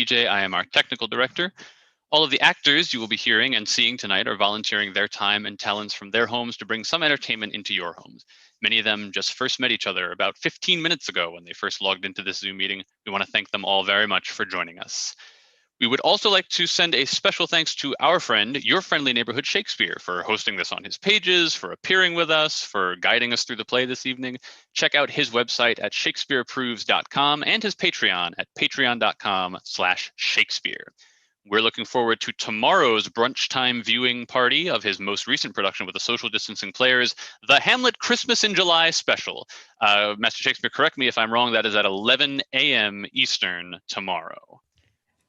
DJ. I am our technical director. All of the actors you will be hearing and seeing tonight are volunteering their time and talents from their homes to bring some entertainment into your homes. Many of them just first met each other about 15 minutes ago when they first logged into this Zoom meeting. We want to thank them all very much for joining us. We would also like to send a special thanks to our friend, Your Friendly Neighborhood Shakespeare, for hosting this on his pages, for appearing with us, for guiding us through the play this evening. Check out his website at shakespeareapproves.com and his Patreon at patreon.com/Shakespeare. We're looking forward to tomorrow's brunch time viewing party of his most recent production with the social distancing players, the Hamlet Christmas in July special. Master Shakespeare, correct me if I'm wrong, that is at 11 a.m. Eastern tomorrow.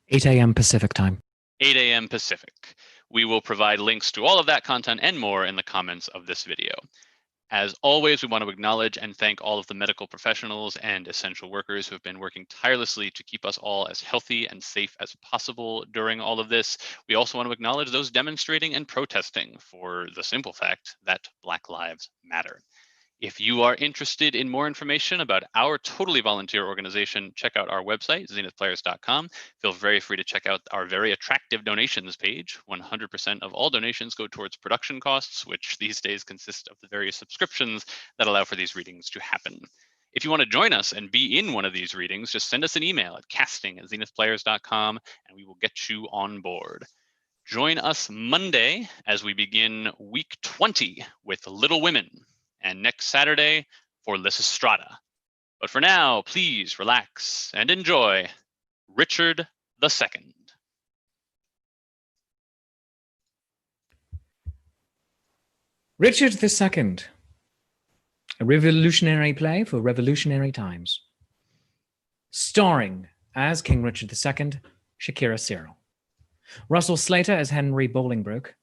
8 a.m. Pacific time. 8 a.m. Pacific. We will provide links to all of that content and more in the comments of this video. As always, we want to acknowledge and thank all of the medical professionals and essential workers who have been working tirelessly to keep us all as healthy and safe as possible during all of this. We also want to acknowledge those demonstrating and protesting for the simple fact that Black Lives Matter. If you are interested in more information about our totally volunteer organization, check out our website, zenithplayers.com. Feel very free to check out our very attractive donations page. 100% of all donations go towards production costs, which these days consist of the various subscriptions that allow for these readings to happen. If you want to join us and be in one of these readings, just send us an email at casting@zenithplayers.com and we will get you on board. Join us Monday as we begin week 20 with Little Women, and next Saturday for Lysistrata. But for now, please relax and enjoy Richard II. Richard II, a revolutionary play for revolutionary times. Starring as King Richard II, Shakira Cyril. Russell Slater as Henry Bolingbroke.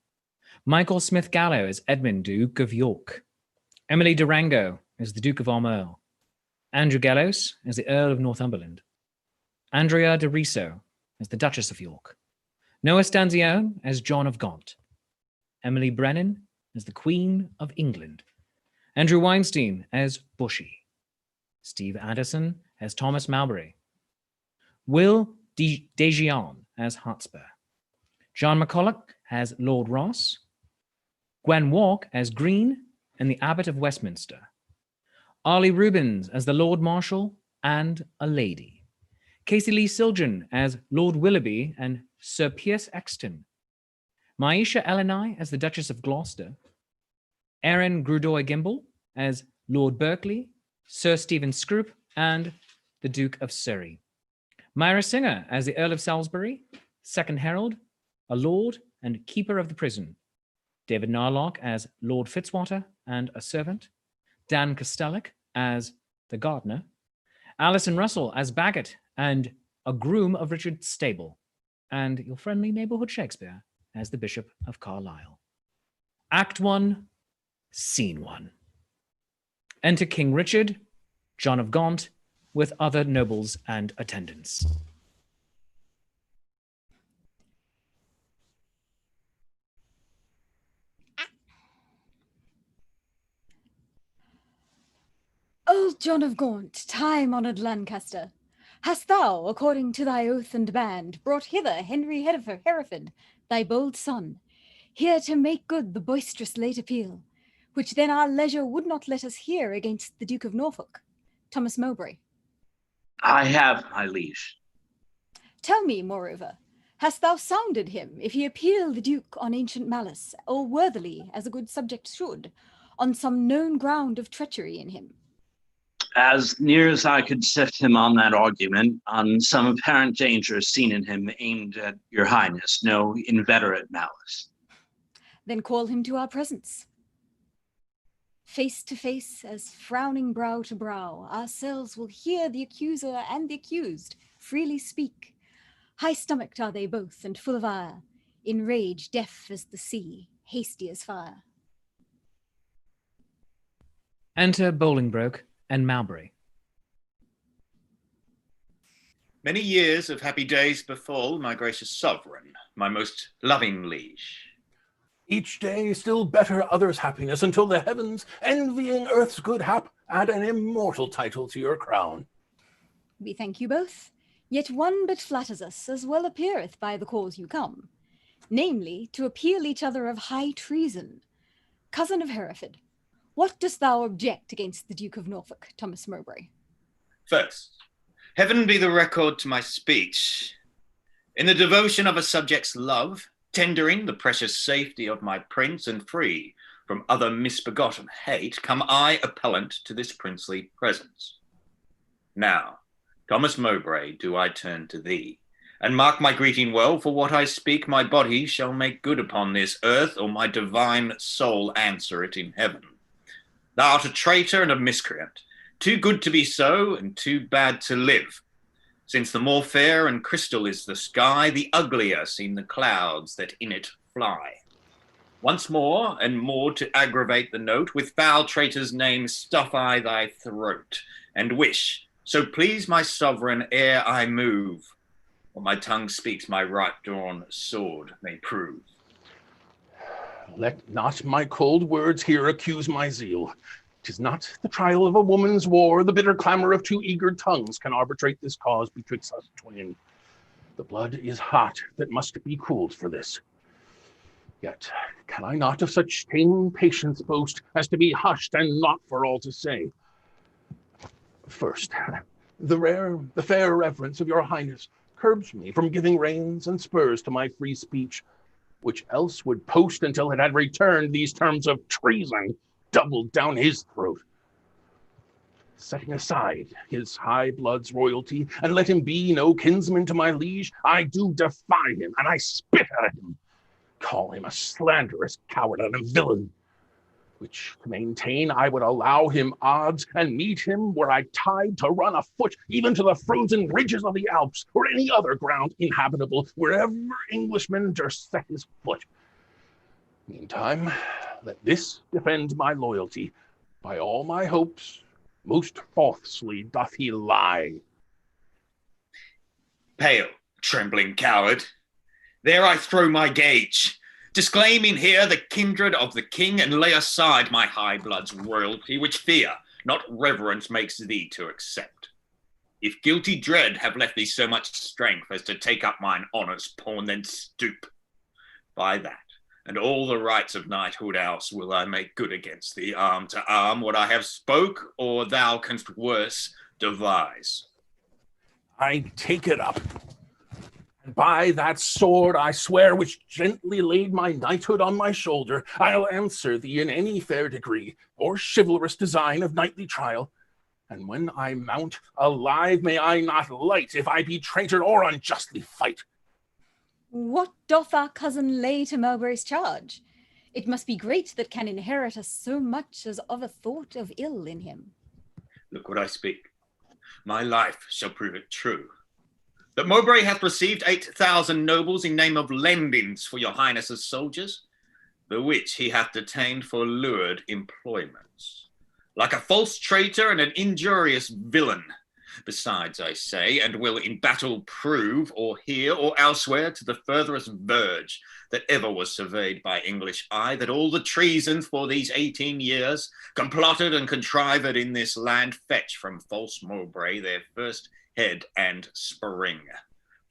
Michael Smith Gallo as Edmund, Duke of York. Emily Durango as the Duke of Armagh. Andrew Gallos as the Earl of Northumberland. Andrea de Riso as the Duchess of York. Noah Stanzione as John of Gaunt. Emily Brennan as the Queen of England. Andrew Weinstein as Bushy. Steve Addison as Thomas Mowbray. Will Dejean as Hotspur. John McCulloch as Lord Ross. Gwen Walk as Green and the Abbot of Westminster. Arlie Rubens as the Lord Marshal and a Lady. Casey Lee Siljan as Lord Willoughby and Sir Piers Exton. Maisha Elenai as the Duchess of Gloucester. Aaron Grudoy Gimble as Lord Berkeley, Sir Stephen Scroop, and the Duke of Surrey. Myra Singer as the Earl of Salisbury, Second Herald, a Lord and Keeper of the Prison. David Narlock as Lord Fitzwater and a servant. Dan Kostelik as the gardener. Alison Russell as Bagot and a groom of Richard's stable. And your friendly neighborhood Shakespeare as the Bishop of Carlisle. Act 1, Scene 1. Enter King Richard, John of Gaunt, with other nobles and attendants. Old John of Gaunt, time-honoured Lancaster, hast thou, according to thy oath and band, brought hither Henry Hereford, thy bold son, here to make good the boisterous late appeal, which then our leisure would not let us hear against the Duke of Norfolk, Thomas Mowbray? I have, my liege. Tell me, moreover, hast thou sounded him, if he appeal the Duke on ancient malice, or worthily, as a good subject should, on some known ground of treachery in him? As near as I could set him on that argument, on some apparent danger seen in him aimed at your highness, no inveterate malice. Then call him to our presence. Face to face, as frowning brow to brow, ourselves will hear the accuser and the accused freely speak. High-stomached are they both, and full of ire, in rage deaf as the sea, hasty as fire. Enter Bolingbroke and Mowbray. Many years of happy days befall, my gracious sovereign, my most loving liege. Each day still better others' happiness, until the heavens, envying earth's good hap, add an immortal title to your crown. We thank you both. Yet one but flatters us, as well appeareth by the cause you come, namely, to appeal each other of high treason. Cousin of Hereford, what dost thou object against the Duke of Norfolk, Thomas Mowbray? First, heaven be the record to my speech. In the devotion of a subject's love, tendering the precious safety of my prince and free from other misbegotten hate, come I appellant to this princely presence. Now, Thomas Mowbray, do I turn to thee, and mark my greeting well, for what I speak my body shall make good upon this earth, or my divine soul answer it in heaven. Thou art a traitor and a miscreant, too good to be so, and too bad to live. Since the more fair and crystal is the sky, the uglier seem the clouds that in it fly. Once more, and more to aggravate the note, with foul traitor's name stuff I thy throat, and wish, so please my sovereign, ere I move, what my tongue speaks my right drawn sword may prove. Let not my cold words here accuse my zeal. 'Tis not the trial of a woman's war, the bitter clamor of two eager tongues can arbitrate this cause betwixt us twain. The blood is hot that must be cooled for this. Yet can I not of such tame patience boast as to be hushed and not for all to say? First, the fair reverence of your highness curbs me from giving reins and spurs to my free speech, which else would post until it had returned these terms of treason doubled down his throat. Setting aside his high blood's royalty, and let him be no kinsman to my liege, I do defy him, and I spit at him, call him a slanderous coward and a villain, which to maintain I would allow him odds, and meet him were I tied to run afoot, even to the frozen ridges of the Alps, or any other ground inhabitable, wherever Englishman durst set his foot. Meantime, let this defend my loyalty. By all my hopes, most falsely doth he lie. Pale, trembling coward, there I throw my gage, disclaiming here the kindred of the king, and lay aside my high blood's royalty, which fear, not reverence, makes thee to accept. If guilty dread have left thee so much strength as to take up mine honour's pawn, then stoop. By that, and all the rights of knighthood else will I make good against thee, arm to arm, what I have spoke, or thou canst worse devise. I take it up. And by that sword I swear, which gently laid my knighthood on my shoulder, I'll answer thee in any fair degree, or chivalrous design of knightly trial. And when I mount, alive may I not light, if I be traitor or unjustly fight. What doth our cousin lay to Mowbray's charge? It must be great that can inherit us so much as of a thought of ill in him. Look what I speak. My life shall prove it true. That Mowbray hath received 8,000 nobles in name of lendings for your highness's soldiers, the which he hath detained for lured employments, like a false traitor and an injurious villain. Besides, I say, and will in battle prove, or here or elsewhere, to the furthest verge that ever was surveyed by English eye, that all the treasons for these 18 years, complotted and contrived in this land, fetch from false Mowbray their first head and spring.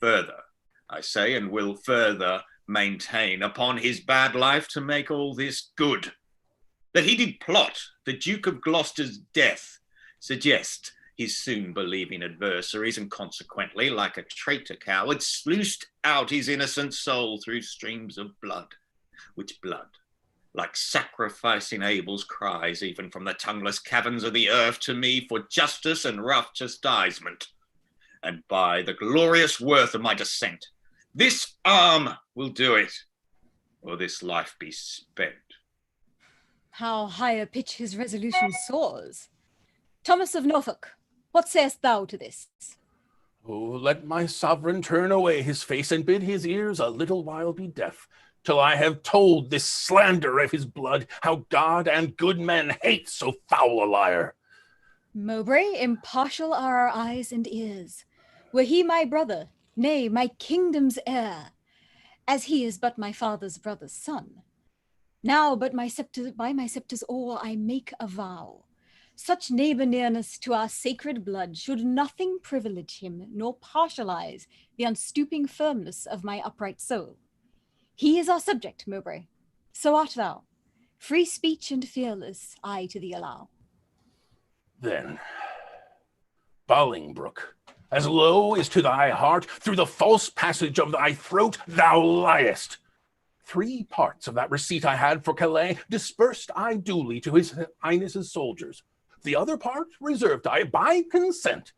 Further, I say, and will further maintain upon his bad life to make all this good, that he did plot the Duke of Gloucester's death, suggest his soon believing adversaries, and consequently, like a traitor coward, sluiced out his innocent soul through streams of blood, which blood, like sacrificing Abel's cries, even from the tongueless caverns of the earth to me for justice and rough chastisement. And by the glorious worth of my descent, this arm will do it, or this life be spent. How high a pitch his resolution soars. Thomas of Norfolk, what sayest thou to this? Oh, let my sovereign turn away his face, and bid his ears a little while be deaf, till I have told this slander of his blood, how God and good men hate so foul a liar. Mowbray, impartial are our eyes and ears. Were he my brother, nay, my kingdom's heir, as he is but my father's brother's son. Now but by my scepter's oar I make a vow, Such neighbor nearness to our sacred blood should nothing privilege him, nor partialize the unstooping firmness of my upright soul. He is our subject, Mowbray. So art thou. Free speech and fearless I to thee allow. Then, Bolingbroke, as low as to thy heart, through the false passage of thy throat, thou liest. 3 parts of that receipt I had for Calais dispersed I duly to his highness's soldiers. The other part reserved I by consent,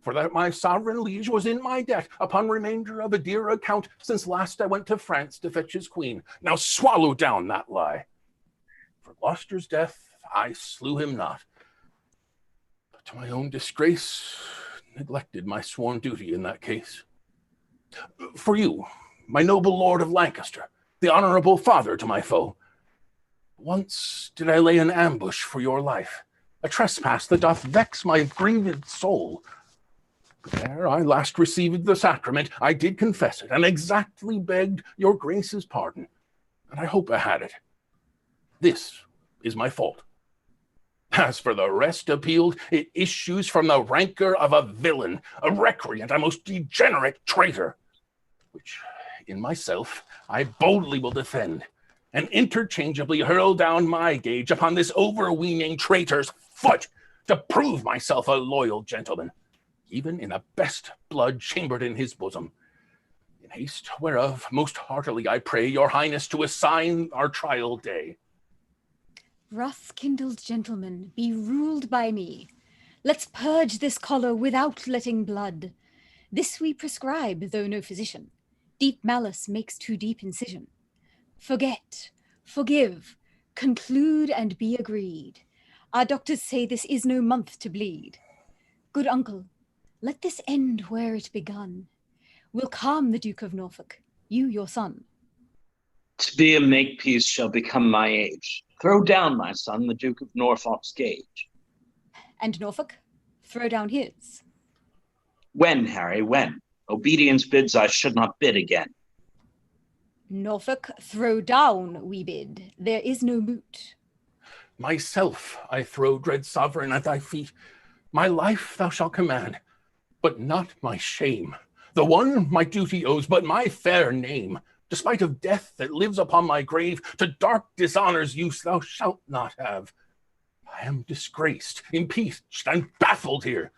for that my sovereign liege was in my debt upon remainder of a dear account since last I went to France to fetch his queen. Now swallow down that lie. For Gloucester's death I slew him not, but to my own disgrace neglected my sworn duty in that case. For you, my noble lord of Lancaster, the honorable father to my foe, once did I lay an ambush for your life, a trespass that doth vex my grieved soul. Ere I last received the sacrament, I did confess it, and exactly begged your grace's pardon, and I hope I had it. This is my fault. As for the rest appealed, it issues from the rancor of a villain, a recreant, a most degenerate traitor, which in myself I boldly will defend, and interchangeably hurl down my gage upon this overweening traitor's foot, to prove myself a loyal gentleman, even in the best blood chambered in his bosom. In haste whereof most heartily I pray your highness to assign our trial day. Wrath-kindled gentlemen, be ruled by me. Let's purge this choler without letting blood. This we prescribe, though no physician. Deep malice makes too deep incision. Forget, forgive, conclude and be agreed. Our doctors say this is no month to bleed. Good uncle, let this end where it begun. We'll calm the Duke of Norfolk, you your son. To be a makepeace shall become my age. Throw down, my son, the Duke of Norfolk's gage. And Norfolk, throw down his. When, Harry, when? Obedience bids I should not bid again. Norfolk, throw down, we bid. There is no moot. Myself I throw, dread sovereign, at thy feet. My life thou shalt command, but not my shame. The one my duty owes, but my fair name, despite of death that lives upon my grave, to dark dishonor's use thou shalt not have. I am disgraced, impeached, and baffled here,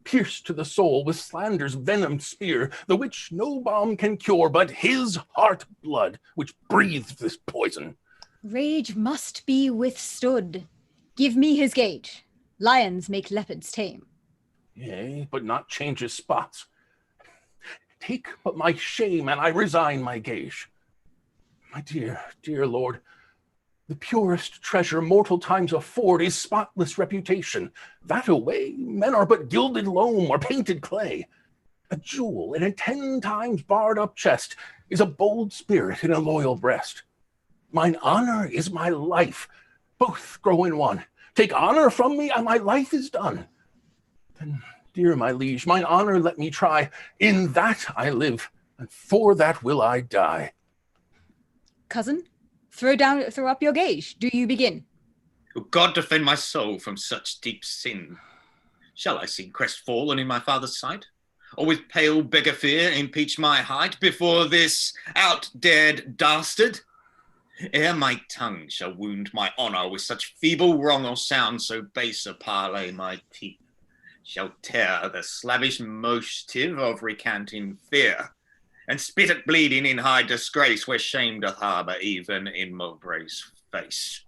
pierced to the soul with slander's venomed spear, the which no balm can cure, but his heart blood, which breathes this poison. Rage must be withstood. Give me his gage. Lions make leopards tame. Yea, but not change his spots. Take but my shame, and I resign my gage. My dear, dear lord, the purest treasure mortal times afford is spotless reputation. That away, men are but gilded loam or painted clay. A jewel in a 10 times barred up chest is a bold spirit in a loyal breast. Mine honor is my life, both grow in one. Take honor from me, and my life is done. Then, dear my liege, mine honor let me try. In that I live, and for that will I die. Cousin, throw up your gage. Do you begin? O God, defend my soul from such deep sin. Shall I seem crestfallen in my father's sight? Or with pale beggar fear impeach my height before this outdared dastard? Ere my tongue shall wound my honour with such feeble wrong or sound so base a parley, my teeth shall tear the slavish motive of recanting fear, and spit at bleeding in high disgrace where shame doth harbour even in Mowbray's face.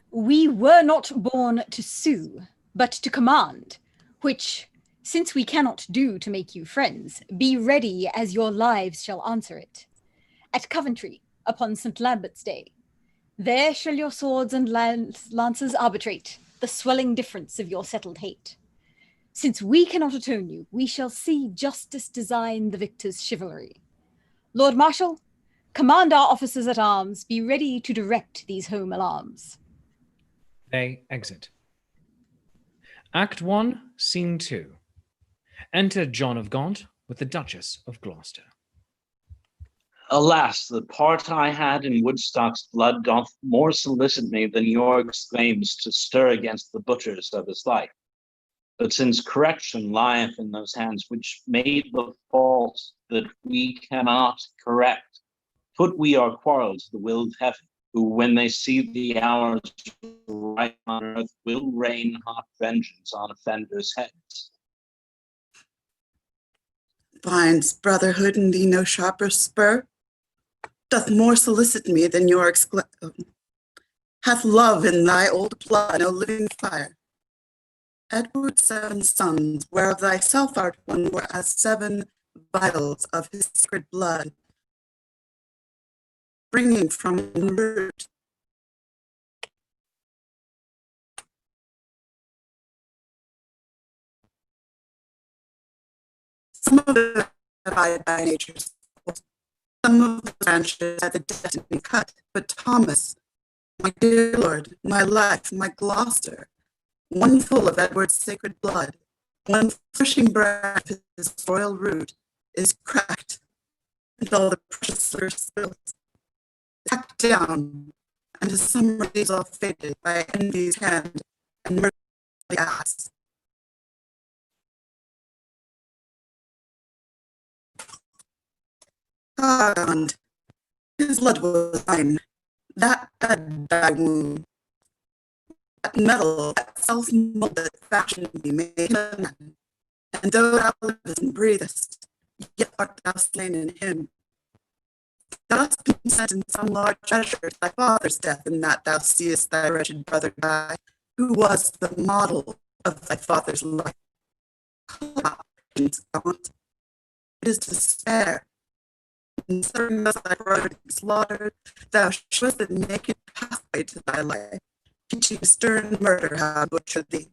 We were not born to sue, but to command, which, since we cannot do to make you friends, be ready as your lives shall answer it. At Coventry, upon St. Lambert's Day, there shall your swords and lances arbitrate the swelling difference of your settled hate. Since we cannot atone you, we shall see justice design the victor's chivalry. Lord Marshal, command our officers at arms, be ready to direct these home alarms. They exit. Act 1, Scene 2. Enter John of Gaunt with the Duchess of Gloucester. Alas, the part I had in Woodstock's blood doth more solicit me than York's claims to stir against the butchers of his life. But since correction lieth in those hands which made the fault that we cannot correct, put we our quarrel to the will of heaven, who, when they see the hours right on earth, will rain hot vengeance on offenders' heads. Finds brotherhood in thee no sharper spur? Doth more solicit me than your hath love in thy old blood no living fire? Edward's 7 sons, whereof thyself art one, were as 7 vitals of his sacred blood, bringing from one root. Some of them abide by nature's laws, some of the branches had the destiny cut, but Thomas, my dear lord, my life, my Gloucester, one full of Edward's sacred blood, one flourishing branch of his royal root, is cracked, and all the precious slur spilt, hacked down, and his summer days all faded by envy's hand and mercy ass. God, his blood was thine, that fed thy wound, that metal, that self-mold that fashioned thee made a man. And though thou livest and breathest, yet art thou slain in him. Thou dost consent in some large treasure to thy father's death, in that thou seest thy wretched brother die, who was the model of thy father's life. It is despair. And serving thus thy brother to be slaughtered, thou showest the naked pathway to thy life, teaching stern murder how to butcher thee.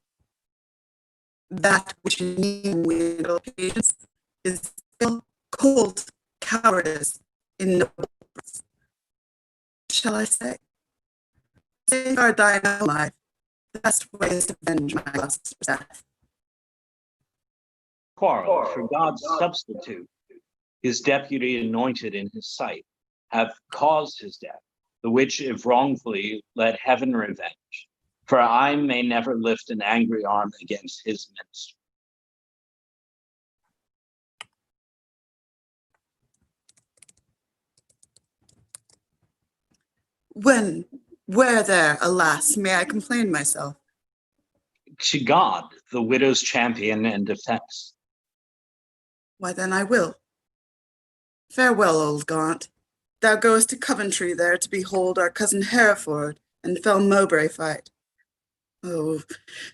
That which in me patience is still cold cowardice in noble breast. What shall I say? Safeguard thine own life. The best way is to avenge my Gloucester's death. Quarrel for God's substitute, his deputy anointed in his sight, have caused his death, the which if wrongfully let heaven revenge. For I may never lift an angry arm against his ministry. Where there, alas, may I complain myself? To God, the widow's champion and defense. Why then I will. Farewell, old Gaunt. Thou goest to Coventry there to behold our cousin Hereford and fell Mowbray fight. Oh,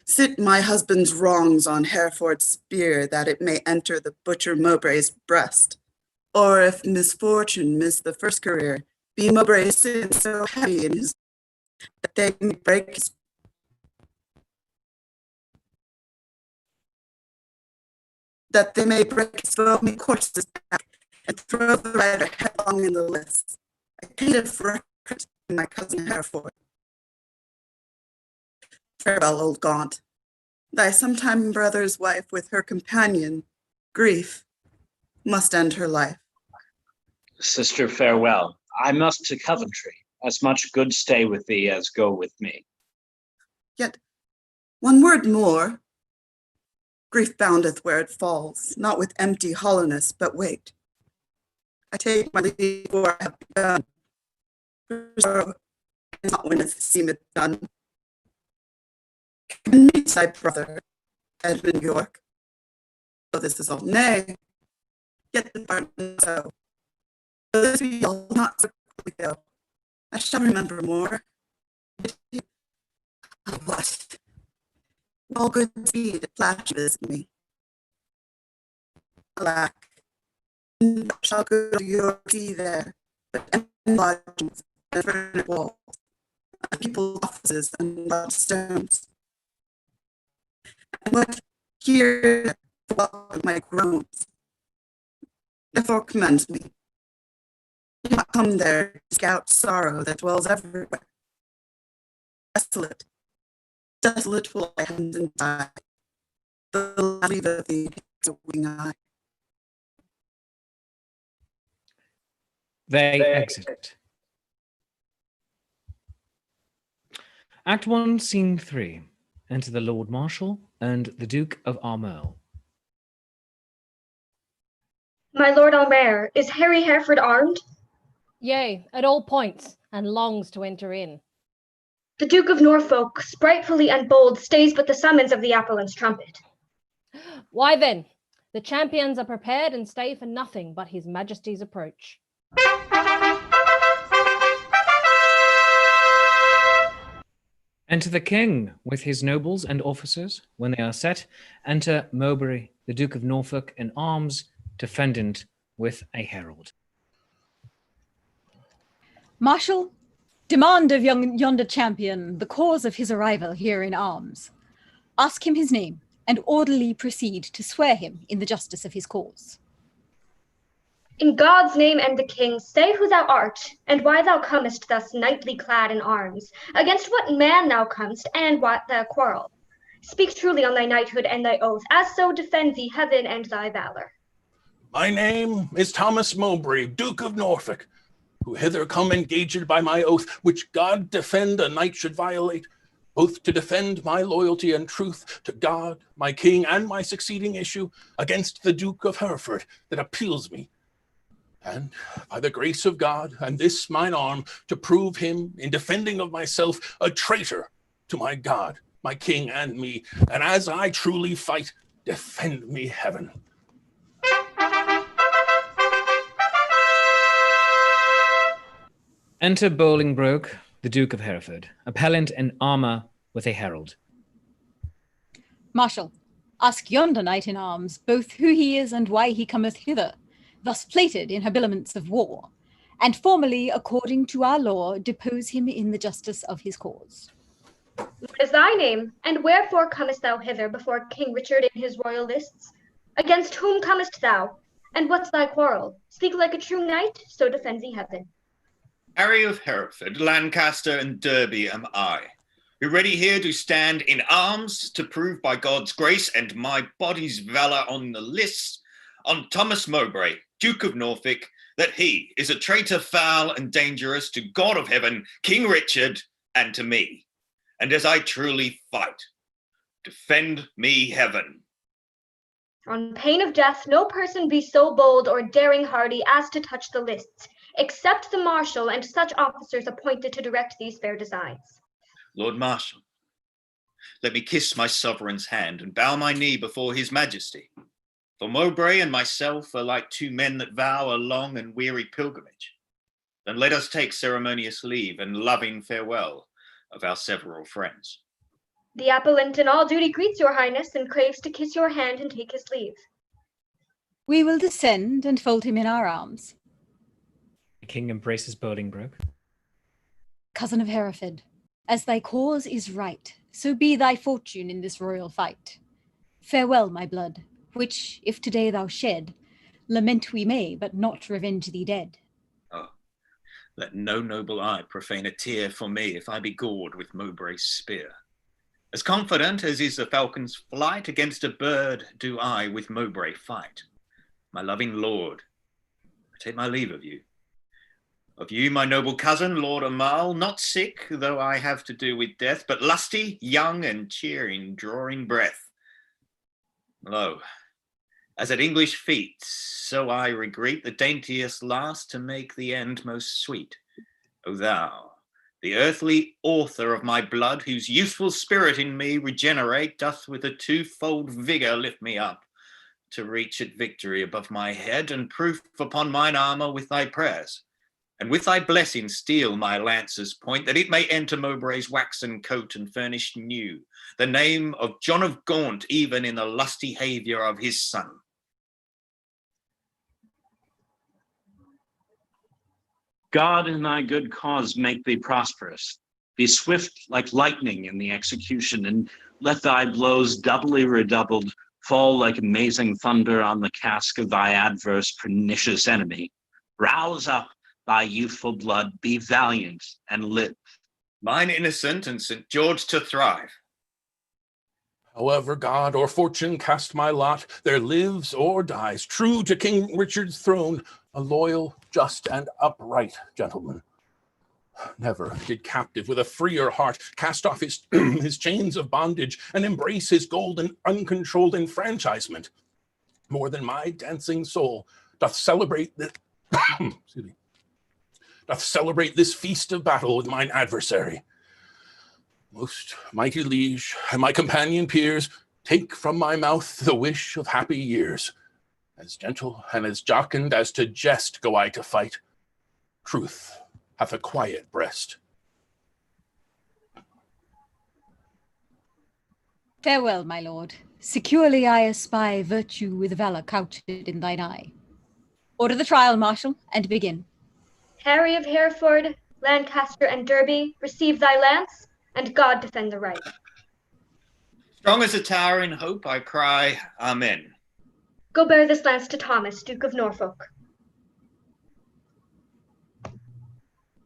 sit my husband's wrongs on Hereford's spear, that it may enter the butcher Mowbray's breast. Or if misfortune miss the first career, be Mowbray's sin so heavy in his that they may break his foamy coursers back and throw the rider headlong in the lists. I paid it for my cousin Hereford. Farewell, old Gaunt. Thy sometime brother's wife with her companion, grief, must end her life. Sister, farewell. I must to Coventry. As much good stay with thee as go with me. Yet, one word more. Grief boundeth where it falls, not with empty hollowness, but weight. I take my leave where I have begun. For sorrow is not when it seemeth done. Can meet thy brother, Edmund York. Though this is all nay, yet the part so. Though this be all not so quickly go, I shall remember more. What? All good speed it flashes me. Alack, I shall go to your key there, but empty lodgings and furnished walls, and people's offices and large stones. And what here welcome my groans. Therefore commend me. Do not come there to scout sorrow that dwells everywhere. Desolate, desolate will I end and die. The leave of thee takes a wing eye. They exit. Act 1, Scene 3. Enter the Lord Marshal and the Duke of Armel. My lord Albert, is Harry Hereford armed? Yea, at all points, and longs to enter in. The Duke of Norfolk, sprightfully and bold, stays but the summons of the appellant's trumpet. Why then, the champions are prepared and stay for nothing but his majesty's approach. Enter the king with his nobles and officers. When they are set, enter Mowbray, the Duke of Norfolk, in arms, defendant with a herald. Marshal, demand of yonder champion the cause of his arrival here in arms. Ask him his name, and orderly proceed to swear him in the justice of his cause. In God's name and the king's, say who thou art, and why thou comest thus knightly clad in arms, against what man thou comest, and what thy quarrel. Speak truly on thy knighthood and thy oath, as so defend thee heaven and thy valor. My name is Thomas Mowbray, Duke of Norfolk, who hither come engaged by my oath, which God defend a knight should violate, both to defend my loyalty and truth to God, my king, and my succeeding issue, against the Duke of Hereford that appeals me. And by the grace of God and this mine arm, to prove him, in defending of myself, a traitor to my God, my king, and me. And as I truly fight, defend me heaven. Enter Bolingbroke, the Duke of Hereford, appellant in armour with a herald. Marshal, ask yonder knight in arms both who he is and why he cometh hither, thus plated in habiliments of war, and formally, according to our law, depose him in the justice of his cause. What is thy name, and wherefore comest thou hither before King Richard in his royal lists? Against whom comest thou, and what's thy quarrel? Speak like a true knight, so defend thee heaven. Harry of Hereford, Lancaster, and Derby am I, who ready here do stand in arms to prove by God's grace and my body's valour on the lists on Thomas Mowbray, Duke of Norfolk, that he is a traitor foul and dangerous to God of heaven, King Richard, and to me. And as I truly fight, defend me heaven. On pain of death, no person be so bold or daring hardy as to touch the lists, except the Marshal and such officers appointed to direct these fair designs. Lord Marshal, let me kiss my sovereign's hand and bow my knee before his majesty. For Mowbray and myself are like two men that vow a long and weary pilgrimage. Then let us take ceremonious leave and loving farewell of our several friends. The appellant in all duty greets your highness and craves to kiss your hand and take his leave. We will descend and fold him in our arms. The king embraces Bolingbroke. Cousin of Hereford, as thy cause is right, so be thy fortune in this royal fight. Farewell, my blood, which, if today thou shed, lament we may, but not revenge thee dead. Oh, let no noble eye profane a tear for me if I be gored with Mowbray's spear. As confident as is the falcon's flight, against a bird do I with Mowbray fight. My loving lord, I take my leave of you. Of you, my noble cousin, Lord Amal, not sick, though I have to do with death, but lusty, young, and cheering, drawing breath. Lo, as at English feats, so I regreet the daintiest last to make the end most sweet. O thou, the earthly author of my blood, whose youthful spirit in me regenerate, doth with a twofold vigour lift me up, to reach at victory above my head, and proof upon mine armour with thy prayers. And with thy blessing steel my lance's point, that it may enter Mowbray's waxen coat and furnish new the name of John of Gaunt, even in the lusty haviour of his son. God in thy good cause make thee prosperous. Be swift like lightning in the execution, and let thy blows doubly redoubled fall like amazing thunder on the casque of thy adverse pernicious enemy. Rouse up thy youthful blood, be valiant and live. Mine innocent and St. George to thrive. However God or fortune cast my lot, there lives or dies, true to King Richard's throne, a loyal, just, and upright gentleman. Never did captive with a freer heart cast off his, his chains of bondage and embrace his golden, uncontrolled enfranchisement. More than my dancing soul doth celebrate this, excuse me, doth celebrate this feast of battle with mine adversary. Most mighty liege and my companion peers, take from my mouth the wish of happy years. As gentle and as jocund as to jest go I to fight. Truth hath a quiet breast. Farewell, my lord. Securely I espy virtue with valor couched in thine eye. Order the trial, Marshal, and begin. Harry of Hereford, Lancaster, and Derby, receive thy lance, and God defend the right. Strong as a tower in hope, I cry, Amen. Go bear this lance to Thomas, Duke of Norfolk.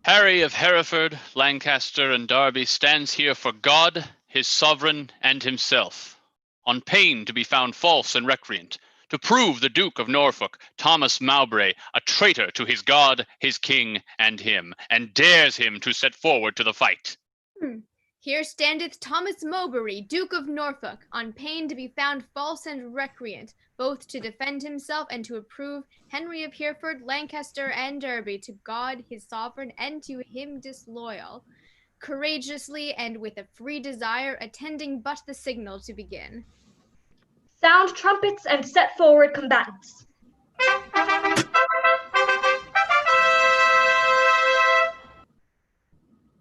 Harry of Hereford, Lancaster, and Derby stands here for God, his sovereign, and himself, on pain to be found false and recreant, to prove the Duke of Norfolk, Thomas Mowbray, a traitor to his God, his king, and him, and dares him to set forward to the fight. Here standeth Thomas Mowbray, Duke of Norfolk, on pain to be found false and recreant, both to defend himself and to approve Henry of Hereford, Lancaster, and Derby to God his sovereign and to him disloyal, courageously and with a free desire, attending but the signal to begin. Sound trumpets and set forward combatants.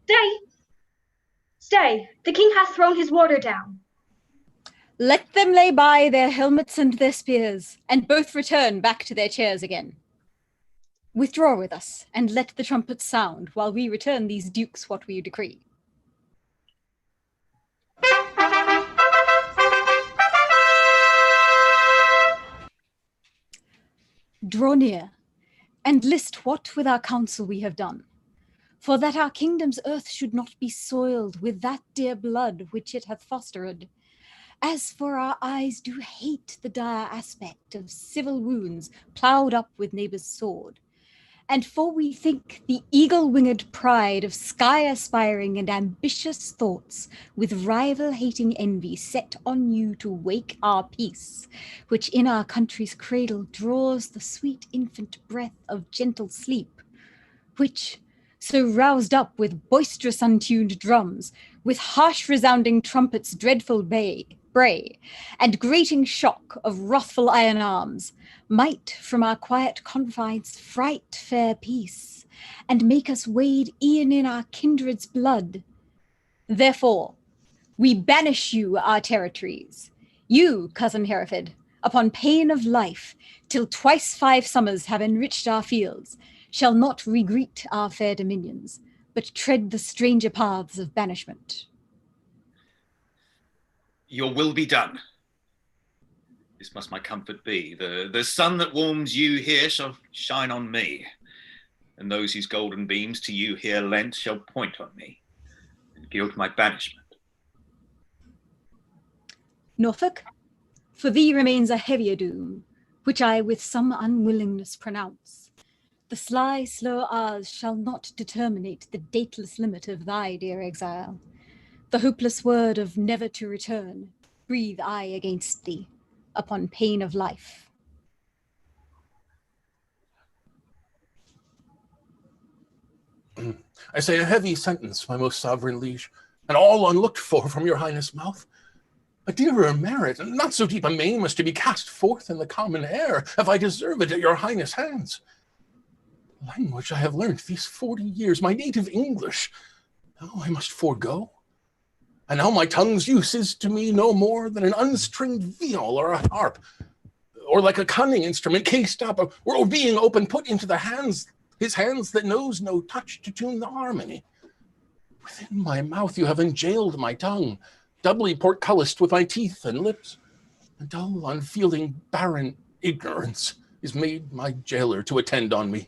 Stay! Stay! The king hath thrown his warder down. Let them lay by their helmets and their spears, and both return back to their chairs again. Withdraw with us, and let the trumpets sound, while we return these dukes what we decree. Draw near, and list what with our counsel we have done, for that our kingdom's earth should not be soiled with that dear blood which it hath fostered. As for our eyes do hate the dire aspect of civil wounds ploughed up with neighbour's sword, and for we think the eagle-winged pride of sky-aspiring and ambitious thoughts with rival-hating envy set on you to wake our peace, which in our country's cradle draws the sweet infant breath of gentle sleep, which, so roused up with boisterous untuned drums, with harsh resounding trumpets' dreadful bray, and grating shock of wrathful iron arms, might from our quiet confines fright fair peace, and make us wade e'en in our kindred's blood. Therefore, we banish you our territories, you, cousin Hereford, upon pain of life, till twice 5 summers have enriched our fields, shall not regreet our fair dominions, but tread the stranger paths of banishment. Your will be done. This must my comfort be. The sun that warms you here shall shine on me, and those whose golden beams to you here lent shall point on me, and gild my banishment. Norfolk, for thee remains a heavier doom, which I with some unwillingness pronounce. The sly, slow hours shall not determinate the dateless limit of thy dear exile. The hopeless word of never to return, breathe I against thee, upon pain of life. I say a heavy sentence, my most sovereign liege, and all unlooked for from your highness' mouth. A dearer merit, and not so deep a maim as to be cast forth in the common air, if I deserve it at your highness' hands. Language I have learnt these 40 years, my native English, now I must forego. And now my tongue's use is to me no more than an unstringed viol or a harp, or like a cunning instrument cased up, or being open put into the hands, his hands that knows no touch to tune the harmony. Within my mouth you have enjailed my tongue, doubly portcullised with my teeth and lips. A dull, unfeeling, barren ignorance is made my jailer to attend on me.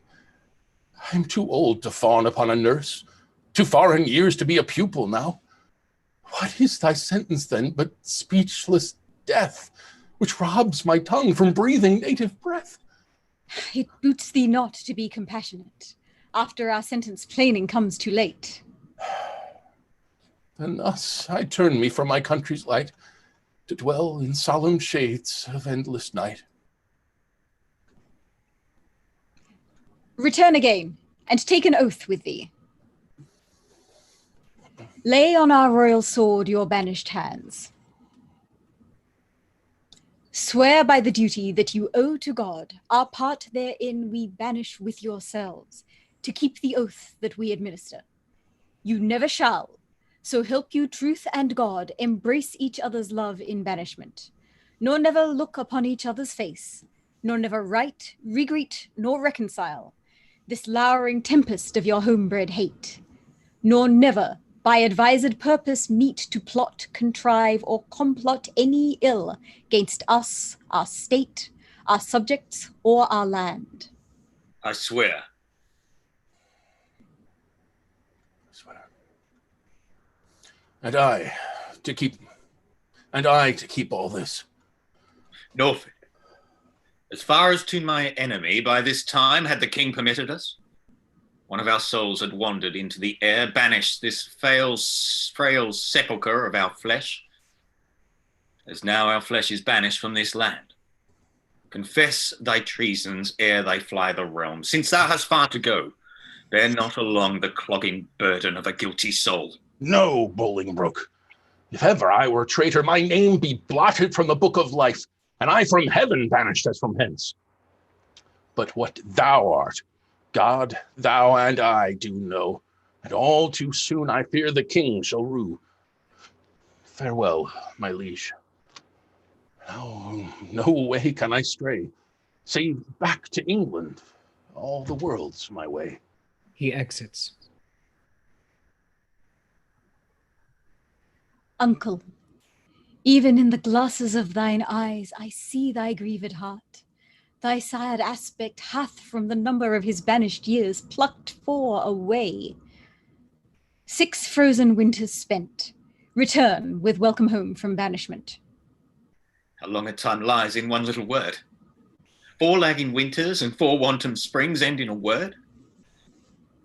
I am too old to fawn upon a nurse, too far in years to be a pupil now. What is thy sentence then but speechless death, which robs my tongue from breathing native breath? It boots thee not to be compassionate, after our sentence plaining comes too late. And thus I turn me from my country's light to dwell in solemn shades of endless night. Return again, and take an oath with thee. Lay on our royal sword your banished hands. Swear by the duty that you owe to God, our part therein we banish with yourselves, to keep the oath that we administer. You never shall, so help you truth and God, embrace each other's love in banishment, nor never look upon each other's face, nor never write, regreet, nor reconcile this lowering tempest of your homebred hate, nor never by advised purpose meet to plot, contrive, or complot any ill gainst us, our state, our subjects, or our land. I swear. I swear. And I to keep all this. Norfolk, as far as to my enemy, by this time had the king permitted us. One of our souls had wandered into the air, banished this frail sepulchre of our flesh, as now our flesh is banished from this land. Confess thy treasons ere they fly the realm. Since thou hast far to go, bear not along the clogging burden of a guilty soul. No, Bolingbroke. If ever I were traitor, my name be blotted from the book of life, and I from heaven banished as from hence. But what thou art, God, thou and I do know, and all too soon I fear the king shall rue. Farewell, my liege. Now no way can I stray, save back to England. All the world's my way. He exits. Uncle, even in the glasses of thine eyes I see thy grieved heart. Thy sad aspect hath from the number of his banished years plucked 4 away. 6 frozen winters spent, return with welcome home from banishment. How long a time lies in one little word. 4 lagging winters and 4 wanton springs end in a word.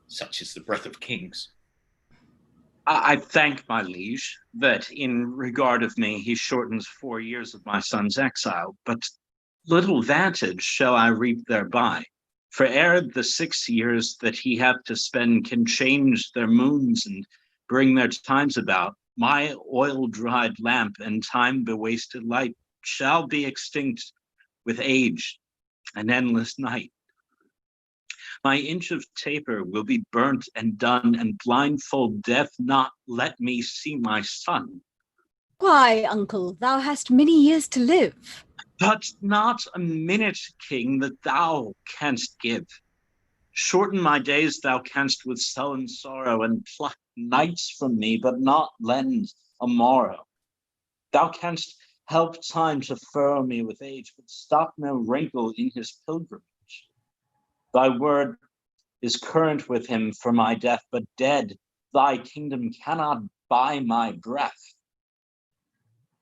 Such is the breath of kings. I thank my liege that in regard of me he shortens 4 years of my son's exile, but little vantage shall I reap thereby. For ere the 6 years that he hath to spend can change their moons and bring their times about, my oil-dried lamp and time-bewasted light shall be extinct with age and endless night. My inch of taper will be burnt and done, and blindfold death not let me see my son. Why, uncle, thou hast many years to live. But not a minute, king, that thou canst give. Shorten my days thou canst with sullen sorrow, and pluck nights from me, but not lend a morrow. Thou canst help time to furrow me with age, but stop no wrinkle in his pilgrimage. Thy word is current with him for my death, but dead, thy kingdom cannot buy my breath.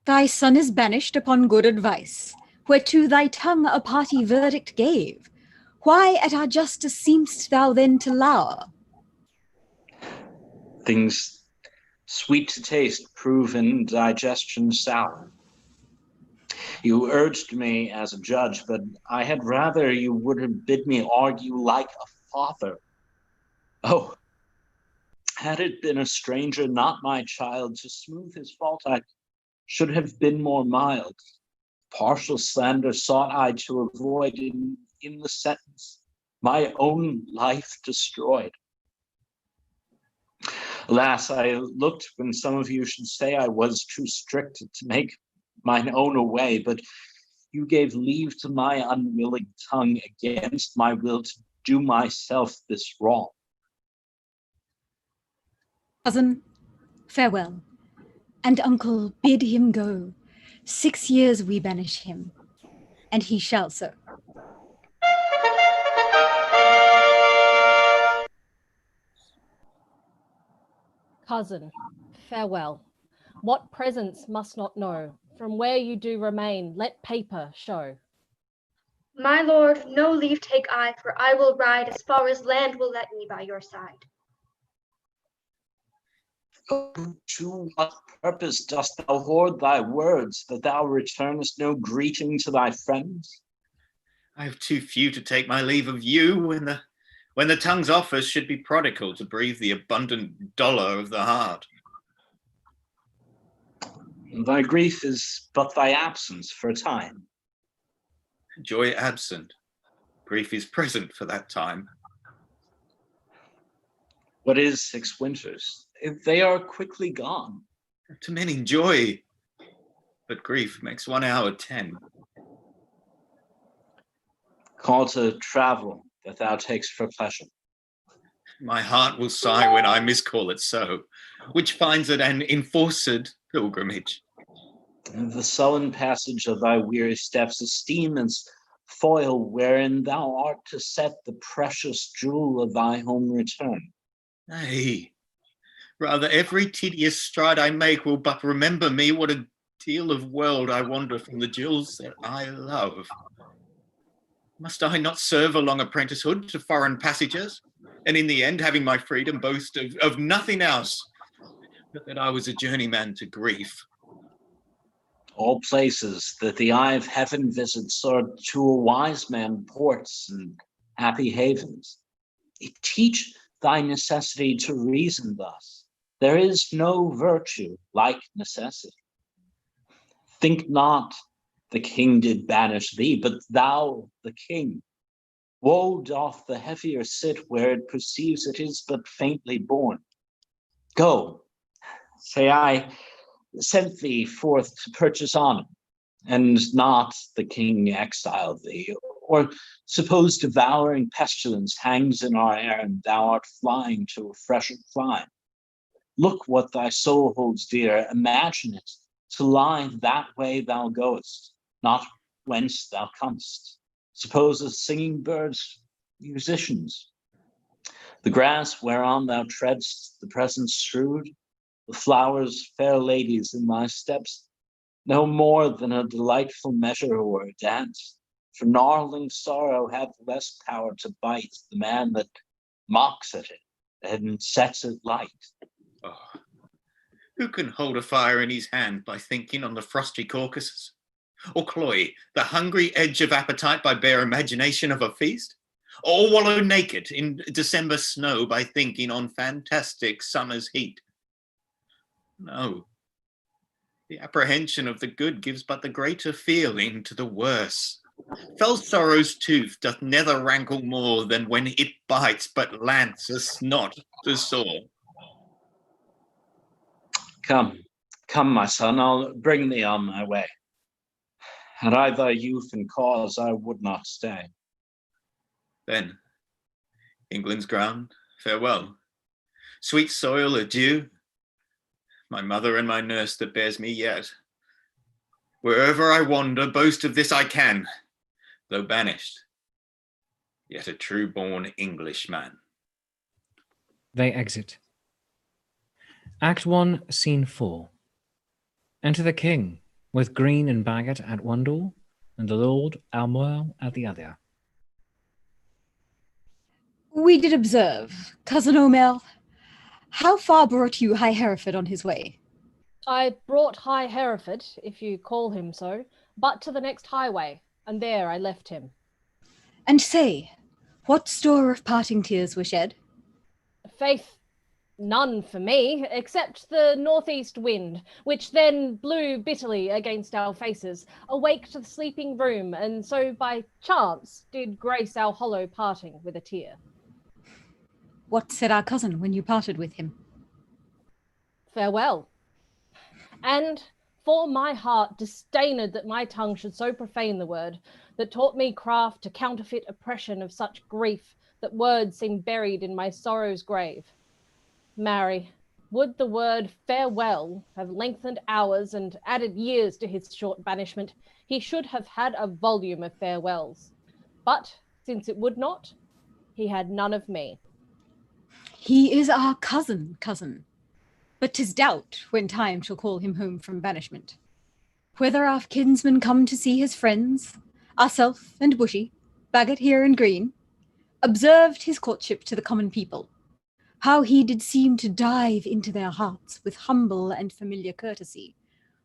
Thy son is banished upon good advice, whereto thy tongue a party verdict gave. Why at our justice seem'st thou then to lour? Things sweet to taste prove in digestion sour. You urged me as a judge, but I had rather you would have bid me argue like a father. Oh, had it been a stranger, not my child, to smooth his fault I should have been more mild. Partial slander sought I to avoid, in the sentence my own life destroyed. Alas, I looked when some of you should say I was too strict to make mine own away, but you gave leave to my unwilling tongue against my will to do myself this wrong. Cousin, farewell, and uncle, bid him go. 6 years we banish him, and he shall so. Cousin, farewell. What presence must not know, from where you do remain, let paper show. My lord, no leave take I, for I will ride as far as land will let me by your side. To what purpose dost thou hoard thy words, that thou returnest no greeting to thy friends? I have too few to take my leave of you when the tongue's office should be prodigal to breathe the abundant dolour of the heart. Thy grief is but thy absence for a time. Joy absent, grief is present for that time. What is 6 winters? They are quickly gone. To many joy, but grief makes 1 hour 10. Call to travel that thou takest for pleasure. My heart will sigh when I miscall it so, which finds it an enforced pilgrimage. The sullen passage of thy weary steps esteem as foil wherein thou art to set the precious jewel of thy home return. Nay, rather every tedious stride I make will but remember me what a deal of world I wander from the jewels that I love. Must I not serve a long apprenticehood to foreign passengers, and in the end, having my freedom, boast of nothing else but that I was a journeyman to grief? All places that the eye of heaven visits are to a wise man ports and happy havens. Teach thy necessity to reason thus. There is no virtue like necessity. Think not the king did banish thee, but thou the king. Woe doth the heavier sit where it perceives it is but faintly born. Go, say I sent thee forth to purchase honor, and not the king exiled thee. Or suppose devouring pestilence hangs in our air, and thou art flying to a fresher clime. Look what thy soul holds dear, imagine it to lie that way thou goest, not whence thou comest. Suppose the singing birds musicians, the grass whereon thou treadst, the presence strewed, the flowers fair ladies in thy steps, no more than a delightful measure or a dance. For gnarling sorrow hath less power to bite the man that mocks at it and sets it light. Oh, who can hold a fire in his hand by thinking on the frosty Caucasus? Or cloy the hungry edge of appetite by bare imagination of a feast? Or wallow naked in December snow by thinking on fantastic summer's heat? No, the apprehension of the good gives but the greater feeling to the worse. Fell sorrow's tooth doth never rankle more than when it bites, but lances not the sore. Come, my son, I'll bring thee on my way. Had I thy youth and cause, I would not stay. Then, England's ground, farewell. Sweet soil, adieu. My mother and my nurse that bears me yet. Wherever I wander, boast of this I can, though banished, yet a true-born Englishman. They exit. Act 1, Scene 4. Enter the king, with Green and Bagot at one door, and the Lord Almoil at the other. We did observe, cousin O'Mel. How far brought you High Hereford on his way? I brought High Hereford, if you call him so, but to the next highway, and there I left him. And say, what store of parting tears were shed? Faith, none for me, except the northeast wind, which then blew bitterly against our faces, awaked the sleeping room, and so by chance did grace our hollow parting with a tear. What said our cousin when you parted with him? Farewell. And for my heart disdained that my tongue should so profane the word, that taught me craft to counterfeit oppression of such grief, that words seem buried in my sorrow's grave. Marry, would the word farewell have lengthened hours and added years to his short banishment, he should have had a volume of farewells. But since it would not, he had none of me. He is our cousin, but 'tis doubt when time shall call him home from banishment. Whether our kinsman come to see his friends, Ourself and Bushy, Bagot here and Green, observed his courtship to the common people, how he did seem to dive into their hearts with humble and familiar courtesy,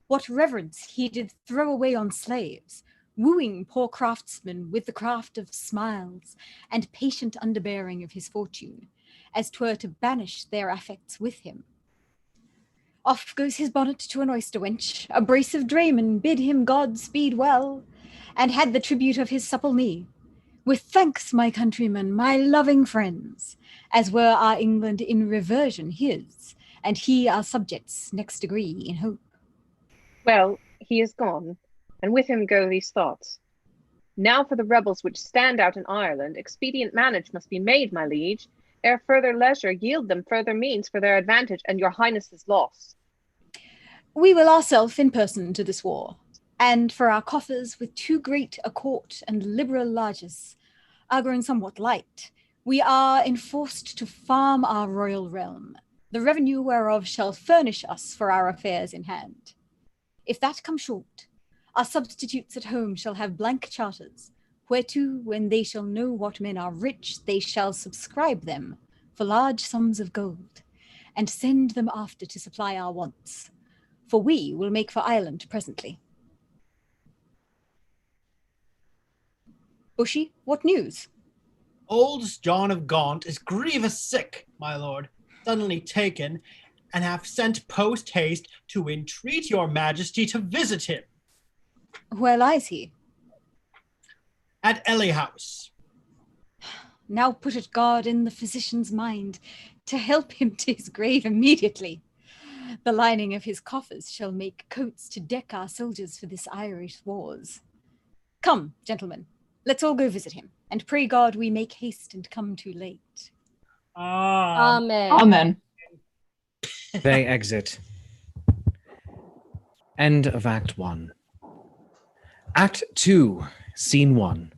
what reverence he did throw away on slaves, wooing poor craftsmen with the craft of smiles and patient underbearing of his fortune, as 'twere to banish their affects with him. Off goes his bonnet to an oyster wench, a brace of draymen bid him God speed well, and had the tribute of his supple knee. With thanks, my countrymen, my loving friends, as were our England in reversion his, and he our subjects next degree in hope. Well, he is gone, and with him go these thoughts. Now for the rebels which stand out in Ireland, expedient manage must be made, my liege, ere further leisure yield them further means for their advantage and your highness's loss. We will ourself in person to this war, and for our coffers with too great a court and liberal largesse are grown somewhat light, we are enforced to farm our royal realm, the revenue whereof shall furnish us for our affairs in hand. If that come short, our substitutes at home shall have blank charters, whereto, when they shall know what men are rich, they shall subscribe them for large sums of gold, and send them after to supply our wants. For we will make for Ireland presently. Bushy, what news? Old John of Gaunt is grievous sick, my lord, suddenly taken, and have sent post-haste to entreat your majesty to visit him. Where lies he? At Ely House. Now put it God in the physician's mind to help him to his grave immediately. The lining of his coffers shall make coats to deck our soldiers for this Irish wars. Come, gentlemen, let's all go visit him, and pray God we make haste and come too late. Amen. Amen. They exit. End of Act 1. Act 2, Scene 1.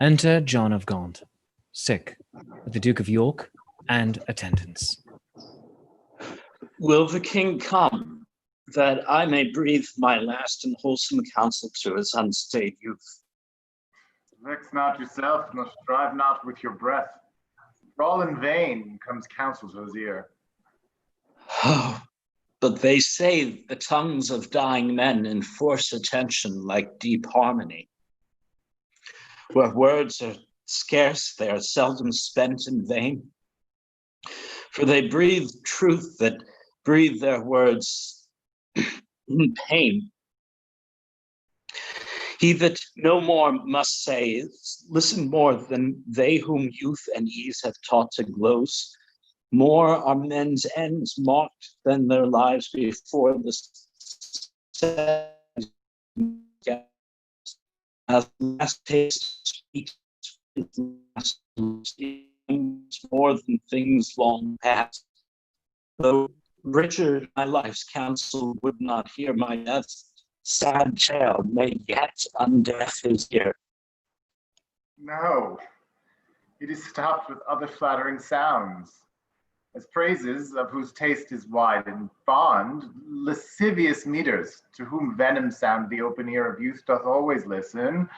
Enter John of Gaunt, sick, with the Duke of York and attendants. Will the king come, that I may breathe my last and wholesome counsel to his unstayed youth? Vex not yourself, nor strive not with your breath. For all in vain comes counsel to his ear. Oh, but they say the tongues of dying men enforce attention like deep harmony. Where words are scarce, they are seldom spent in vain. For they breathe truth that breathe their words in pain. He that no more must say is, listen more than they whom youth and ease have taught to glose. More are men's ends marked than their lives before the as last taste speaks more than things long past. Though Richard, my life's counsel, would not hear my death's sad tale, may yet undeaf his ear. No, it is stopped with other flattering sounds, as praises of whose taste is wide and fond, lascivious meters, to whom venom sound the open ear of youth doth always listen,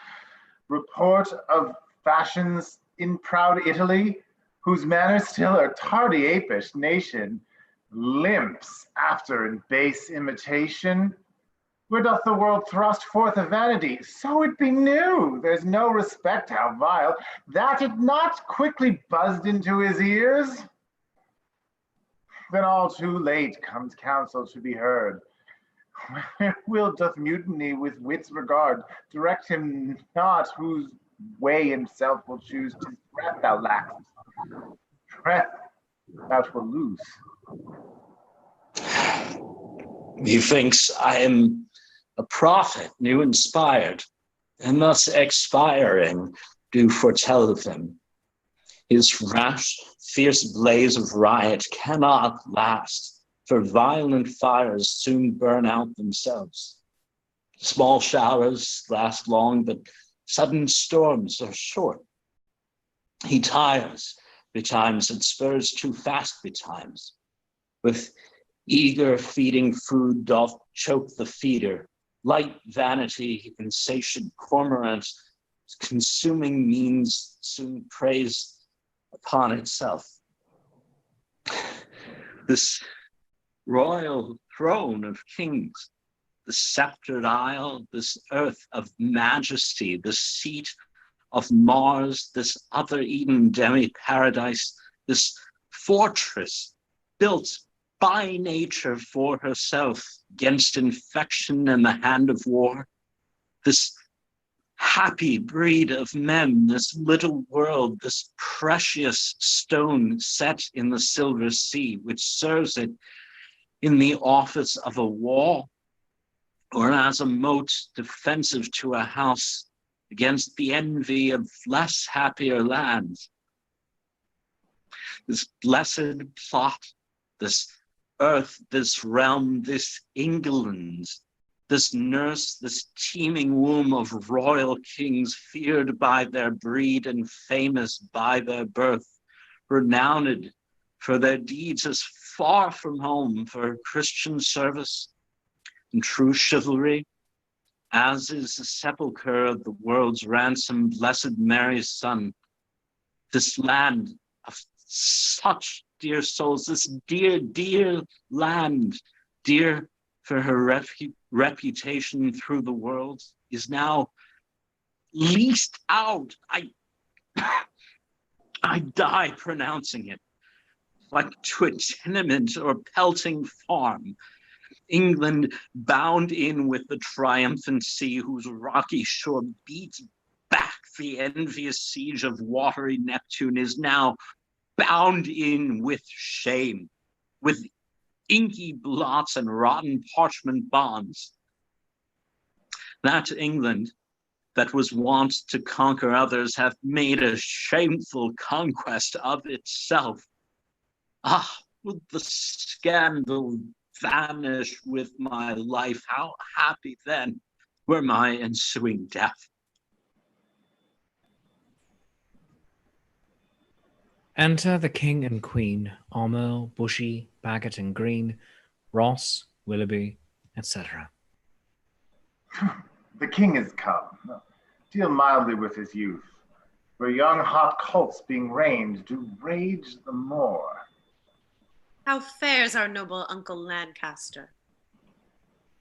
report of fashions in proud Italy, whose manners still are tardy apish nation, limps after in base imitation. Where doth the world thrust forth a vanity? So it be new, there's no respect how vile, that it not quickly buzzed into his ears. Then all too late comes counsel to be heard. Where will doth mutiny with wit's regard direct him not, whose way himself will choose? 'Tis breath thou lackest, breath thou wilt lose. Methinks I am a prophet new inspired, and thus expiring do foretell of him. His rash, fierce blaze of riot cannot last, for violent fires soon burn out themselves. Small showers last long, but sudden storms are short. He tires betimes, and spurs too fast betimes. With eager feeding food doth choke the feeder, Light vanity, insatiate cormorant, consuming means soon preys upon itself. This royal throne of kings, the sceptered isle, this earth of majesty, the seat of Mars, this other Eden demi-paradise, this fortress built by nature for herself against infection and the hand of war, this happy breed of men, this little world, this precious stone set in the silver sea, which serves it in the office of a wall or as a moat defensive to a house against the envy of less happier lands. This blessed plot, this earth, this realm, this England, this nurse, this teeming womb of royal kings, feared by their breed and famous by their birth, renowned for their deeds as far from home for Christian service and true chivalry, as is the sepulchre of the world's ransom, Blessed Mary's Son. This land of such dear souls, this dear, dear land, dear for her reputation through the world, is now leased out. I die pronouncing it, like to a tenement or pelting farm. England bound in with the triumphant sea, whose rocky shore beats back the envious siege of watery Neptune, is now bound in with shame, with inky blots and rotten parchment bonds. That England that was wont to conquer others hath made a shameful conquest of itself. Ah, would the scandal vanish with my life, how happy then were my ensuing death. Enter the king and queen, Armel, Bushy, Bagot and Green, Ross, Willoughby, etc. The king is come. Deal mildly with his youth, where young hot colts being reigned do rage the more. How fares our noble Uncle Lancaster?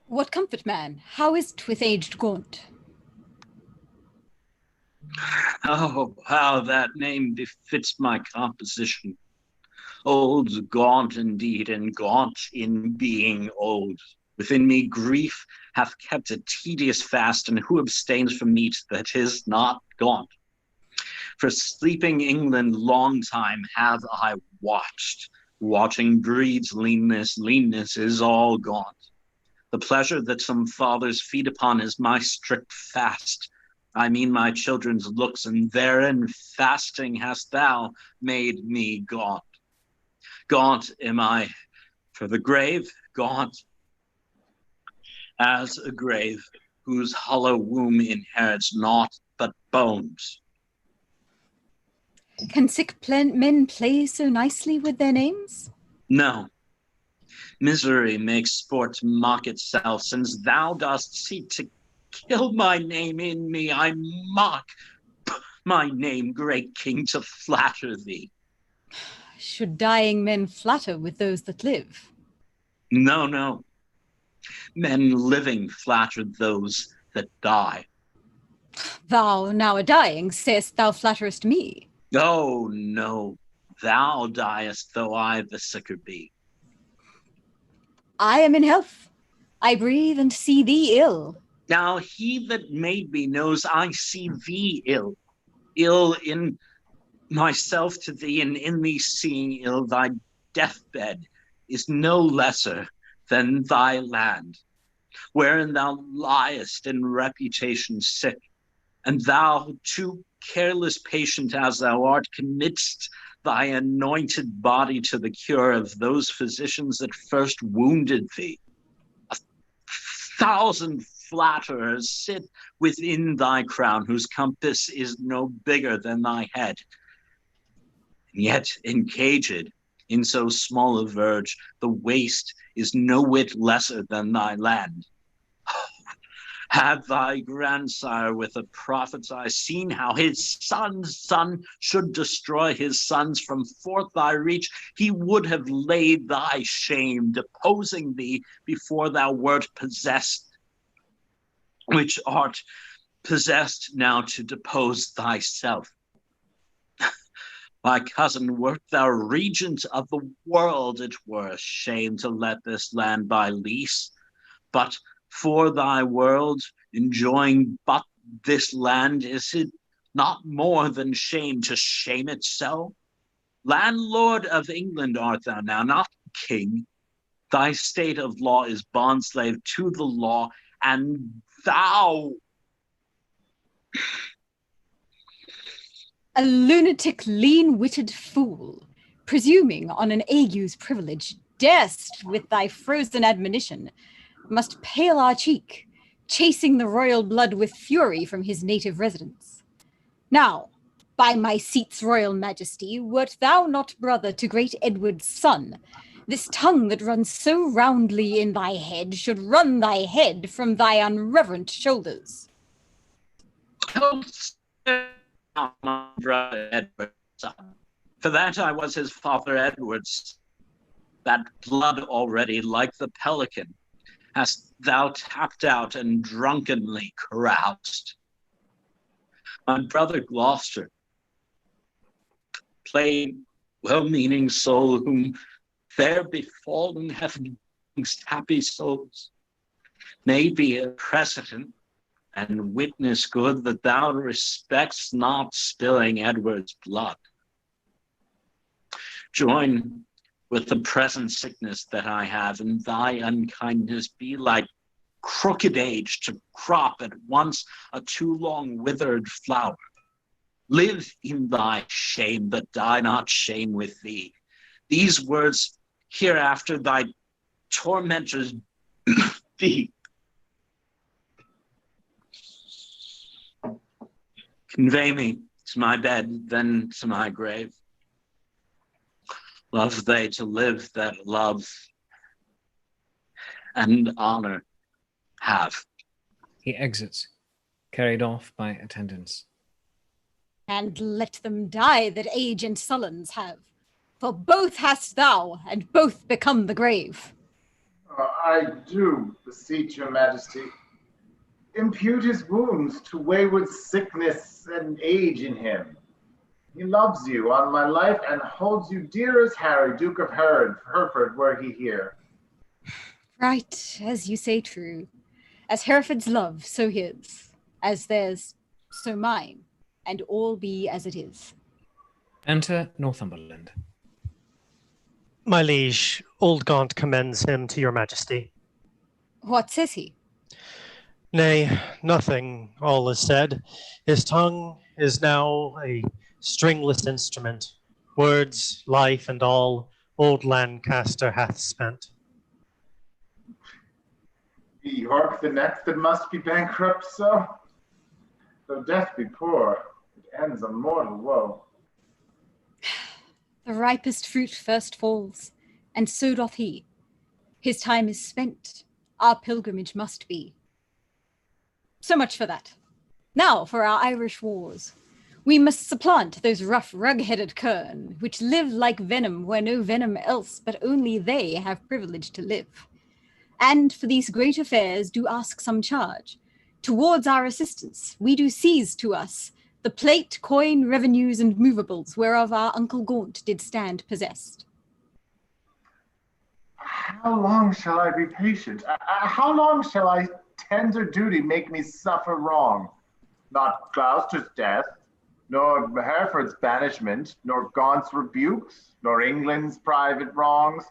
What comfort, man? How is't with aged Gaunt? Oh, how that name befits my composition. Old, gaunt indeed, and gaunt in being old. Within me grief hath kept a tedious fast, and who abstains from meat that is not gaunt? For sleeping England long time have I watched. Watching breeds leanness, leanness is all gaunt. The pleasure that some fathers feed upon is my strict fast. I mean my children's looks, and therein fasting hast thou made me gaunt. Gaunt am I for the grave, gaunt as a grave whose hollow womb inherits naught but bones. Can sick men play so nicely with their names? No. Misery makes sport to mock itself, since thou dost seek to kill my name in me. I mock my name, great king, to flatter thee. Should dying men flatter with those that live? No, no. Men living flatter those that die. Thou, now a dying, sayest thou flatterest me? Oh, no. Thou diest, though I the sicker be. I am in health. I breathe and see thee ill. Now he that made me knows I see thee ill. Ill in myself to thee, and in thee seeing ill, thy deathbed is no lesser than thy land, wherein thou liest in reputation sick, and thou, too careless patient as thou art, committest thy anointed body to the cure of those physicians that first wounded thee. 1,000 flatterers sit within thy crown, whose compass is no bigger than thy head. And yet encaged in so small a verge, the waste is no whit lesser than thy land. Had thy grandsire with a prophet's eye seen how his son's son should destroy his sons from forth thy reach, he would have laid thy shame, deposing thee before thou wert possessed, which art possessed now to depose thyself. My cousin, wert thou regent of the world, it were a shame to let this land by lease. But for thy world, enjoying but this land, is it not more than shame to shame it so? Landlord of England art thou now, not king. Thy state of law is bondslave to the law, and thou... A lunatic, lean-witted fool, presuming on an ague's privilege, darest with thy frozen admonition, must pale our cheek, chasing the royal blood with fury from his native residence. Now, by my seat's royal majesty, wert thou not brother to great Edward's son, this tongue that runs so roundly in thy head should run thy head from thy unreverent shoulders. My brother Edward's son. For that I was his father Edward's. That blood already, like the pelican, hast thou tapped out and drunkenly caroused. My brother Gloucester, plain, well-meaning soul, whom fair befallen heaven's happy souls, may be a precedent and witness good that thou respect'st not spilling Edward's blood. Join with the present sickness that I have, and thy unkindness be like crooked age to crop at once a too long withered flower. Live in thy shame, but die not shame with thee. These words hereafter thy tormentors be. Convey me to my bed, then to my grave. Love they to live that love and honor have. He exits, carried off by attendants. And let them die that age and sullens have, for both hast thou, and both become the grave. I do beseech your majesty, impute his wounds to wayward sickness and age in him. He loves you on my life and holds you dear as Harry, Duke of Hereford, were he here. Right, as you say, true. As Hereford's love, so his. As theirs, so mine. And all be as it is. Enter Northumberland. My liege, old Gaunt commends him to your majesty. What says he? Nay, nothing, all is said. His tongue is now a stringless instrument. Words, life, and all old Lancaster hath spent. Be York the next that must be bankrupt so? Though death be poor, it ends on mortal woe. The ripest fruit first falls, and so doth he. His time is spent, our pilgrimage must be. So much for that. Now for our Irish wars. We must supplant those rough, rug-headed kern, which live like venom where no venom else, but only they have privilege to live. And for these great affairs do ask some charge. Towards our assistance, we do seize to us the plate, coin, revenues, and movables, whereof our Uncle Gaunt did stand possessed. How long shall I be patient? How long shall I tender duty make me suffer wrong? Not Gloucester's death, nor Hereford's banishment, nor Gaunt's rebukes, nor England's private wrongs,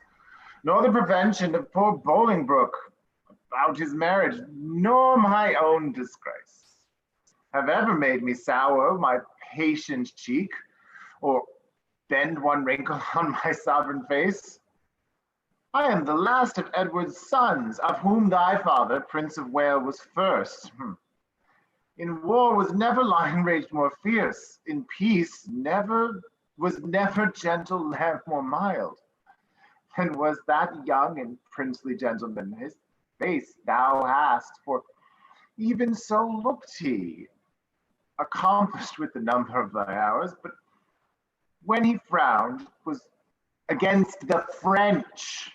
nor the prevention of poor Bolingbroke about his marriage, nor my own disgrace have ever made me sour my patient cheek, or bend one wrinkle on my sovereign face. I am the last of Edward's sons, of whom thy father, Prince of Wales, was first. In war was never lion raged more fierce, in peace was never gentle lamb more mild. And was that young and princely gentleman, his face thou hast, for Even so looked he, accomplished with the number of thy hours, but when he frowned, 'twas against the French,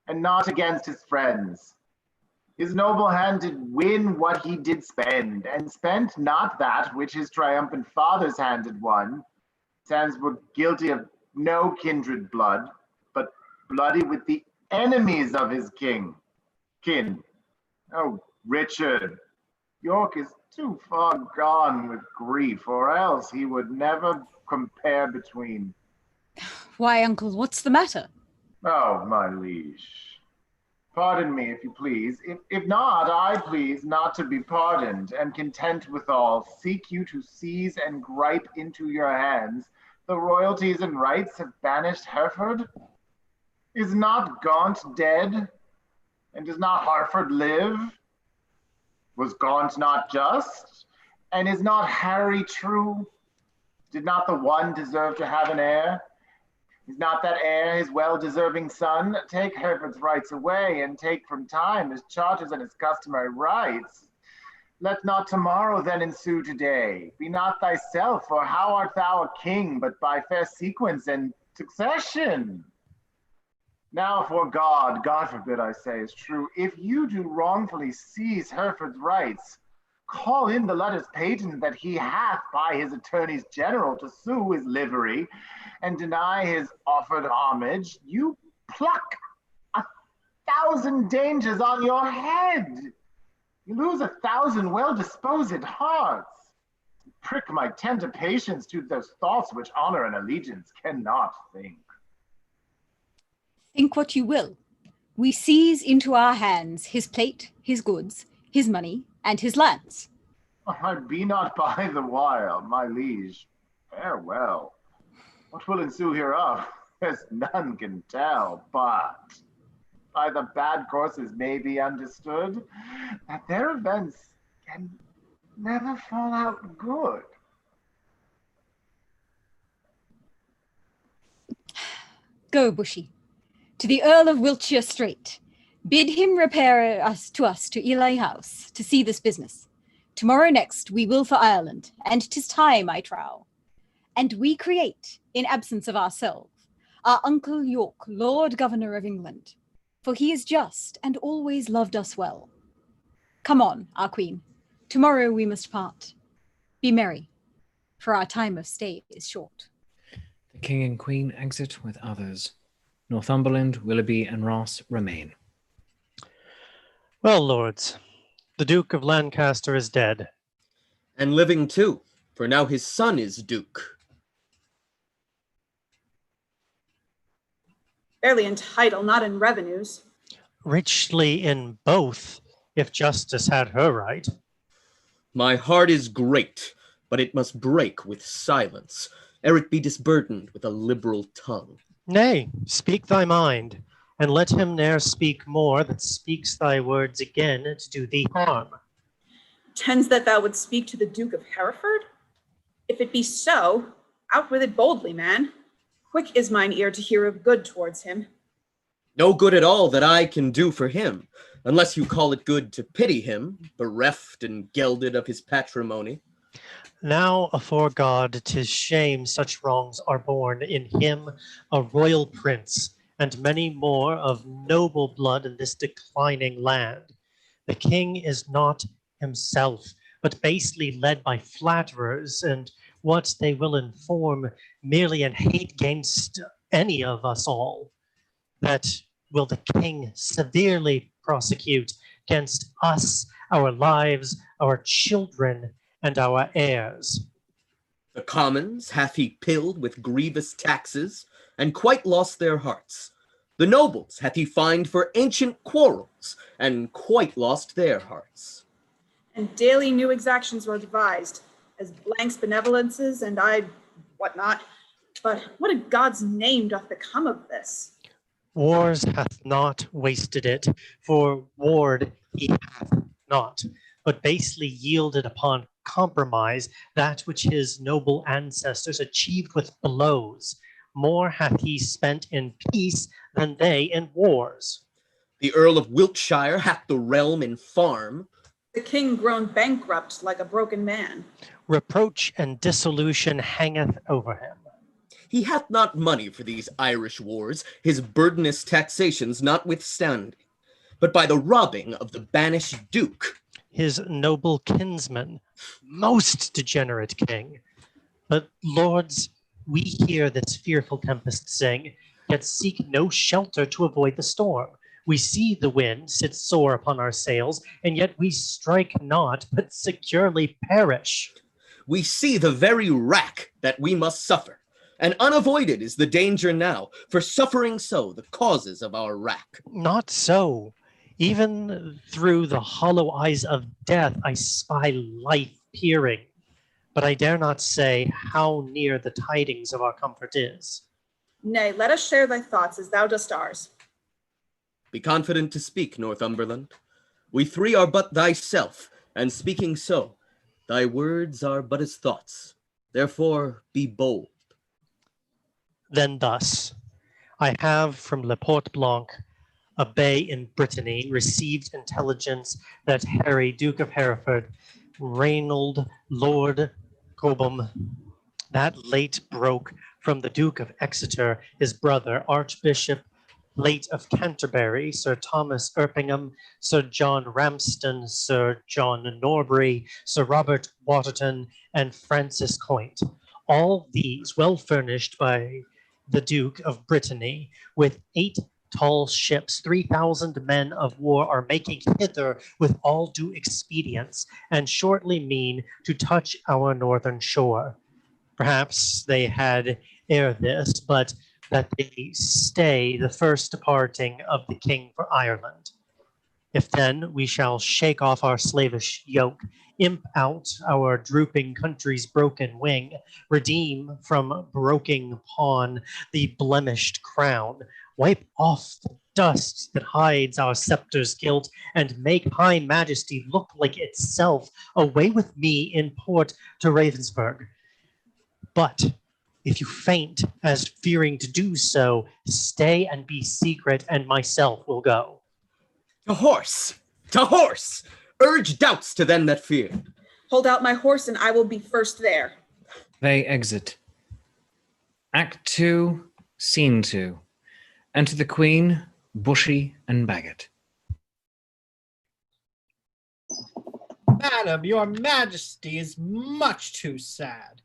and not against his friends. His noble hand did win what he did spend, and spent not that which his triumphant father's hand had won. His hands were guilty of no kindred blood, but bloody with the enemies of his kin. Oh, Richard, York is too far gone with grief, or else he would never compare between. Why, uncle, what's the matter? Oh, my liege, pardon me, if you please. If not, I please not to be pardoned, and content withal, seek you to seize and gripe into your hands the royalties and rights have banished Hereford. Is not Gaunt dead? And does not Hereford live? Was Gaunt not just? And is not Harry true? Did not the one deserve to have an heir? Is not that heir his well-deserving son? Take Hereford's rights away, and take from time his charters and his customary rights. Let not tomorrow then ensue today. Be not thyself, for how art thou a king, but by fair sequence and succession? Now for God forbid I say is true, if you do wrongfully seize Hereford's rights, call in the letters patent that he hath by his attorneys general to sue his livery, and deny his offered homage, you pluck 1,000 dangers on your head. You lose 1,000 well-disposed hearts. Prick my tender patience to those thoughts which honor and allegiance cannot think. Think what you will. We seize into our hands his plate, his goods, his money, and his lands. I be not by the while, my liege. Farewell. What will ensue hereof, as none can tell, but by the bad courses may be understood that their events can never fall out good. Go, Bushy, to the Earl of Wiltshire straight. Bid him repair us to Ely House to see this business. Tomorrow next we will for Ireland, and 'tis time, I trow. And we create, in absence of ourselves, our Uncle York, Lord Governor of England, for he is just and always loved us well. Come on, our queen, tomorrow we must part. Be merry, for our time of stay is short. The king and queen exit with others. Northumberland, Willoughby, and Ross remain. Well, lords, the Duke of Lancaster is dead. And living too, for now his son is Duke. Barely in title, not in revenues. Richly in both, if justice had her right. My heart is great, but it must break with silence, ere it be disburdened with a liberal tongue. Nay, speak thy mind, and let him ne'er speak more that speaks thy words again to do thee harm. Tends that thou wouldst speak to the Duke of Hereford? If it be so, out with it boldly, man. Quick is mine ear to hear of good towards him. No good at all that I can do for him, unless you call it good to pity him, bereft and gelded of his patrimony. Now, afore God, 'tis shame such wrongs are born in him, a royal prince, and many more of noble blood in this declining land. The king is not himself, but basely led by flatterers, and what they will inform merely in hate against any of us all. That will the king severely prosecute against us, our lives, our children, and our heirs. The commons hath he pilled with grievous taxes, and quite lost their hearts. The nobles hath he fined for ancient quarrels, and quite lost their hearts. And daily new exactions were devised, as blanks benevolences, and whatnot. But what in God's name doth become of this? Wars hath not wasted it, for ward he hath not, but basely yielded upon compromise that which his noble ancestors achieved with blows. More hath he spent in peace than they in wars. The Earl of Wiltshire hath the realm in farm. The king grown bankrupt like a broken man. Reproach and dissolution hangeth over him. He hath not money for these Irish wars, his burdenous taxations notwithstanding, but by the robbing of the banished duke. His noble kinsman, most degenerate king. But lords, we hear this fearful tempest sing, yet seek no shelter to avoid the storm. We see the wind sit sore upon our sails, and yet we strike not, but securely perish. We see the very wrack that we must suffer, and unavoided is the danger now, for suffering so the causes of our wrack. Not so. Even through the hollow eyes of death I spy life peering, but I dare not say how near the tidings of our comfort is. Nay, let us share thy thoughts as thou dost ours. Be confident to speak, Northumberland. We three are but thyself, and speaking so, thy words are but as thoughts. Therefore, be bold. Then thus, I have from Le Port Blanc, a bay in Brittany, received intelligence that Harry, Duke of Hereford, Reynold, Lord Cobham, that late broke from the Duke of Exeter, his brother, Archbishop late of Canterbury, Sir Thomas Erpingham, Sir John Ramsden, Sir John Norbury, Sir Robert Waterton, and Francis Coint. All these well furnished by the Duke of Brittany, with 8 tall ships, 3,000 men of war are making hither with all due expedience, and shortly mean to touch our northern shore. Perhaps they had ere this, but that they stay the first departing of the king for Ireland. If then we shall shake off our slavish yoke, imp out our drooping country's broken wing, redeem from broken pawn the blemished crown, wipe off the dust that hides our scepter's guilt, and make high majesty look like itself, away with me in port to Ravensburg. But if you faint as fearing to do so, stay and be secret, and myself will go. To horse! To horse! Urge doubts to them that fear. Hold out my horse, and I will be first there. They exit. Act 2, Scene 2. Enter the Queen, Bushy, and Bagot. Madam, your majesty is much too sad.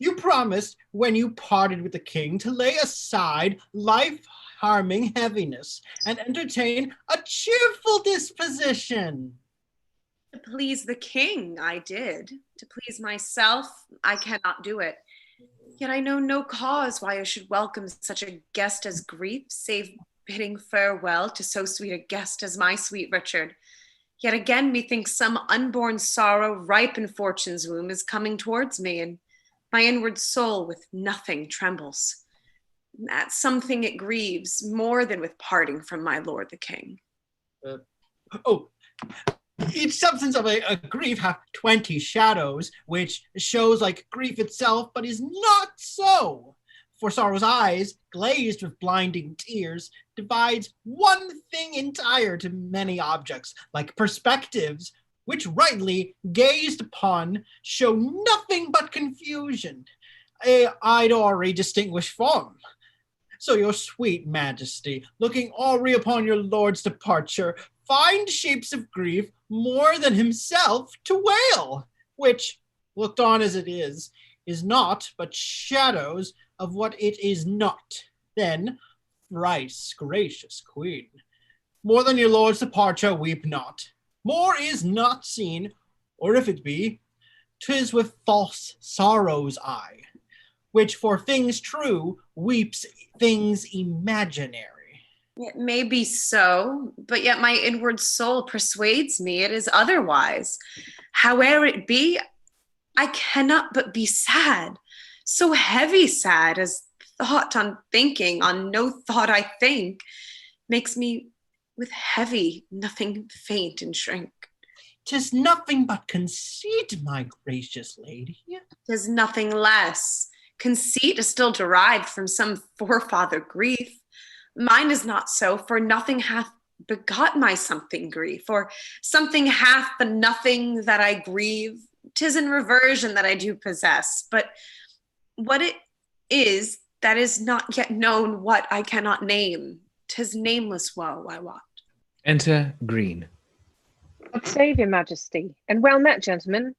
You promised, when you parted with the king, to lay aside life-harming heaviness and entertain a cheerful disposition. To please the king, I did. To please myself, I cannot do it. Yet I know no cause why I should welcome such a guest as grief, save bidding farewell to so sweet a guest as my sweet Richard. Yet again, methinks some unborn sorrow, ripe in fortune's womb, is coming towards me, and my inward soul with nothing trembles. At something it grieves more than with parting from my lord the king. Each substance of a grief hath 20 shadows, which shows like grief itself, but is not so. For sorrow's eyes, glazed with blinding tears, divides one thing entire to many objects, like perspectives, which rightly gazed upon show nothing but confusion, eyed or a distinguished form. So your sweet majesty, looking already upon your lord's departure, find shapes of grief more than himself to wail, which, looked on as it is not but shadows of what it is not. Then, thrice gracious queen, more than your lord's departure weep not. More is not seen, or if it be, 'tis with false sorrow's eye, which for things true weeps things imaginary. It may be so, but yet my inward soul persuades me it is otherwise. Howe'er it be, I cannot but be sad, so heavy sad as thought on thinking on no thought I think, makes me with heavy nothing faint and shrink. 'Tis nothing but conceit, my gracious lady. 'Tis nothing less. Conceit is still derived from some forefather grief. Mine is not so, for nothing hath begot my something grief, or something hath the nothing that I grieve. 'Tis in reversion that I do possess, but what it is that is not yet known, what I cannot name. 'Tis nameless woe, I wot. Enter Green. God save your majesty, and well met, gentlemen.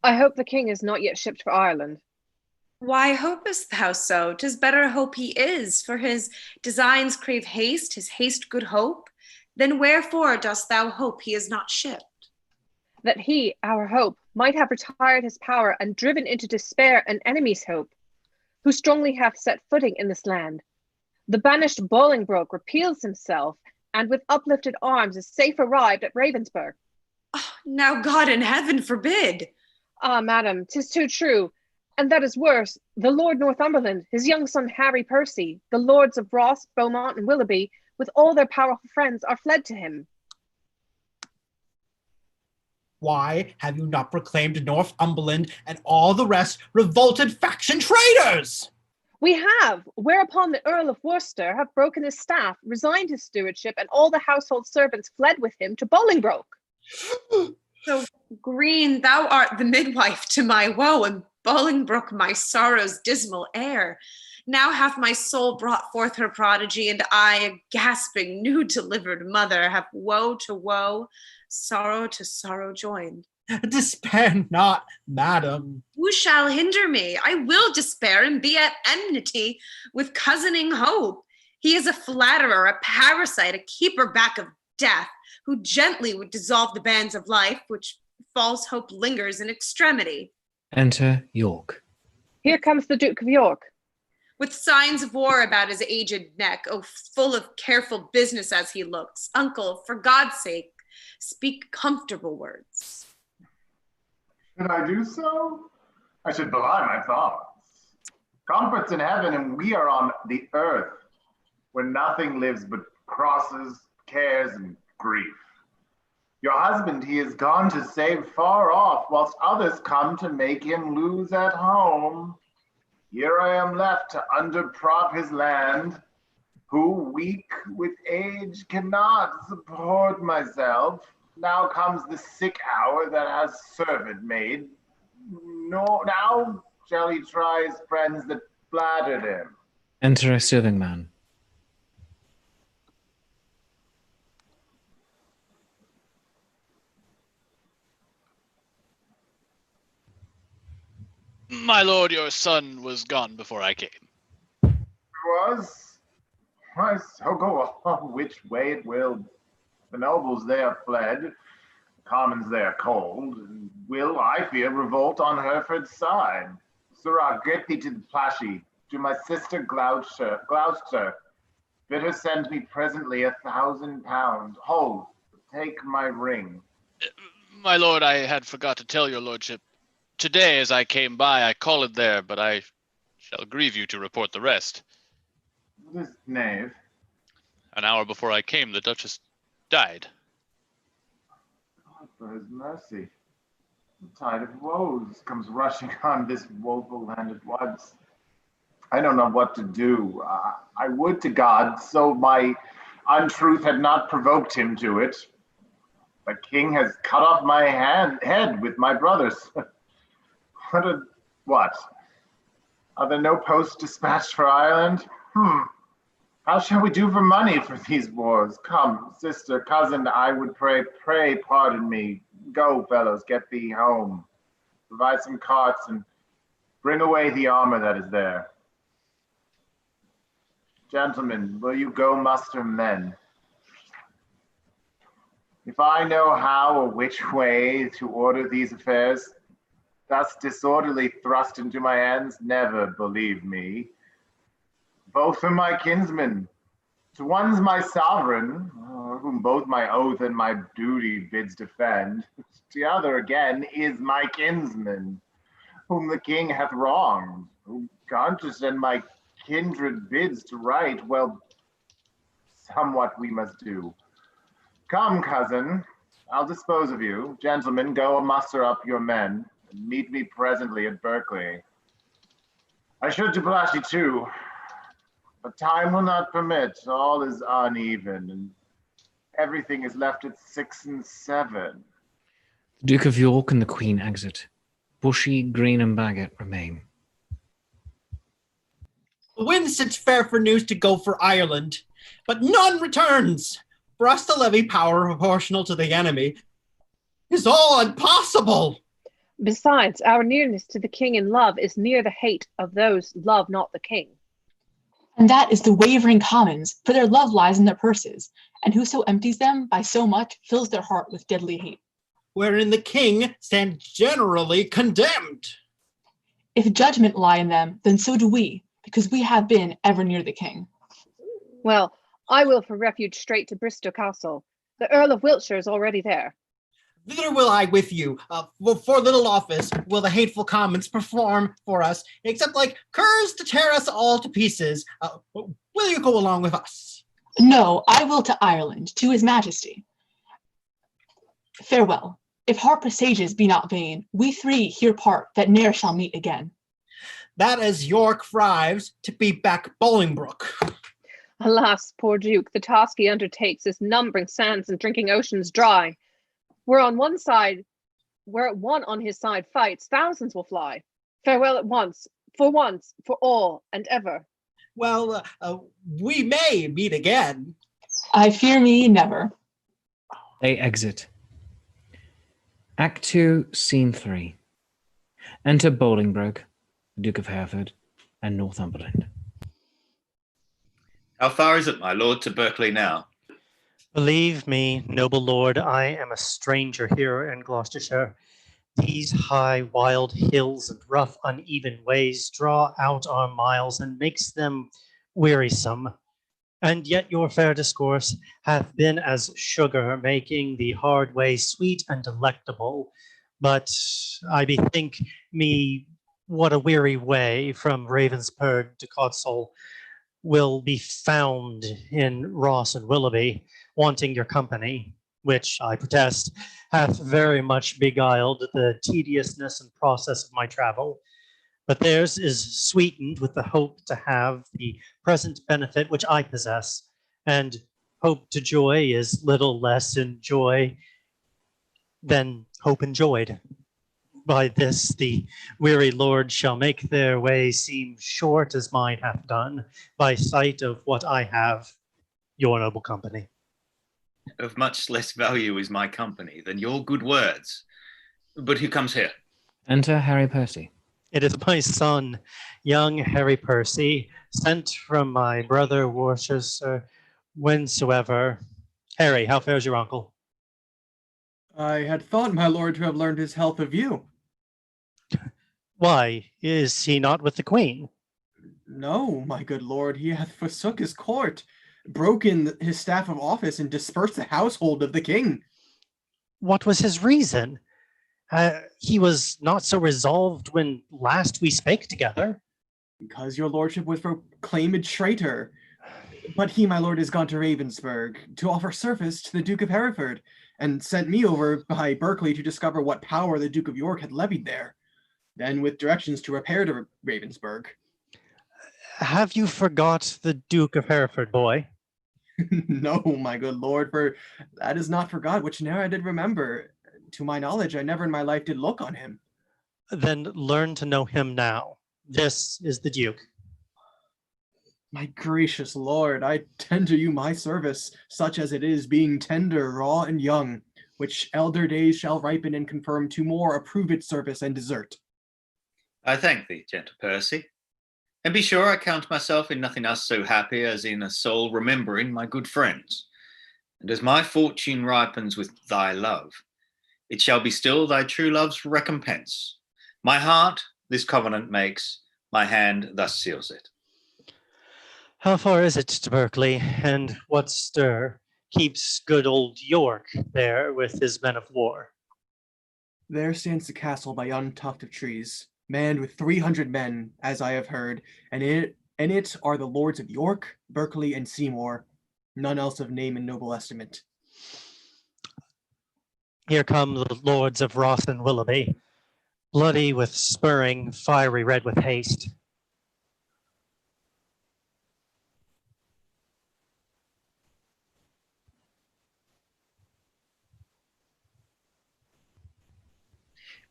I hope the king is not yet shipped for Ireland. Why hopest thou so? 'Tis better hope he is, for his designs crave haste, his haste good hope. Then wherefore dost thou hope he is not shipped? That he, our hope, might have retired his power and driven into despair an enemy's hope, who strongly hath set footing in this land. The banished Bolingbroke repeals himself, and with uplifted arms is safe arrived at Ravensburg. Oh, now God in heaven forbid. Ah, madam, 'tis too true. And that is worse, the Lord Northumberland, his young son Harry Percy, the lords of Ross, Beaumont, and Willoughby, with all their powerful friends, are fled to him. Why have you not proclaimed Northumberland and all the rest revolted faction traitors? We have, whereupon the Earl of Worcester hath broken his staff, resigned his stewardship, and all the household servants fled with him to Bolingbroke. So, Green, thou art the midwife to my woe, and Bolingbroke my sorrow's dismal heir. Now hath my soul brought forth her prodigy, and I, a gasping, new delivered mother, have woe to woe, sorrow to sorrow joined. Despair not, madam. Who shall hinder me? I will despair and be at enmity with cousining hope. He is a flatterer, a parasite, a keeper back of death, who gently would dissolve the bands of life, which false hope lingers in extremity. Enter York. Here comes the Duke of York. With signs of war about his aged neck, oh, full of careful business as he looks. Uncle, for God's sake, speak comfortable words. Should I do so? I should belie my thoughts. Comfort's in heaven, and we are on the earth, where nothing lives but crosses, cares, and grief. Your husband he is gone to save far off, whilst others come to make him lose at home. Here I am left to underprop his land, who, weak with age, cannot support myself. Now comes the sick hour that has servant made. No, now shall he try his friends that flattered him. Enter a serving man. My lord, your son was gone before I came. Was? Why, so go on which way it will. The nobles they are fled, the commons they are cold, and will, I fear, revolt on Hereford's side. Sirrah, get thee to the Plashy, to my sister Gloucester. Bid her send me presently 1,000 pounds. Hold, take my ring. My lord, I had forgot to tell your lordship. Today, as I came by, I called it there, but I shall grieve you to report the rest. This knave. An hour before I came, the Duchess died. God, for his mercy. The tide of woes comes rushing on this woeful land at once. I don't know what to do. I would to God, so my untruth had not provoked him to it. The king has cut off my head with my brothers. What? Are there no posts dispatched for Ireland? How shall we do for money for these wars? Come, sister, cousin, I would pray pardon me. Go, fellows, get thee home. Provide some carts and bring away the armor that is there. Gentlemen, will you go muster men? If I know how or which way to order these affairs, thus disorderly thrust into my hands, never believe me. Both are my kinsmen. To one's my sovereign, whom both my oath and my duty bids defend. The other again is my kinsman, whom the king hath wronged, whom conscience and my kindred bids to right. Well, somewhat we must do. Come, cousin, I'll dispose of you. Gentlemen, go muster up your men, and meet me presently at Berkeley. I should to Plashy too, but time will not permit. All is uneven, and everything is left at 6 and 7. The Duke of York and the Queen exit. Bushy, Green, and Bagot remain. The wind sits fair for news to go for Ireland, but none returns. For us to levy power proportional to the enemy is all impossible. Besides, our nearness to the king in love is near the hate of those love not the king. And that is the wavering commons, for their love lies in their purses, and whoso empties them by so much fills their heart with deadly hate. Wherein the king stands generally condemned. If judgment lie in them, then so do we, because we have been ever near the king. Well, I will for refuge straight to Bristol Castle. The Earl of Wiltshire is already there. Thither will I with you. For little office will the hateful commons perform for us, except like curs to tear us all to pieces. Will you go along with us? No, I will to Ireland, to his majesty. Farewell. If heart presages be not vain, we three here part that ne'er shall meet again. That as York thrives to beat back Bolingbroke. Alas, poor Duke, the task he undertakes is numbering sands and drinking oceans dry. Where one on his side fights, thousands will fly. Farewell at once, for all, and ever. Well, we may meet again. I fear me never. They exit. Act 2, Scene 3. Enter Bolingbroke, the Duke of Hereford, and Northumberland. How far is it, my lord, to Berkeley now? Believe me, noble lord, I am a stranger here in Gloucestershire. These high, wild hills and rough, uneven ways draw out our miles and makes them wearisome. And yet your fair discourse hath been as sugar, making the hard way sweet and delectable. But I bethink me what a weary way from Ravensburg to Cotsall will be found in Ross and Willoughby, wanting your company, which, I protest, hath very much beguiled the tediousness and process of my travel. But theirs is sweetened with the hope to have the present benefit which I possess, and hope to joy is little less in joy than hope enjoyed. By this the weary lord shall make their way seem short as mine hath done, by sight of what I have, your noble company. Of much less value is my company than your good words. But who comes here? Enter Harry Percy. It is my son, young Harry Percy, sent from my brother Worcester, whensoever. Harry, how fares your uncle? I had thought, my lord, to have learned his health of you. Why, is he not with the queen? No, my good lord, he hath forsook his court, broken his staff of office, and dispersed the household of the king. What was his reason? He was not so resolved when last we spake together. Because your lordship was proclaimed a traitor. But he, my lord, is gone to Ravensburg to offer service to the Duke of Hereford, and sent me over by Berkeley to discover what power the Duke of York had levied there, then with directions to repair to Ravensburg. Have you forgot the Duke of Hereford, boy? No, my good lord, for that is not forgot, which ne'er I did remember. To my knowledge, I never in my life did look on him. Then learn to know him now. This is the Duke. My gracious lord, I tender you my service, such as it is, being tender, raw, and young, which elder days shall ripen and confirm to more approved service and desert. I thank thee, gentle Percy. And be sure I count myself in nothing else so happy as in a soul remembering my good friends. And as my fortune ripens with thy love, it shall be still thy true love's recompense. My heart this covenant makes, my hand thus seals it. How far is it to Berkeley, and what stir keeps good old York there with his men of war? There stands the castle by yon tuft of trees, manned with 300 men, as I have heard, and in it are the lords of York, Berkeley, and Seymour, none else of name and noble estimate. Here come the lords of Ross and Willoughby, bloody with spurring, fiery red with haste.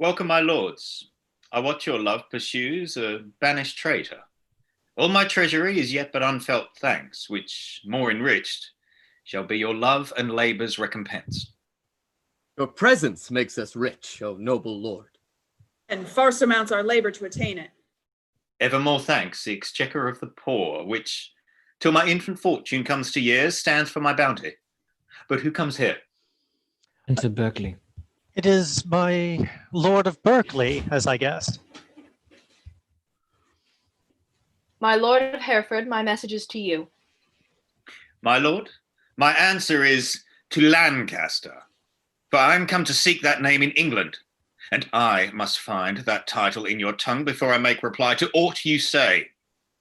Welcome, my lords. I watch your love pursues a banished traitor. All my treasury is yet but unfelt thanks, which, more enriched, shall be your love and labour's recompense. Your presence makes us rich, O noble lord. And far surmounts our labor to attain it. Evermore thanks the exchequer of the poor, which, till my infant fortune comes to years, stands for my bounty. But who comes here? Enter Berkeley. It is my Lord of Berkeley, as I guessed. My Lord of Hereford, my message is to you. My lord, my answer is to Lancaster, for I am come to seek that name in England, and I must find that title in your tongue before I make reply to aught you say.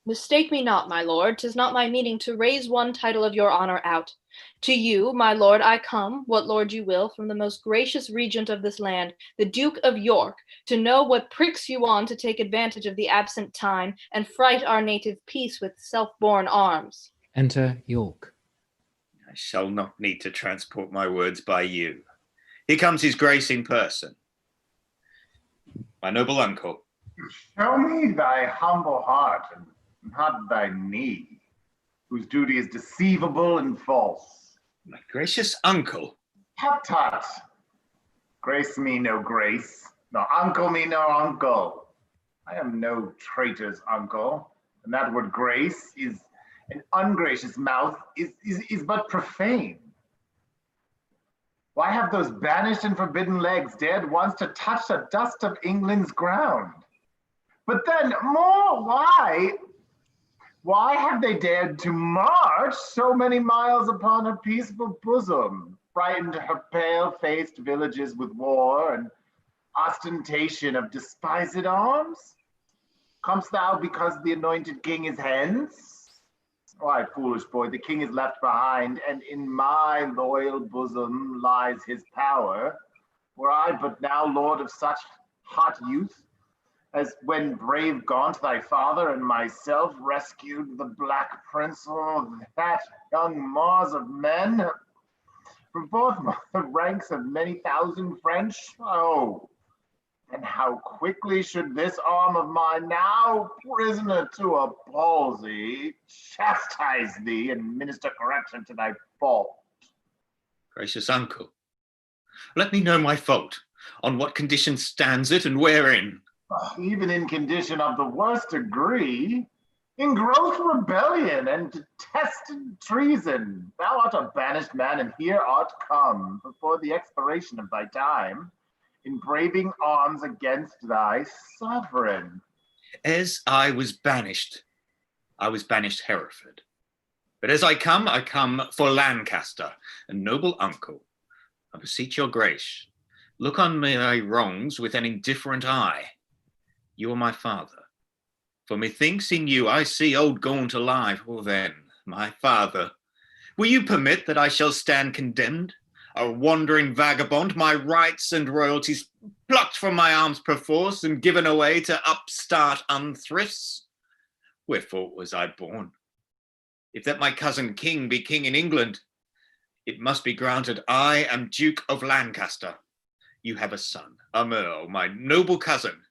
Mistake me not, my lord, 'tis not my meaning to raise one title of your honor out. To you, my lord, I come, what lord you will, from the most gracious regent of this land, the Duke of York, to know what pricks you on to take advantage of the absent time and fright our native peace with self-born arms. Enter York. I shall not need to transport my words by you. Here comes his grace in person. My noble uncle. Show me thy humble heart and not thy knee, whose duty is deceivable and false. My gracious uncle. Tut tut. Grace me no grace, nor uncle me no uncle. I am no traitor's uncle, and that word grace is an ungracious mouth is but profane. Why have those banished and forbidden legs dared once to touch the dust of England's ground? But then more, why have they dared to march so many miles upon her peaceful bosom, frightened her pale-faced villages with war and ostentation of despised arms? Comest thou because the anointed king is hence? Why, foolish boy, the king is left behind, and in my loyal bosom lies his power. Were I but now lord of such hot youth, as when brave Gaunt, thy father, and myself rescued the Black Prince, oh, that young Mars of men, from forth the ranks of many thousand French, oh, and how quickly should this arm of mine, now prisoner to a palsy, chastise thee and minister correction to thy fault. Gracious uncle, let me know my fault. On what condition stands it, and wherein? Even in condition of the worst degree, in gross rebellion and detested treason. Thou art a banished man, and here art come, before the expiration of thy time, in braving arms against thy sovereign. As I was banished Hereford. But as I come for Lancaster, a noble uncle. I beseech your grace, look on my wrongs with an indifferent eye. You are my father. For methinks in you I see old Gaunt alive. Well then, my father, will you permit that I shall stand condemned? A wandering vagabond, my rights and royalties plucked from my arms perforce and given away to upstart unthrifts? Wherefore was I born? If that my cousin king be king in England, it must be granted I am Duke of Lancaster. You have a son, a Merle, my noble cousin.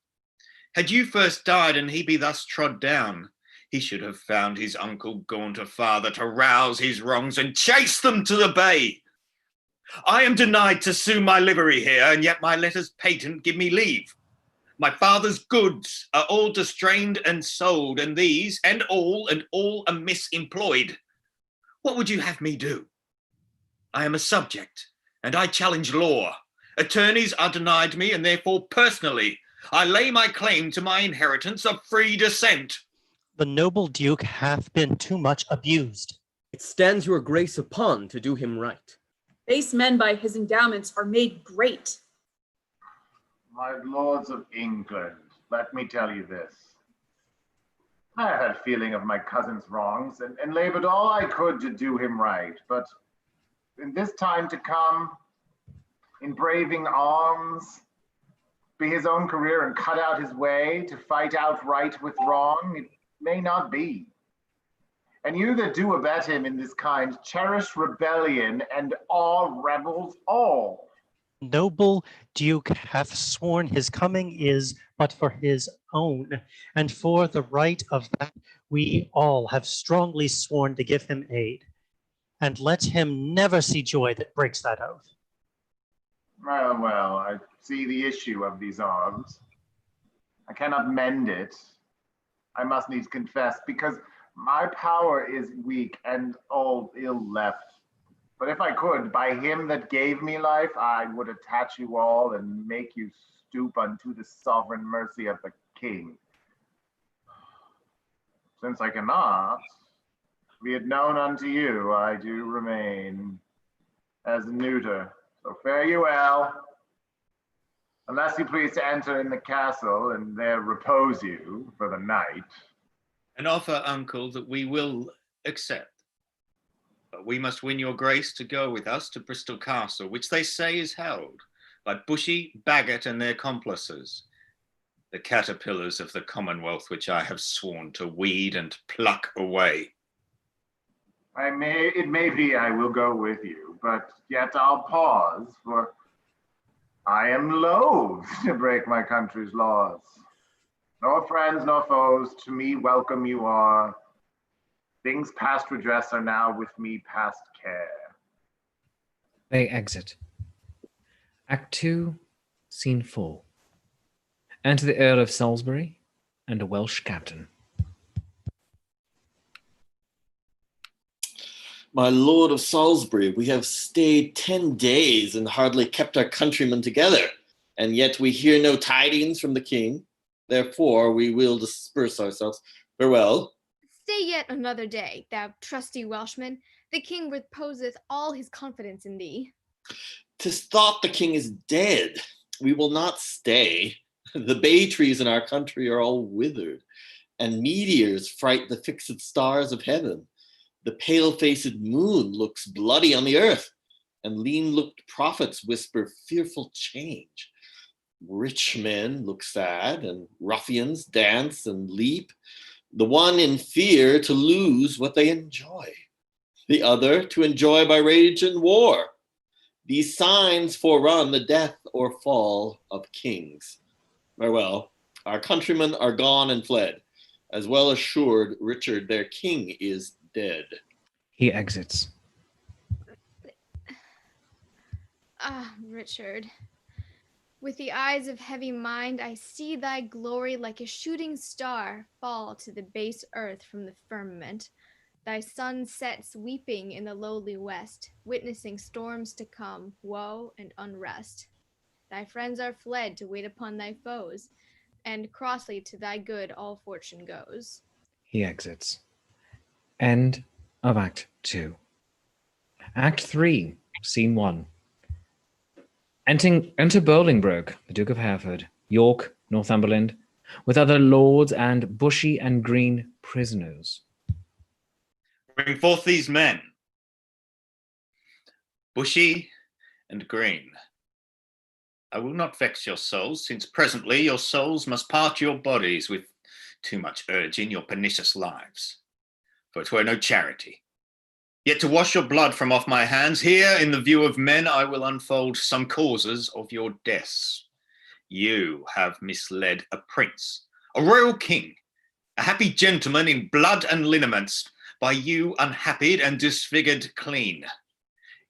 Had you first died and he be thus trod down, he should have found his uncle Gaunt a father to rouse his wrongs and chase them to the bay. I am denied to sue my livery here, and yet my letters patent give me leave. My father's goods are all distrained and sold, and these, and all amiss employed. What would you have me do? I am a subject, and I challenge law. Attorneys are denied me, and therefore personally, I lay my claim to my inheritance of free descent. The noble Duke hath been too much abused. It stands your grace upon to do him right. Base men by his endowments are made great. My lords of England, let me tell you this. I had a feeling of my cousin's wrongs and labored all I could to do him right. But in this time to come, in braving arms, be his own career and cut out his way to fight out right with wrong, it may not be. And you that do abet him in this kind, cherish rebellion and all rebels all. Noble Duke hath sworn his coming is but for his own, and for the right of that we all have strongly sworn to give him aid. And let him never see joy that breaks that oath. Well, well, I see the issue of these arms. I cannot mend it. I must needs confess, because my power is weak and all ill left. But if I could, by him that gave me life, I would attach you all and make you stoop unto the sovereign mercy of the king. Since I cannot, be it known unto you, I do remain as neuter. So fare you well. Unless you please to enter in the castle and there repose you for the night. An offer, uncle, that we will accept. But we must win your grace to go with us to Bristol Castle, which they say is held by Bushy, Bagot, and their complices, the caterpillars of the Commonwealth, which I have sworn to weed and pluck away. It may be I will go with you, but yet I'll pause, for I am loath to break my country's laws. Nor friends nor foes, to me welcome you are. Things past redress are now with me past care. They exit. Act 2, Scene 4. Enter the Earl of Salisbury and a Welsh captain. My lord of Salisbury, we have stayed 10 days and hardly kept our countrymen together, and yet we hear no tidings from the king. Therefore we will disperse ourselves. Farewell. Stay yet another day, thou trusty Welshman. The king reposeth all his confidence in thee. 'Tis thought the king is dead. We will not stay. The bay trees in our country are all withered, and meteors fright the fixed stars of heaven. The pale-faced moon looks bloody on the earth, and lean-looked prophets whisper fearful change. Rich men look sad, and ruffians dance and leap, the one in fear to lose what they enjoy, the other to enjoy by rage and war. These signs forerun the death or fall of kings. Farewell, our countrymen are gone and fled, as well assured Richard their king is dead. He exits. Ah, Richard. With the eyes of heavy mind, I see thy glory like a shooting star fall to the base earth from the firmament. Thy sun sets weeping in the lowly west, witnessing storms to come, woe and unrest. Thy friends are fled to wait upon thy foes, and crossly to thy good all fortune goes. He exits. End of Act 2. Act 3, Scene 1. Enter Bolingbroke, the Duke of Hereford, York, Northumberland, with other lords and Bushy and Green prisoners. Bring forth these men, Bushy and Green. I will not vex your souls, since presently your souls must part your bodies with too much urging your pernicious lives. For 'twere no charity. Yet to wash your blood from off my hands, here in the view of men I will unfold some causes of your deaths. You have misled a prince, a royal king, a happy gentleman in blood and lineaments, by you unhappied and disfigured clean.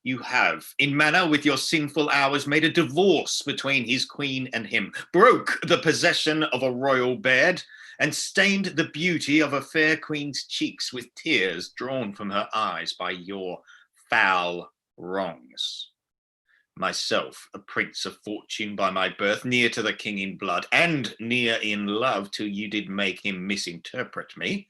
You have, in manner with your sinful hours, made a divorce between his queen and him, broke the possession of a royal bed, and stained the beauty of a fair queen's cheeks with tears drawn from her eyes by your foul wrongs. Myself, a prince of fortune by my birth, near to the king in blood, and near in love till you did make him misinterpret me,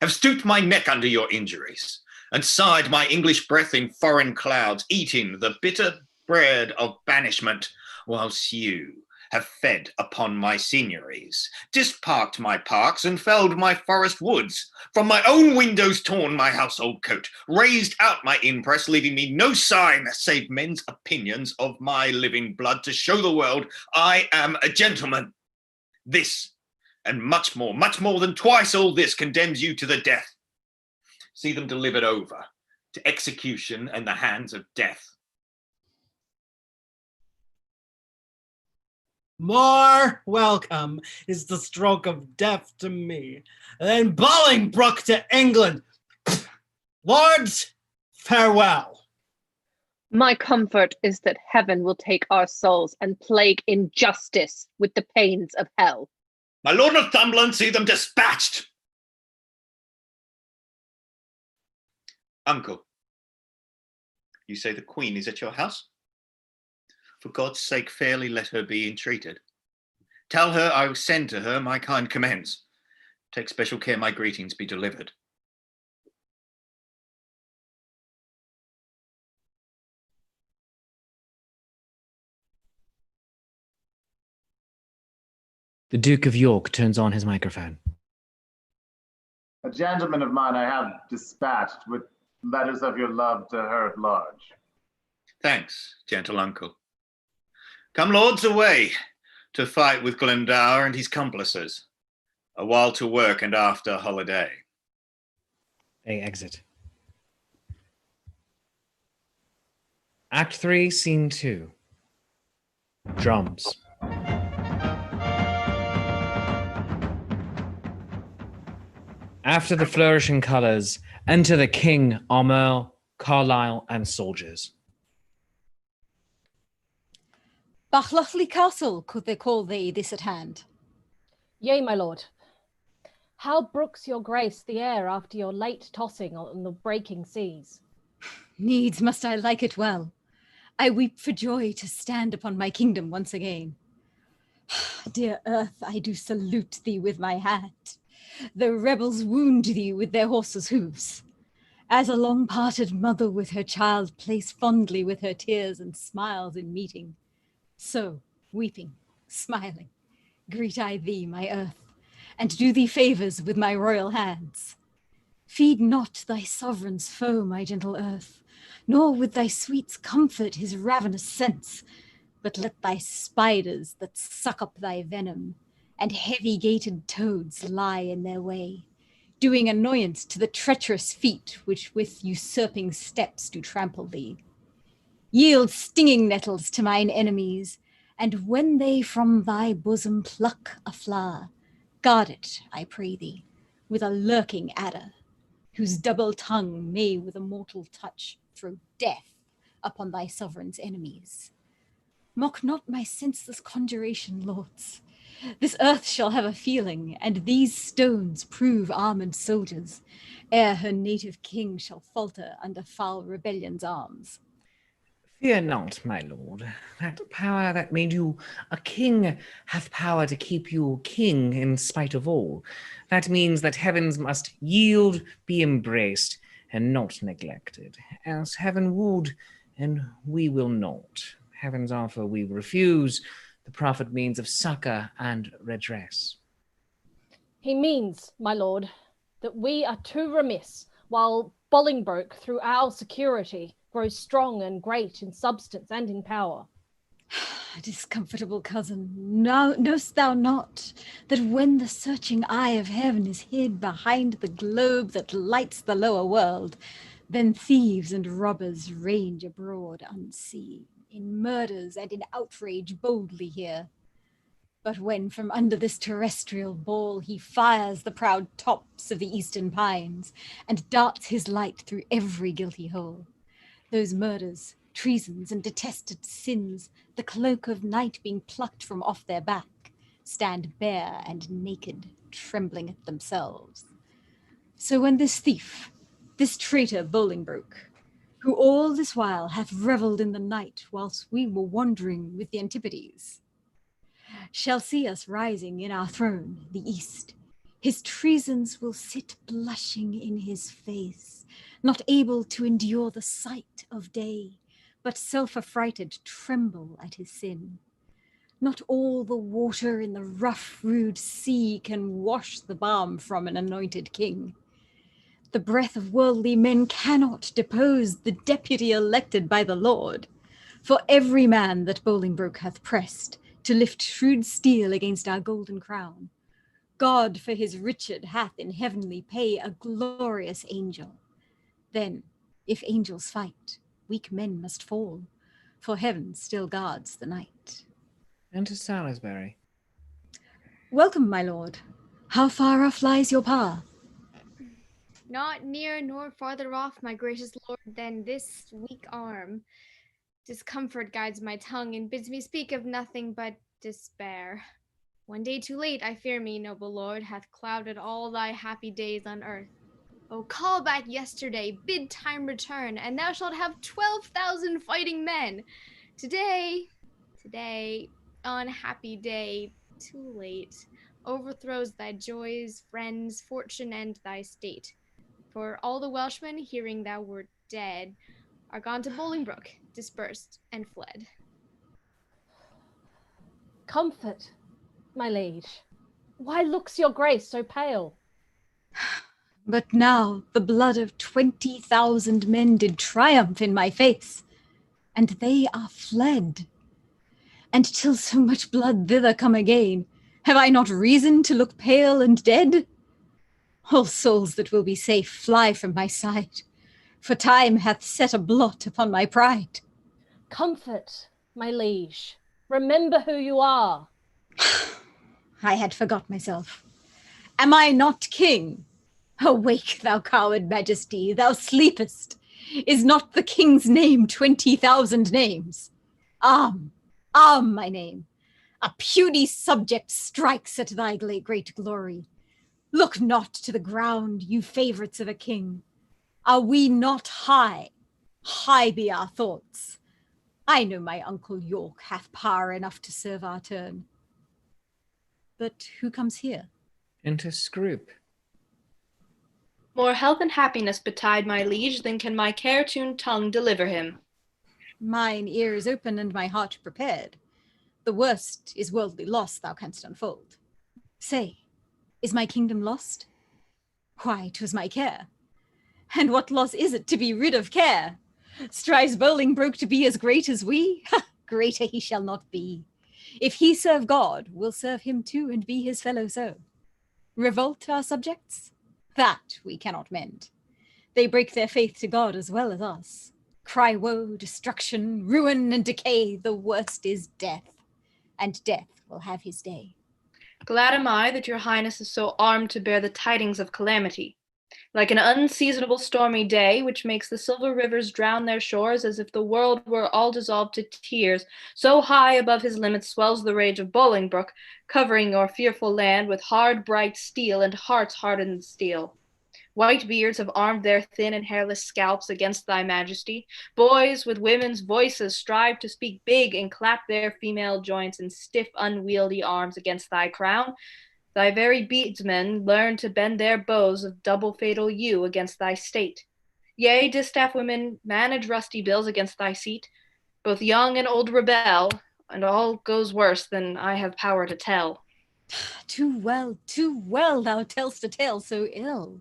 have stooped my neck under your injuries, and sighed my English breath in foreign clouds, eating the bitter bread of banishment, whilst you have fed upon my seigneuries, disparked my parks and felled my forest woods, from my own windows torn my household coat, raised out my impress, leaving me no sign save men's opinions of my living blood to show the world I am a gentleman. This, and much more than twice all this, condemns you to the death. See them delivered over to execution and the hands of death. More welcome is the stroke of death to me than Bolingbroke to England. Lords, farewell. My comfort is that heaven will take our souls and plague injustice with the pains of hell. My Lord Northumberland, see them dispatched. Uncle, you say the Queen is at your house? For God's sake, fairly let her be entreated. Tell her I will send to her my kind commends. Take special care my greetings be delivered. The Duke of York turns on his microphone. A gentleman of mine I have dispatched with letters of your love to her at large. Thanks, gentle uncle. Come, lords, away to fight with Glendower and his complices. A while to work and after holiday. They exit. Act 3, Scene 2. Drums. After the flourishing colours, enter the king, armour, Carlisle, and soldiers. Bachlachly Castle, could they call thee this at hand? Yea, my lord. How brooks your grace the air after your late tossing on the breaking seas? Needs must I like it well. I weep for joy to stand upon my kingdom once again. Dear earth, I do salute thee with my hat. The rebels wound thee with their horses' hoofs. As a long-parted mother with her child plays fondly with her tears and smiles in meeting, so, weeping, smiling, greet I thee, my earth, and do thee favours with my royal hands. Feed not thy sovereign's foe, my gentle earth, nor with thy sweets comfort his ravenous sense, but let thy spiders that suck up thy venom and heavy-gated toads lie in their way, doing annoyance to the treacherous feet which with usurping steps do trample thee. Yield stinging nettles to mine enemies, and when they from thy bosom pluck a flower, guard it, I pray thee, with a lurking adder, whose double tongue may with a mortal touch throw death upon thy sovereign's enemies. Mock not my senseless conjuration, lords. This earth shall have a feeling, and these stones prove armed soldiers, ere her native king shall falter under foul rebellion's arms. Fear not, my lord. That power that made you a king hath power to keep you king in spite of all. That means that heavens must yield, be embraced, and not neglected. As heaven would, and we will not. Heaven's offer we refuse, the prophet means of succor and redress. He means, my lord, that we are too remiss, while Bolingbroke, through our security, grows strong and great in substance and in power. Discomfortable cousin, knowst thou not that when the searching eye of heaven is hid behind the globe that lights the lower world, then thieves and robbers range abroad unseen, in murders and in outrage boldly here. But when from under this terrestrial ball he fires the proud tops of the eastern pines, and darts his light through every guilty hole, those murders, treasons, and detested sins, the cloak of night being plucked from off their back, stand bare and naked, trembling at themselves. So when this thief, this traitor Bolingbroke, who all this while hath revelled in the night whilst we were wandering with the Antipodes, shall see us rising in our throne, the East, his treasons will sit blushing in his face, not able to endure the sight of day, but self-affrighted tremble at his sin. Not all the water in the rough, rude sea can wash the balm from an anointed king. The breath of worldly men cannot depose the deputy elected by the Lord. For every man that Bolingbroke hath pressed to lift shrewd steel against our golden crown, God for his Richard hath in heavenly pay a glorious angel. Then, if angels fight, weak men must fall, for heaven still guards the night. Enter Salisbury. Welcome, my lord. How far off lies your path? Not near nor farther off, my gracious lord, than this weak arm. Discomfort guides my tongue and bids me speak of nothing but despair. One day too late, I fear me, noble lord, hath clouded all thy happy days on earth. Oh, call back yesterday, bid time return, and thou shalt have 12,000 fighting men. Today, unhappy day, too late, overthrows thy joys, friends, fortune, and thy state. For all the Welshmen, hearing thou wert dead, are gone to Bolingbroke, dispersed and fled. Comfort, my liege. Why looks your grace so pale? But now the blood of 20,000 men did triumph in my face, and they are fled. And till so much blood thither come again, have I not reason to look pale and dead? All souls that will be safe fly from my side, for time hath set a blot upon my pride. Comfort, my liege. Remember who you are. I had forgot myself. Am I not king? Awake, thou coward majesty, thou sleepest. Is not the king's name 20,000 names? Arm, my name. A puny subject strikes at thy great glory. Look not to the ground, you favorites of a king. Are we not high? High be our thoughts. I know my uncle York hath power enough to serve our turn. But who comes here? Enter Scroop. More health and happiness betide my liege than can my care-tuned tongue deliver him. Mine ear is open and my heart prepared. The worst is worldly loss thou canst unfold. Say, is my kingdom lost? Why, 'twas my care. And what loss is it to be rid of care? Strives Bolingbroke to be as great as we? Greater he shall not be. If he serve God, we'll serve him too and be his fellow so. Revolt our subjects? That we cannot mend. They break their faith to God as well as us. Cry woe, destruction, ruin, and decay. The worst is death, and death will have his day. Glad am I that your highness is so armed to bear the tidings of calamity. Like an unseasonable stormy day, which makes the silver rivers drown their shores as if the world were all dissolved to tears, so high above his limits swells the rage of Bolingbroke, covering your fearful land with hard, bright steel and hearts hardened steel. White beards have armed their thin and hairless scalps against thy majesty. Boys with women's voices strive to speak big and clap their female joints in stiff, unwieldy arms against thy crown. Thy very beadsmen learn to bend their bows of double fatal yew against thy state. Yea, distaff women manage rusty bills against thy seat. Both young and old rebel, and all goes worse than I have power to tell. Too well thou tell'st a tale so ill.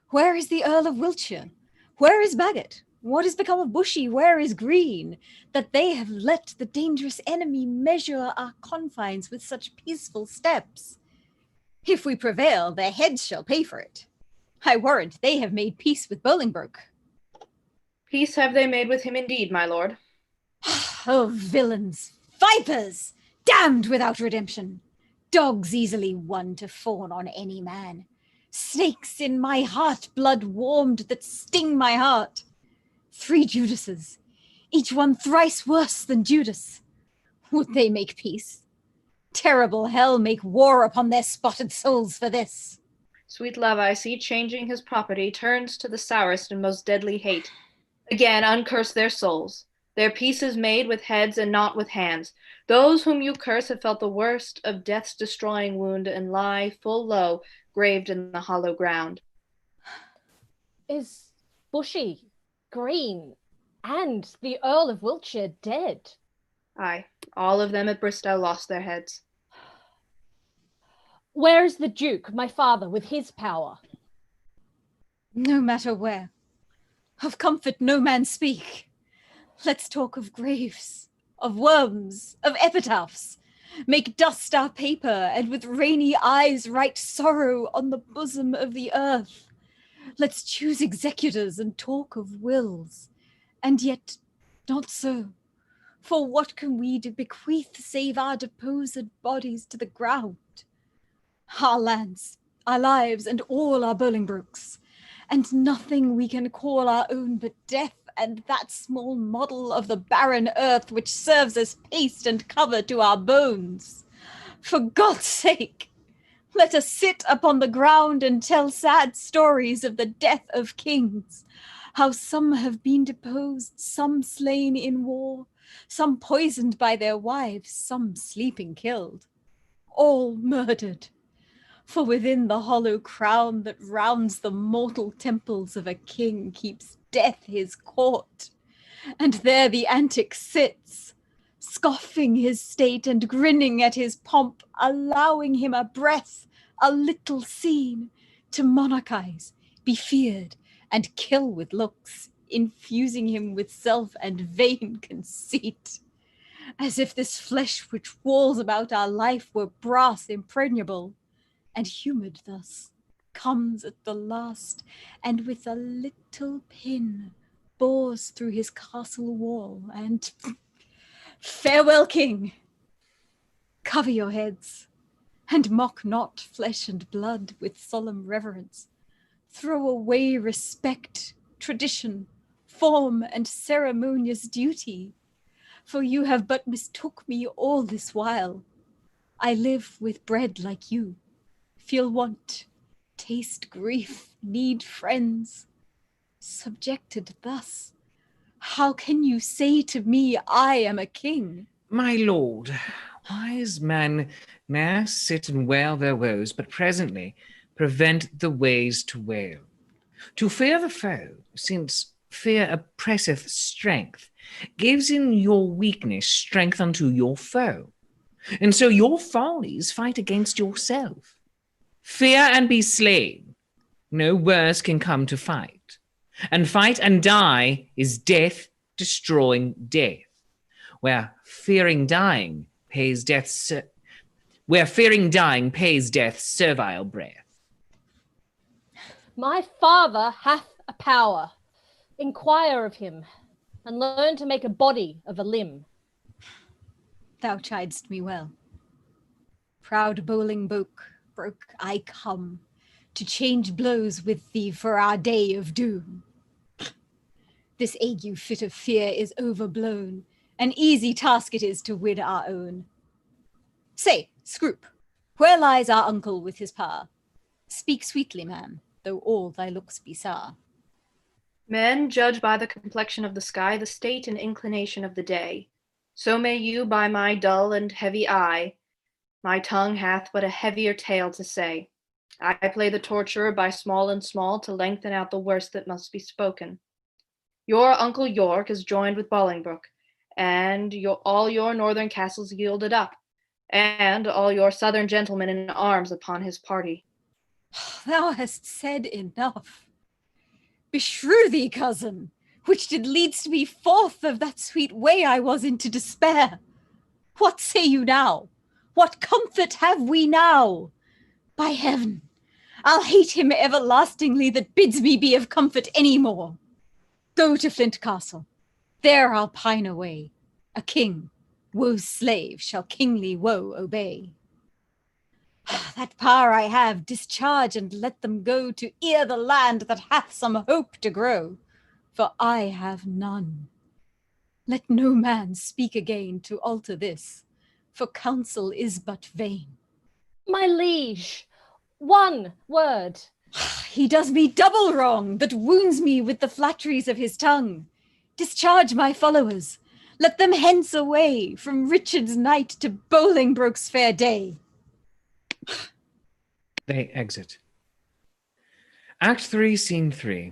Where is the Earl of Wiltshire? Where is Bagot? What is become of Bushy? Where is Green? That they have let the dangerous enemy measure our confines with such peaceful steps. If we prevail, their heads shall pay for it. I warrant they have made peace with Bolingbroke. Peace have they made with him indeed, my lord. Oh, villains, vipers, damned without redemption. Dogs easily won to fawn on any man. Snakes in my heart, blood warmed that sting my heart. 3 Judases, each one thrice worse than Judas. Would they make peace? Terrible hell make war upon their spotted souls for this. Sweet love, I see, changing his property, turns to the sourest and most deadly hate. Again, uncurse their souls. Their peace is made with heads and not with hands. Those whom you curse have felt the worst of death's destroying wound and lie full low, graved in the hollow ground. Is Bushy, Green, and the Earl of Wiltshire dead? Aye, all of them at Bristow lost their heads. Where is the Duke, my father, with his power? No matter where. Of comfort no man speak. Let's talk of graves, of worms, of epitaphs. Make dust our paper, and with rainy eyes write sorrow on the bosom of the earth. Let's choose executors and talk of wills. And yet not so. For what can we bequeath save our deposed bodies to the ground? Our lands, our lives, and all our Bolingbroke's, and nothing we can call our own but death and that small model of the barren earth which serves as paste and cover to our bones. For God's sake, let us sit upon the ground and tell sad stories of the death of kings, how some have been deposed, some slain in war, some poisoned by their wives, some sleeping killed, all murdered. For within the hollow crown that rounds the mortal temples of a king keeps death his court, and there the antic sits, scoffing his state and grinning at his pomp, allowing him a breath, a little scene, to monarchize, be feared, and kill with looks, infusing him with self and vain conceit, as if this flesh which walls about our life were brass impregnable, and humid thus, comes at the last, and with a little pin bores through his castle wall, and farewell, king! Cover your heads, and mock not flesh and blood with solemn reverence. Throw away respect, tradition, form, and ceremonious duty, for you have but mistook me all this while. I live with bread like you, feel want, taste grief, need friends. Subjected thus, how can you say to me I am a king? My lord, wise men ne'er sit and wail their woes, but presently prevent the ways to wail. To fear the foe, since fear oppresseth strength, gives in your weakness strength unto your foe. And so your follies fight against yourself. Fear and be slain, no worse can come to fight. And fight and die is death destroying death. Where fearing dying pays death servile breath. My father hath a power. Inquire of him, and learn to make a body of a limb. Thou chidest me well. Proud Bolingbroke, I come to change blows with thee for our day of doom. This ague fit of fear is overblown. An easy task it is to win our own. Say, Scroop, where lies our uncle with his power? Speak sweetly, man, though all thy looks be sour. Men judge by the complexion of the sky, the state and inclination of the day. So may you by my dull and heavy eye. My tongue hath but a heavier tale to say. I play the torturer by small and small to lengthen out the worst that must be spoken. Your Uncle York is joined with Bolingbroke, and all your northern castles yielded up, and all your southern gentlemen in arms upon his party. Thou hast said enough. Beshrew thee, cousin, which did leadst me forth of that sweet way I was into despair. What say you now? What comfort have we now? By heaven, I'll hate him everlastingly that bids me be of comfort any more. Go to Flint Castle. There I'll pine away. A king, woe's slave, shall kingly woe obey. That power I have, discharge and let them go to ear the land that hath some hope to grow, for I have none. Let no man speak again to alter this, for counsel is but vain. My liege, one word. He does me double wrong, that wounds me with the flatteries of his tongue. Discharge my followers. Let them hence away from Richard's night to Bolingbroke's fair day. They exit. Act 3, Scene 3.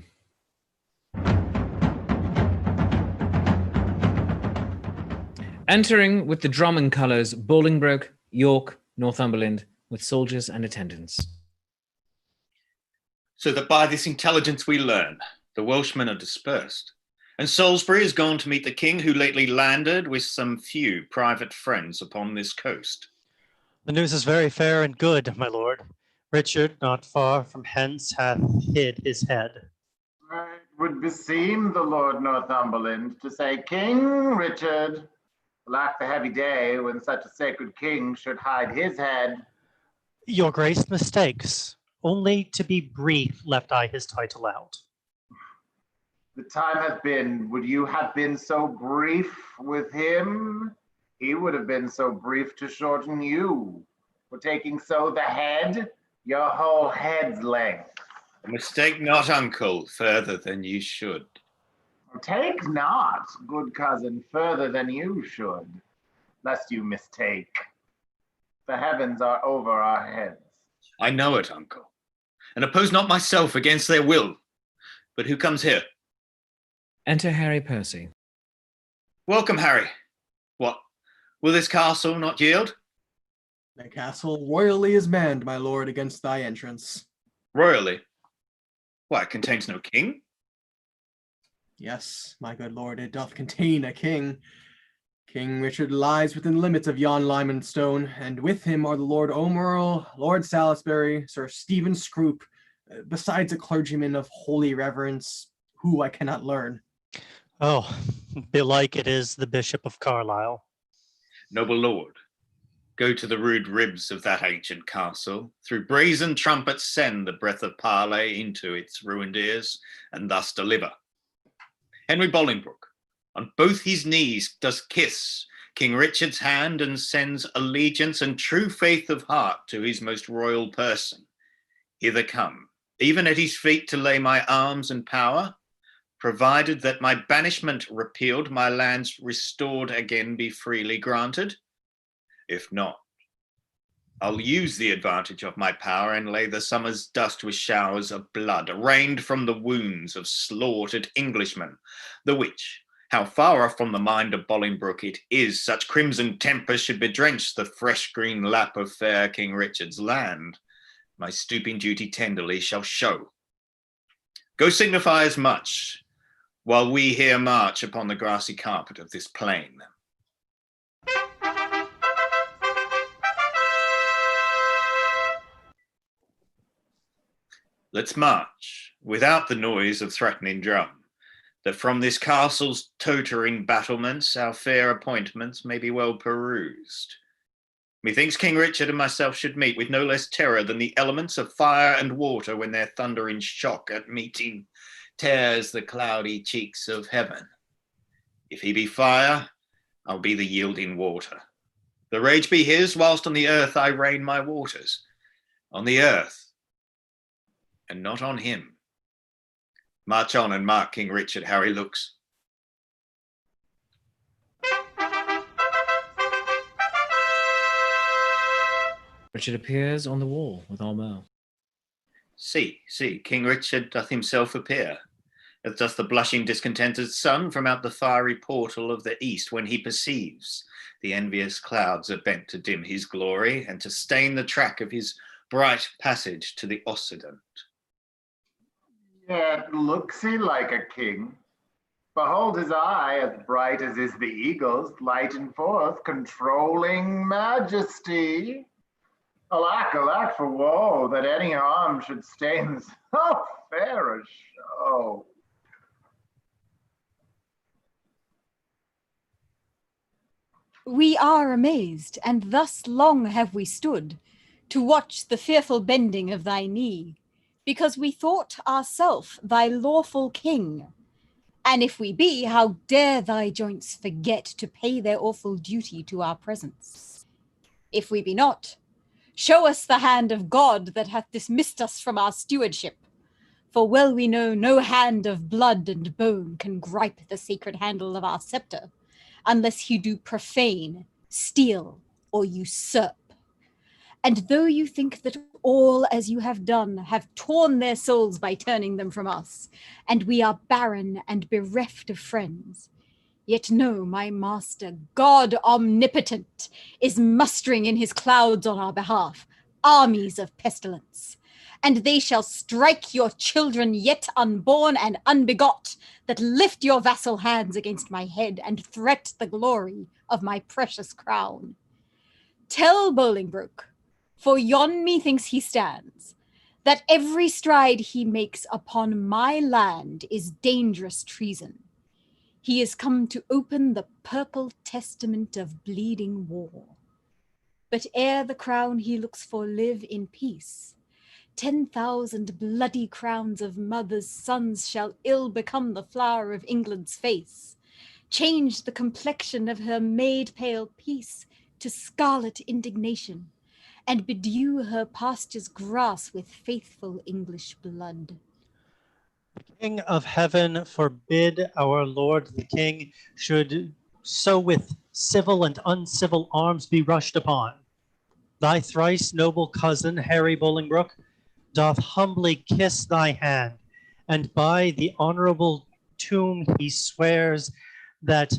Entering with the drum and colours, Bolingbroke, York, Northumberland, with soldiers and attendants. So that by this intelligence we learn, the Welshmen are dispersed, and Salisbury is gone to meet the king, who lately landed with some few private friends upon this coast. The news is very fair and good, my lord. Richard, not far from hence, hath hid his head. It would beseem the Lord Northumberland to say, King Richard, Alack the heavy day when such a sacred king should hide his head. Your Grace mistakes. Only to be brief left I his title out. The time hath been, would you have been so brief with him? He would have been so brief to shorten you. For taking so the head, your whole head's length. Mistake not, uncle, further than you should. Take not, good cousin, further than you should, lest you mistake. The heavens are over our heads. I know it, uncle, and oppose not myself against their will. But who comes here? Enter Harry Percy. Welcome, Harry. What, will this castle not yield? The castle royally is manned, my lord, against thy entrance. Royally? Why, it contains no king? Yes, my good lord, it doth contain a king. King Richard lies within the limits of yon Lyman stone, and with him are the Lord O'Merle, Lord Salisbury, Sir Stephen Scroop, besides a clergyman of holy reverence, who I cannot learn. Oh, belike it is the Bishop of Carlisle. Noble lord, go to the rude ribs of that ancient castle, through brazen trumpets send the breath of parley into its ruined ears, and thus deliver. Henry Bolingbroke, on both his knees, does kiss King Richard's hand and sends allegiance and true faith of heart to his most royal person. Hither come, even at his feet to lay my arms and power, provided that my banishment repealed, my lands restored again be freely granted. If not, I'll use the advantage of my power and lay the summer's dust with showers of blood, rained from the wounds of slaughtered Englishmen, the which, how far off from the mind of Bolingbroke it is, such crimson tempest should bedrench the fresh green lap of fair King Richard's land, my stooping duty tenderly shall show. Go signify as much, while we here march upon the grassy carpet of this plain. Let's march, without the noise of threatening drum, that from this castle's tottering battlements our fair appointments may be well perused. Methinks King Richard and myself should meet with no less terror than the elements of fire and water when their thundering shock at meeting tears the cloudy cheeks of heaven. If he be fire, I'll be the yielding water. The rage be his, whilst on the earth I rain my waters. On the earth, and not on him. March on and mark King Richard how he looks. Richard appears on the wall with Ormond. See, King Richard doth himself appear, as doth the blushing discontented sun from out the fiery portal of the east, when he perceives the envious clouds are bent to dim his glory and to stain the track of his bright passage to the Occident. Yet looks he like a king. Behold his eye, as bright as is the eagle's, lighting forth controlling majesty. Alack, alack for woe, that any harm should stain so fair a show. We are amazed, and thus long have we stood, to watch the fearful bending of thy knee, because we thought ourself thy lawful king. And if we be, how dare thy joints forget to pay their awful duty to our presence? If we be not, show us the hand of God that hath dismissed us from our stewardship. For well we know no hand of blood and bone can gripe the sacred handle of our scepter, unless he do profane, steal, or usurp. And though you think that all as you have done have torn their souls by turning them from us, and we are barren and bereft of friends, yet know, my master, God omnipotent, is mustering in his clouds on our behalf armies of pestilence, and they shall strike your children yet unborn and unbegot, that lift your vassal hands against my head and threat the glory of my precious crown. Tell Bolingbroke, for yon methinks he stands, that every stride he makes upon my land is dangerous treason. He is come to open the purple testament of bleeding war. But ere the crown he looks for live in peace, 10,000 bloody crowns of mothers' sons shall ill become the flower of England's face, change the complexion of her maid pale peace to scarlet indignation, and bedew her pastures grass with faithful English blood. King of heaven, forbid our Lord the King should so with civil and uncivil arms be rushed upon. Thy thrice noble cousin, Harry Bolingbroke, doth humbly kiss thy hand, and by the honorable tomb he swears that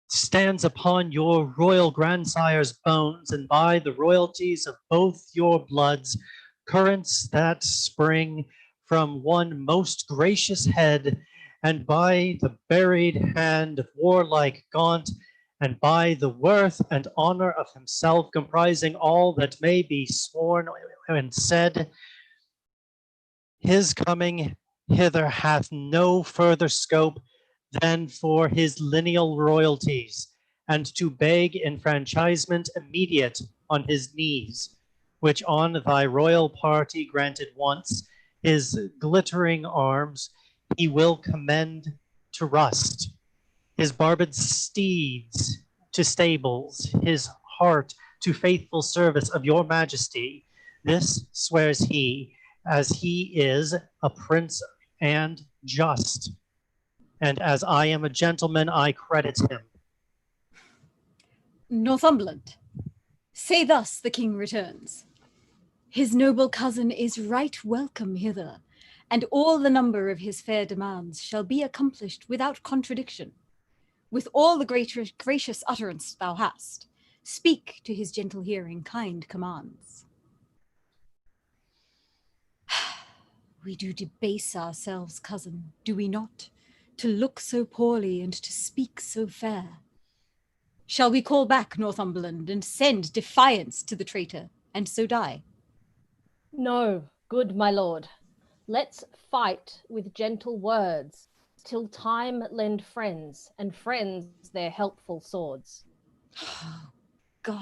stands upon your royal grandsire's bones, and by the royalties of both your bloods, currents that spring from one most gracious head, and by the buried hand of warlike Gaunt, and by the worth and honor of himself, comprising all that may be sworn and said, his coming hither hath no further scope than for his lineal royalties, and to beg enfranchisement immediate on his knees, which on thy royal party granted once, his glittering arms he will commend to rust, his barbed steeds to stables, his heart to faithful service of your majesty. This swears he, as he is a prince and just, and as I am a gentleman, I credit him. Northumberland, say thus the king returns. His noble cousin is right welcome hither, and all the number of his fair demands shall be accomplished without contradiction. With all the gracious utterance thou hast, speak to his gentle hearing kind commands. We do debase ourselves, cousin, do we not, to look so poorly and to speak so fair? Shall we call back Northumberland and send defiance to the traitor, and so die? No, good my lord. Let's fight with gentle words, till time lend friends, and friends their helpful swords. God,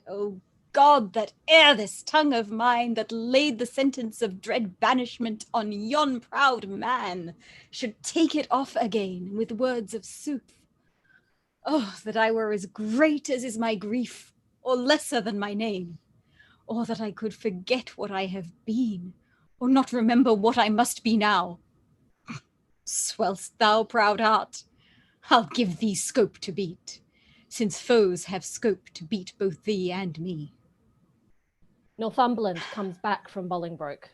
oh God, that ere this tongue of mine that laid the sentence of dread banishment on yon proud man should take it off again with words of sooth. Oh, that I were as great as is my grief, or lesser than my name, or that I could forget what I have been, or not remember what I must be now. Swell'st thou, proud heart? I'll give thee scope to beat, since foes have scope to beat both thee and me. Northumberland comes back from Bolingbroke.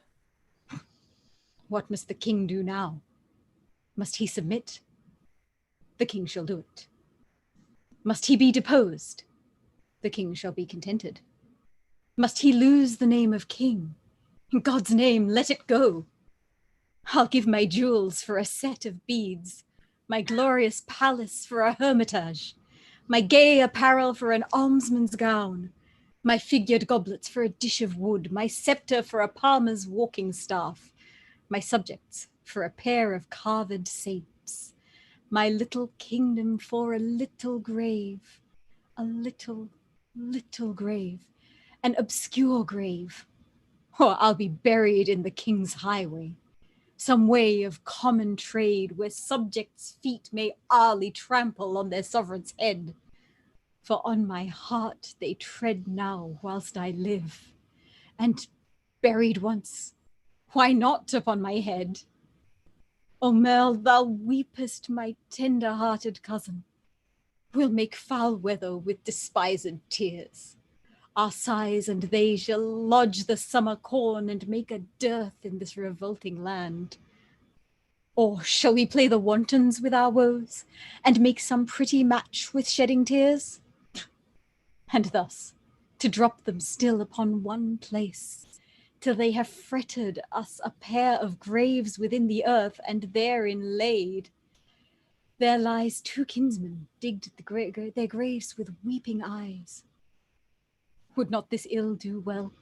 What must the king do now? Must he submit? The king shall do it. Must he be deposed? The king shall be contented. Must he lose the name of king? In God's name, let it go. I'll give my jewels for a set of beads, my glorious palace for a hermitage, my gay apparel for an almsman's gown, my figured goblets for a dish of wood, my scepter for a palmer's walking staff, my subjects for a pair of carved saints, my little kingdom for a little grave, a little grave, an obscure grave, or I'll be buried in the king's highway, some way of common trade where subjects' feet may hourly trample on their sovereign's head. For on my heart they tread now whilst I live, and buried once, why not upon my head? O Merle, thou weepest, my tender-hearted cousin. We'll make foul weather with despised tears. Our sighs and they shall lodge the summer corn and make a dearth in this revolting land. Or shall we play the wantons with our woes, and make some pretty match with shedding tears? And thus, to drop them still upon one place, till they have fretted us a pair of graves within the earth, and therein laid. There lies two kinsmen, digged their graves with weeping eyes. Would not this ill do well?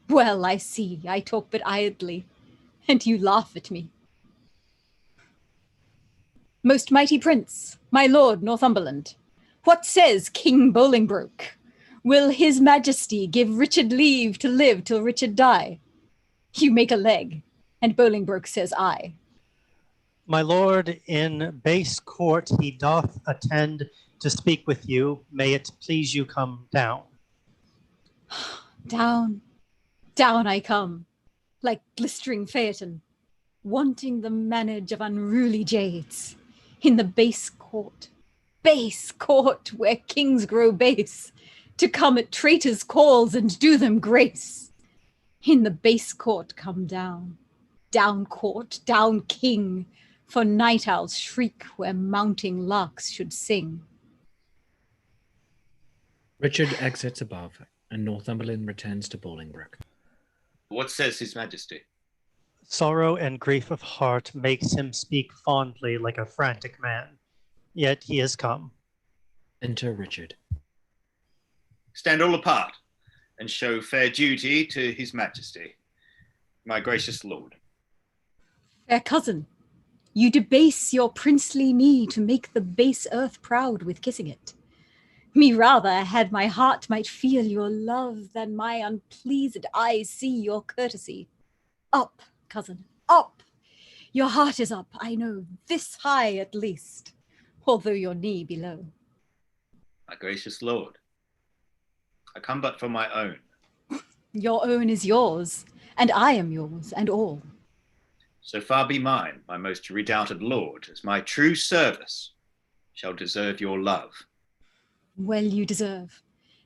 Well, I see, I talk but idly, and you laugh at me. Most mighty prince, my lord Northumberland, what says King Bolingbroke? Will his majesty give Richard leave to live till Richard die? You make a leg, and Bolingbroke says aye. My lord, in base court he doth attend to speak with you. May it please you come down. Down, down I come, like glistering phaeton, wanting the manage of unruly jades, in the base court, where kings grow base, to come at traitors' calls and do them grace. In the base court come down, down court, down king, for night owls shriek where mounting larks should sing. Richard exits above, and Northumberland returns to Bolingbroke. What says His Majesty? Sorrow and grief of heart makes him speak fondly like a frantic man. Yet he has come. Enter Richard. Stand all apart and show fair duty to His Majesty, my gracious lord. Fair cousin, you debase your princely knee to make the base earth proud with kissing it. Me rather had my heart might feel your love than my unpleased eyes see your courtesy. Up, cousin, up! Your heart is up, I know, this high at least, although your knee be low. My gracious lord, I come but for my own. Your own is yours, and I am yours, and all. So far be mine, my most redoubted lord, as my true service shall deserve your love. Well you deserve.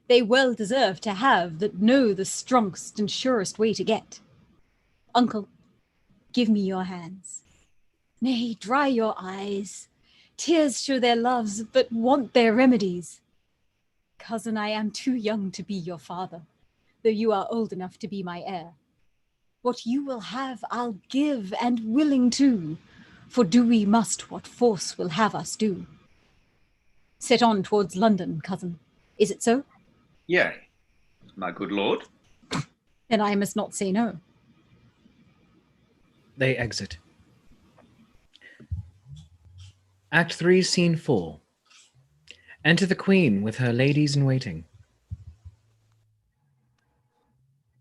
They well deserve to have that know the strongest and surest way to get. Uncle, give me your hands. Nay, dry your eyes. Tears show their loves, but want their remedies. Cousin, I am too young to be your father, though you are old enough to be my heir. What you will have, I'll give, and willing too, for do we must what force will have us do. Set on towards London, cousin. Is it so? Yea, my good lord. Then I must not say no. They exit. Act 3, Scene 4. Enter the Queen with her ladies in waiting.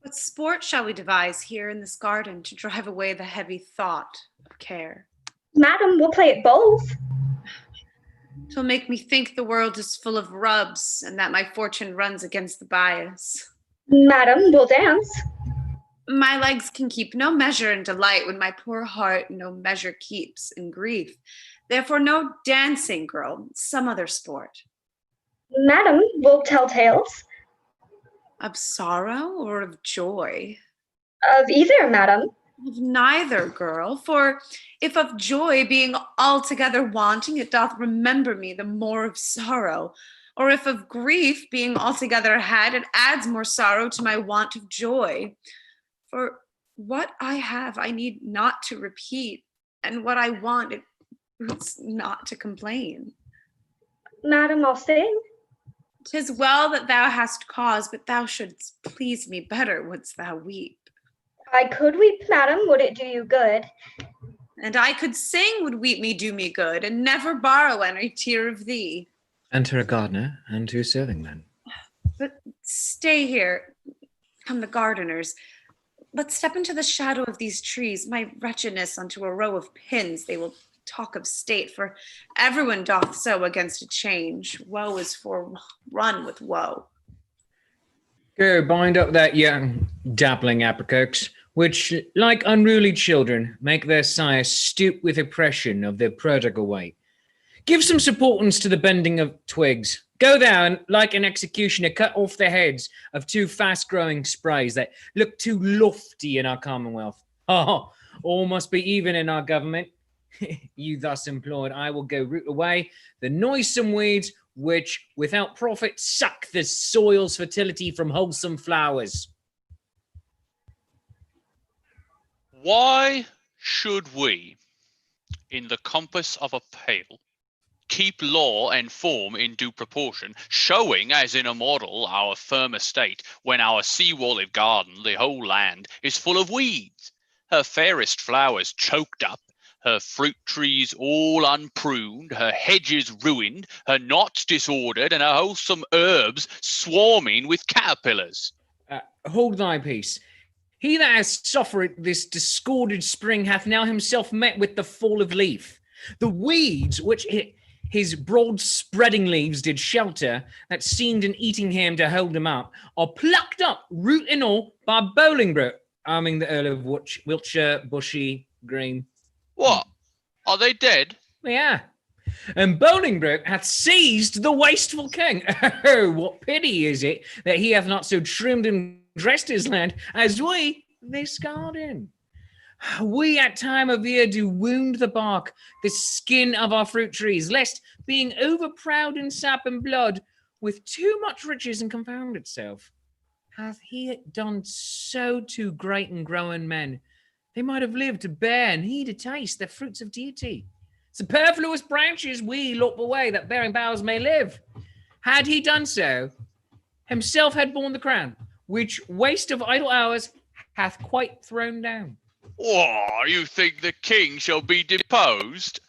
What sport shall we devise here in this garden to drive away the heavy thought of care? Madam, we'll play at bowls. 'Twill make me think the world is full of rubs and that my fortune runs against the bias. Madam, we'll dance. My legs can keep no measure in delight when my poor heart no measure keeps in grief. Therefore, no dancing, girl, some other sport. Madam, we'll tell tales. Of sorrow or of joy? Of either, madam. Of neither, girl, for if of joy being altogether wanting, it doth remember me the more of sorrow, or if of grief being altogether had, it adds more sorrow to my want of joy. For what I have I need not to repeat, and what I want it boots not to complain. Madam, I'll sing. 'Tis well that thou hast cause, but thou shouldst please me better wouldst thou weep. I could weep, madam, would it do you good? And I could sing would weep me do me good, and never borrow any tear of thee. Enter a gardener and 2 serving men. But stay here, come the gardeners. Let's step into the shadow of these trees, my wretchedness unto a row of pins. They will talk of state, for everyone doth so against a change. Woe is for run with woe. Go, bind up that young dappling apricots, which, like unruly children, make their sire stoop with oppression of their prodigal way. Give some supportance to the bending of twigs. Go thou and, like an executioner, cut off the heads of 2 fast-growing sprays that look too lofty in our commonwealth. Oh, all must be even in our government. You thus employed, I will go root away the noisome weeds which, without profit, suck the soil's fertility from wholesome flowers. Why should we, in the compass of a pale, keep law and form in due proportion, showing as in a model our firm estate, when our sea-walled garden, the whole land, is full of weeds, her fairest flowers choked up, Her fruit trees all unpruned, her hedges ruined, her knots disordered, and her wholesome herbs swarming with caterpillars. Hold thy peace. He that has suffered this discorded spring hath now himself met with the fall of leaf. The weeds which his broad spreading leaves did shelter, that seemed an eating him to hold him up, are plucked up, root and all, by Bolingbroke, arming the Earl of Wiltshire, Bushy, Green. What? Are they dead? Yeah. And Bolingbroke hath seized the wasteful king. Oh, what pity is it that he hath not so trimmed and dressed his land as we this garden. We at time of year do wound the bark, the skin of our fruit trees, lest being overproud in sap and blood, with too much riches and confound itself. Hath he done so to great and growing men? They might have lived to bear and he to taste the fruits of deity. Superfluous branches we lop away, that bearing boughs may live. Had he done so, himself had borne the crown, which waste of idle hours hath quite thrown down. Oh, you think the king shall be deposed?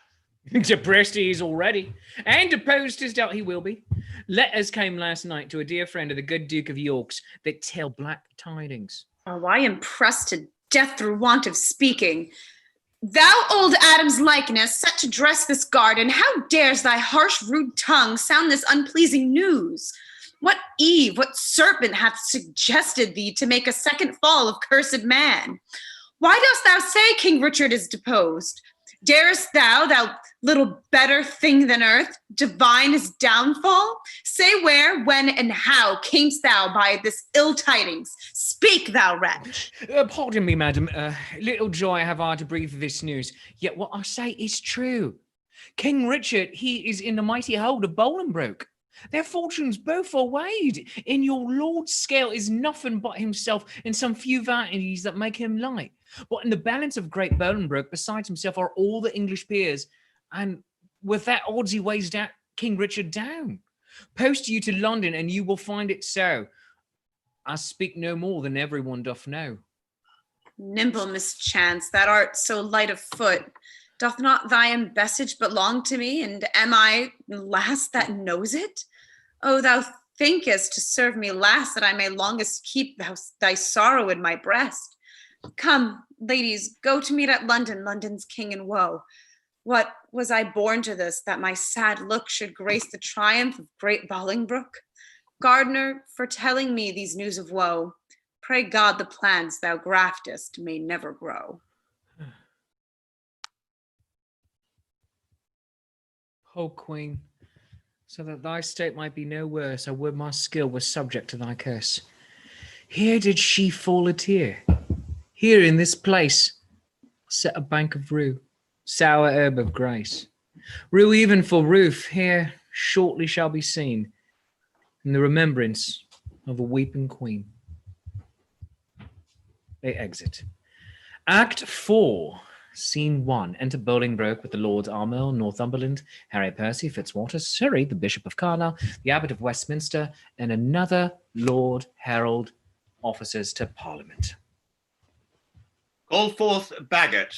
Depressed he is already, and deposed as doubt he will be. Letters came last night to a dear friend of the good Duke of York's that tell black tidings. Oh, I am pressed to death through want of speaking. Thou old Adam's likeness, set to dress this garden, how dares thy harsh, rude tongue sound this unpleasing news? What Eve, what serpent hath suggested thee to make a second fall of cursed man? Why dost thou say King Richard is deposed? Darest thou little better thing than earth, divine his downfall? Say where, when, and how camest thou by this ill tidings? Speak, thou wretch. Pardon me, madam. Little joy have I to breathe this news, yet what I say is true. King Richard, he is in the mighty hold of Bolingbroke. Their fortunes both are weighed. In your lord's scale is nothing but himself and some few vanities that make him light. But in the balance of great Bolingbroke, besides himself, are all the English peers, and with that odds he weighs that King Richard down. Post you to London, and you will find it so. I speak no more than everyone doth know. Nimble mischance, that art so light of foot. Doth not thy embassage belong to me, and am I last that knows it? Oh, thou thinkest to serve me last, that I may longest keep thy sorrow in my breast. Come, ladies, go to meet at London, London's king in woe. What, was I born to this, that my sad look should grace the triumph of great Bolingbroke? Gardener, for telling me these news of woe, pray God the plants thou graftest may never grow. O Queen, so that thy state might be no worse, I would my skill was subject to thy curse. Here did she fall a tear. Here in this place set a bank of rue, sour herb of grace. Rue even for roof here shortly shall be seen, in the remembrance of a weeping queen. They exit. Act 4. Scene 1. Enter Bolingbroke with the Lords Armel, Northumberland, Harry Percy, Fitzwater, Surrey, the Bishop of Carlisle, the Abbot of Westminster, and another Lord Herald, officers to Parliament. Call forth Bagot.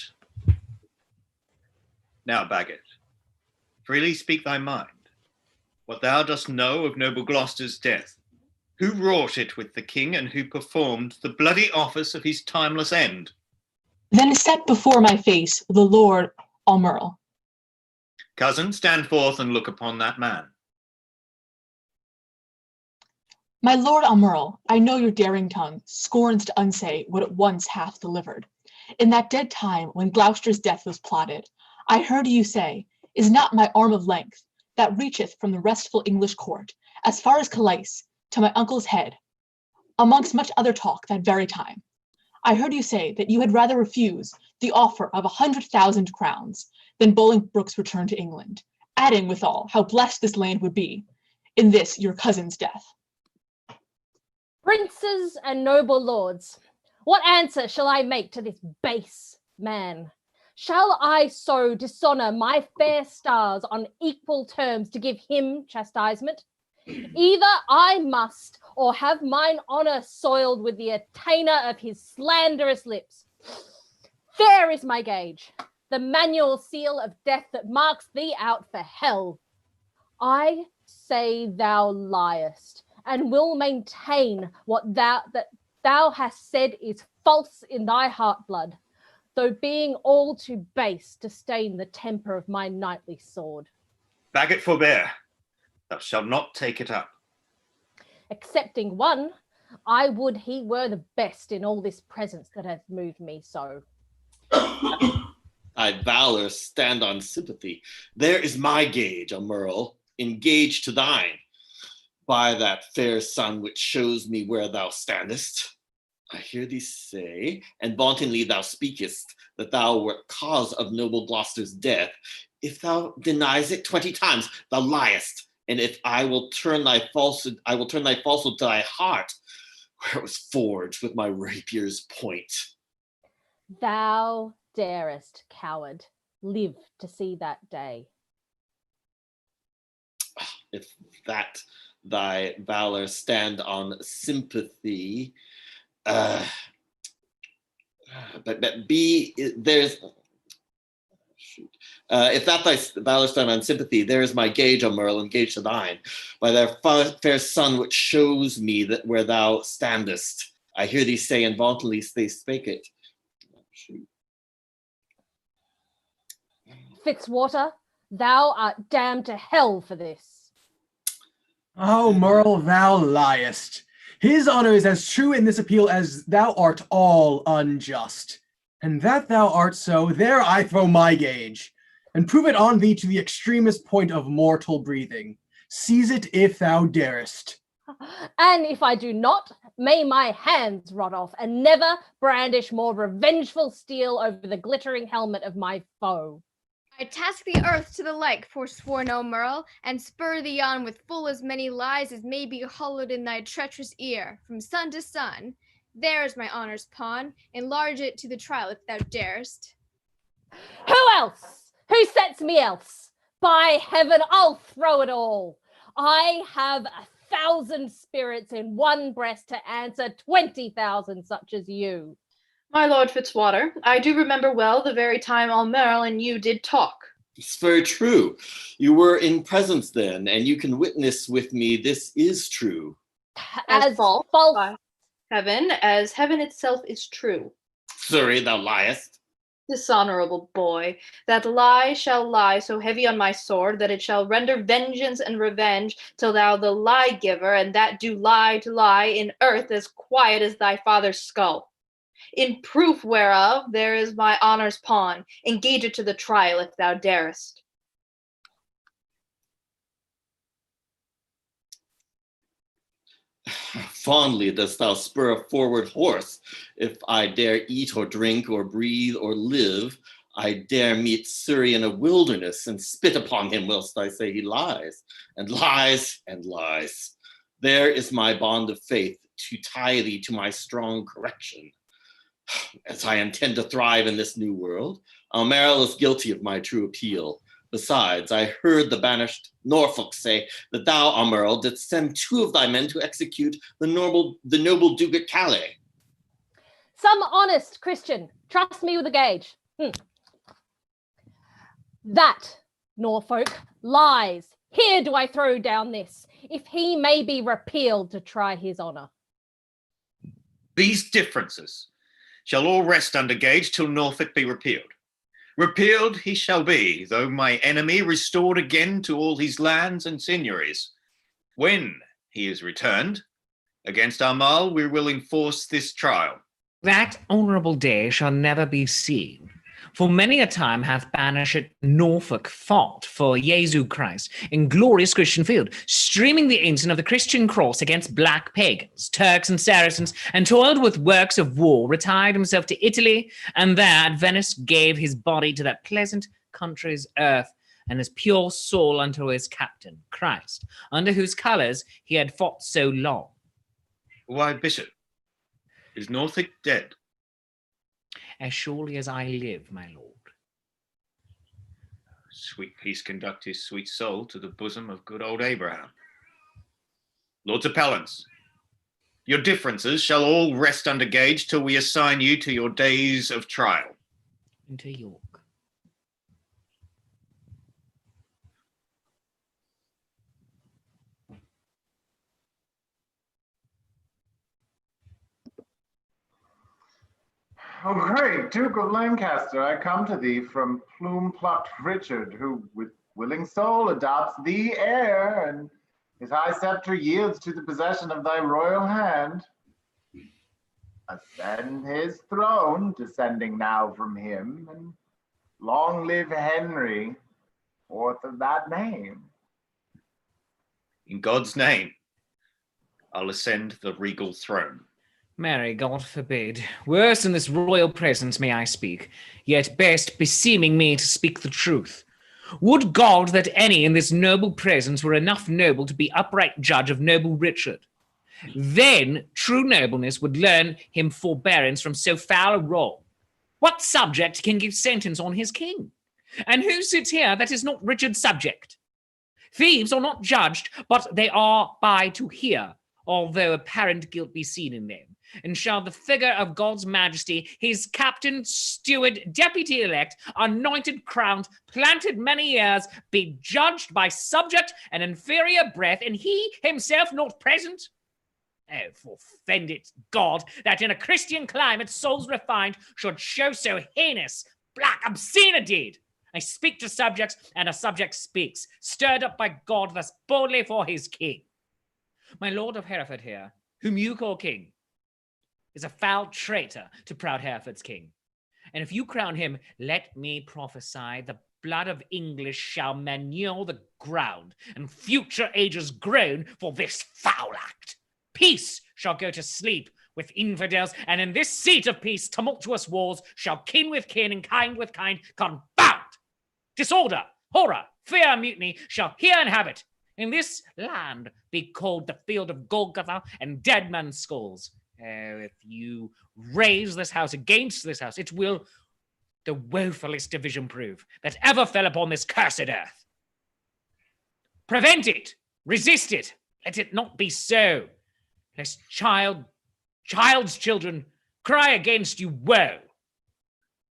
Now, Bagot, freely speak thy mind. What thou dost know of noble Gloucester's death, who wrought it with the king, and who performed the bloody office of his timeless end? Then set before my face the Lord Almerle. Cousin, stand forth and look upon that man. My Lord Almerle, I know your daring tongue scorns to unsay what it once hath delivered. In that dead time when Gloucester's death was plotted, I heard you say, is not my arm of length, that reacheth from the restful English court, as far as Calais, to my uncle's head, amongst much other talk that very time. I heard you say that you had rather refuse the offer of 100,000 crowns than Bolingbroke's return to England, adding withal how blessed this land would be in this your cousin's death. Princes and noble lords, what answer shall I make to this base man? Shall I so dishonor my fair stars on equal terms to give him chastisement? Either I must, or have mine honor soiled with the attainder of his slanderous lips. Fair is my gage. the manual seal of death that marks thee out for hell. I say thou liest, and will maintain what thou hast said is false in thy heart blood, though being all too base to stain the temper of my knightly sword. Bagot forbear, thou shalt not take it up. Excepting one, I would he were the best in all this presence that hath moved me so. Thy valor stand on sympathy. There is my gage, O Merle, engaged to thine, by that fair sun which shows me where thou standest. I hear thee say, and vauntingly thou speakest, that thou wert cause of noble Gloucester's death. If thou denies it 20 times, thou liest. And if I will turn thy falsehood to thy heart, where it was forged with my rapier's point. Thou darest, coward, live to see that day. If that thy valor stand on sympathy, but be there's if that thy valor stand on sympathy, there is my gage, O Merle, engaged to thine, by their fair sun which shows me that where thou standest. I hear thee say, and vauntingly they spake it. Fitzwater, thou art damned to hell for this. Oh, Merle, thou liest. His honor is as true in this appeal as thou art all unjust. And that thou art so, there I throw my gage, and prove it on thee to the extremest point of mortal breathing. Seize it if thou darest. And if I do not, may my hands rot off, and never brandish more revengeful steel over the glittering helmet of my foe. I task the earth to the like, forsworn O Merle, and spur thee on with full as many lies as may be hollowed in thy treacherous ear, from sun to sun. There's my honor's pawn. Enlarge it to the trial if thou darest. Who else? Who sets me else? By heaven, I'll throw it all. I have 1,000 spirits in one breast to answer 20,000 such as you. My lord Fitzwater, I do remember well the very time Merle and you did talk. It's very true. You were in presence then, and you can witness with me this is true. As false by heaven, as heaven itself is true. Surrey, thou liest. Dishonorable boy, that lie shall lie so heavy on my sword that it shall render vengeance and revenge till thou the lie giver, and that do lie to lie in earth as quiet as thy father's skull. In proof whereof there is my honor's pawn. Engage it to the trial if thou darest. Fondly dost thou spur a forward horse. If I dare eat or drink or breathe or live, I dare meet Surrey in a wilderness and spit upon him whilst I say he lies, and lies, and lies. There is my bond of faith to tie thee to my strong correction. As I intend to thrive in this new world, Merle is guilty of my true appeal. Besides, I heard the banished Norfolk say that thou, Merle, didst send 2 of thy men to execute the noble Duke at Calais. Some honest Christian, trust me with a gauge. That, Norfolk, lies. Here do I throw down this, if he may be repealed to try his honour. These differences shall all rest under gage till Norfolk be repealed. Repealed he shall be, though my enemy restored again to all his lands and seigneuries. When he is returned, against Armagh we will enforce this trial. That honourable day shall never be seen. For many a time hath banished Norfolk fought for Jesu Christ in glorious Christian field, streaming the ensign of the Christian cross against black pagans, Turks and Saracens, and toiled with works of war, retired himself to Italy, and there at Venice gave his body to that pleasant country's earth, and his pure soul unto his captain, Christ, under whose colours he had fought so long. Why, Bishop, is Norfolk dead? As surely as I live, my lord. Sweet peace conduct his sweet soul to the bosom of good old Abraham. Lords Appellants, your differences shall all rest under gage till we assign you to your days of trial. Into York. Oh, great Duke of Lancaster, I come to thee from plume-plucked Richard, who with willing soul adopts thee heir, and his high scepter yields to the possession of thy royal hand. Ascend his throne, descending now from him, and long live Henry, fourth of that name. In God's name, I'll ascend the regal throne. Marry, God forbid. Worse in this royal presence may I speak, yet best beseeming me to speak the truth. Would God that any in this noble presence were enough noble to be upright judge of noble Richard. Then true nobleness would learn him forbearance from so foul a wrong. What subject can give sentence on his king? And who sits here that is not Richard's subject? Thieves are not judged, but they are by to hear, although apparent guilt be seen in them. And shall the figure of God's majesty, his captain, steward, deputy-elect, anointed, crowned, planted many years, be judged by subject and inferior breath, and he himself not present? Oh, forfend it, God, that in a Christian climate souls refined should show so heinous, black, obscene a deed. I speak to subjects, and a subject speaks, stirred up by God thus boldly for his king. My lord of Hereford here, whom you call king, is a foul traitor to proud Hereford's king. And if you crown him, let me prophesy, the blood of English shall manure the ground, and future ages groan for this foul act. Peace shall go to sleep with infidels, and in this seat of peace tumultuous wars shall kin with kin and kind with kind confound. Disorder, horror, fear, mutiny shall here inhabit. In this land be called the field of Golgotha and dead men's skulls. Oh, if you raise this house against this house, it will the woefulest division prove that ever fell upon this cursed earth. Prevent it, resist it, let it not be so, lest child's children cry against you woe.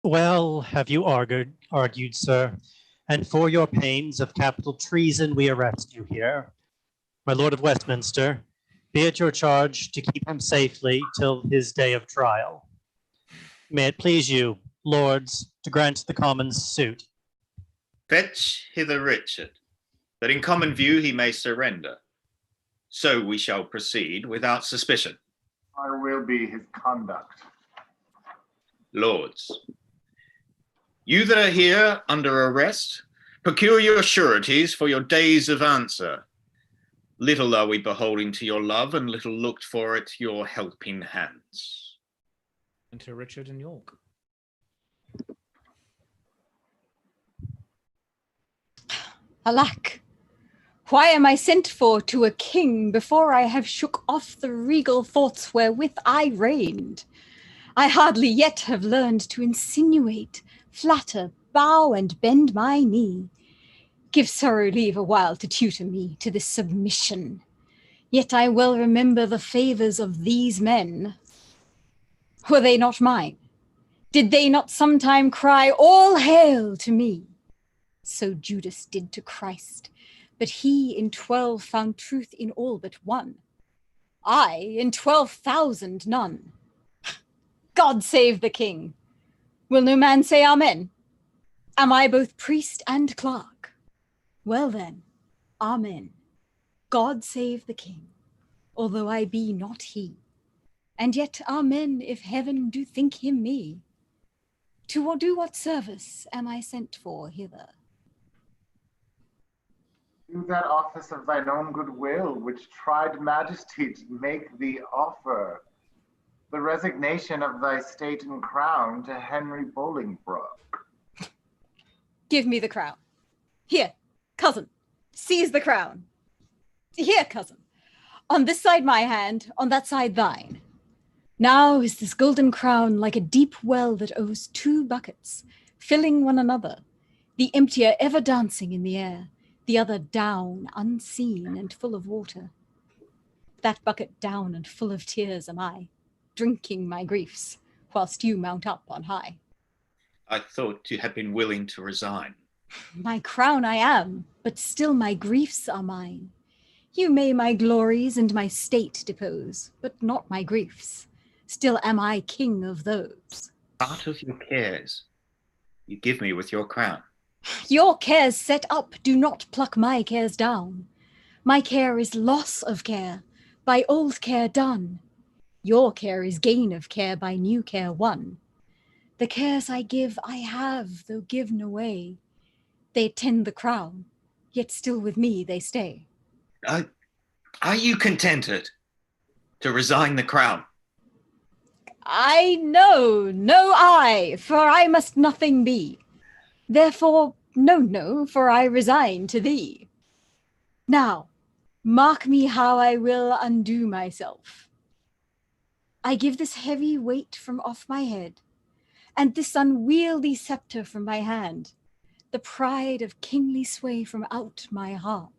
Well have you argued, sir, and for your pains of capital treason we arrest you here. My Lord of Westminster, be it your charge to keep him safely till his day of trial. May it please you, lords, to grant the Commons' suit. Fetch hither Richard, that in common view he may surrender. So we shall proceed without suspicion. I will be his conduct. Lords, you that are here under arrest, procure your sureties for your days of answer. Little are we beholding to your love, and little looked for at your helping hands. And to Richard and York. Alack! Why am I sent for to a king before I have shook off the regal thoughts wherewith I reigned? I hardly yet have learned to insinuate, flatter, bow, and bend my knee. Give sorrow leave a while to tutor me to this submission. Yet I well remember the favours of these men. Were they not mine? Did they not sometime cry, "All hail" to me? So Judas did to Christ, but he in 12 found truth in all but one. I in 12,000 none. God save the king. Will no man say amen? Am I both priest and clerk? Well then, amen. God save the king, although I be not he. And yet amen if heaven do think him me. To do what service am I sent for hither? Do that office of thine own goodwill, which tried majesty to make thee offer, the resignation of thy state and crown to Henry Bolingbroke. Give me the crown. Here, cousin, seize the crown. Here, cousin, on this side my hand, on that side thine. Now is this golden crown like a deep well that owes 2 buckets, filling one another, the emptier ever dancing in the air, the other down, unseen and full of water. That bucket down and full of tears am I, drinking my griefs, whilst you mount up on high. I thought you had been willing to resign. My crown I am, but still my griefs are mine. You may my glories and my state depose, but not my griefs. Still am I king of those. Out of your cares, you give me with your crown. Your cares set up do not pluck my cares down. My care is loss of care, by old care done. Your care is gain of care, by new care won. The cares I give I have, though given away. They tend the crown, yet still with me they stay. Are you contented to resign the crown? I know, no I, for I must nothing be. Therefore, no, for I resign to thee. Now, mark me how I will undo myself. I give this heavy weight from off my head, and this unwieldy scepter from my hand, the pride of kingly sway from out my heart.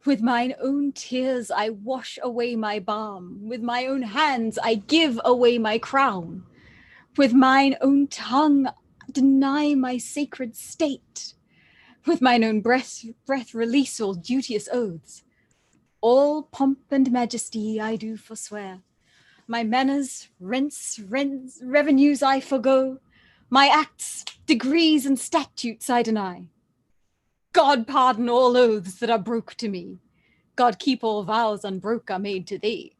With mine own tears I wash away my balm, with my own hands I give away my crown, with mine own tongue deny my sacred state, with mine own breath release all duteous oaths. All pomp and majesty I do forswear, my manners, rents, revenues I forego, my acts, degrees, and statutes I deny. God pardon all oaths that are broke to me. God keep all vows unbroke are made to thee.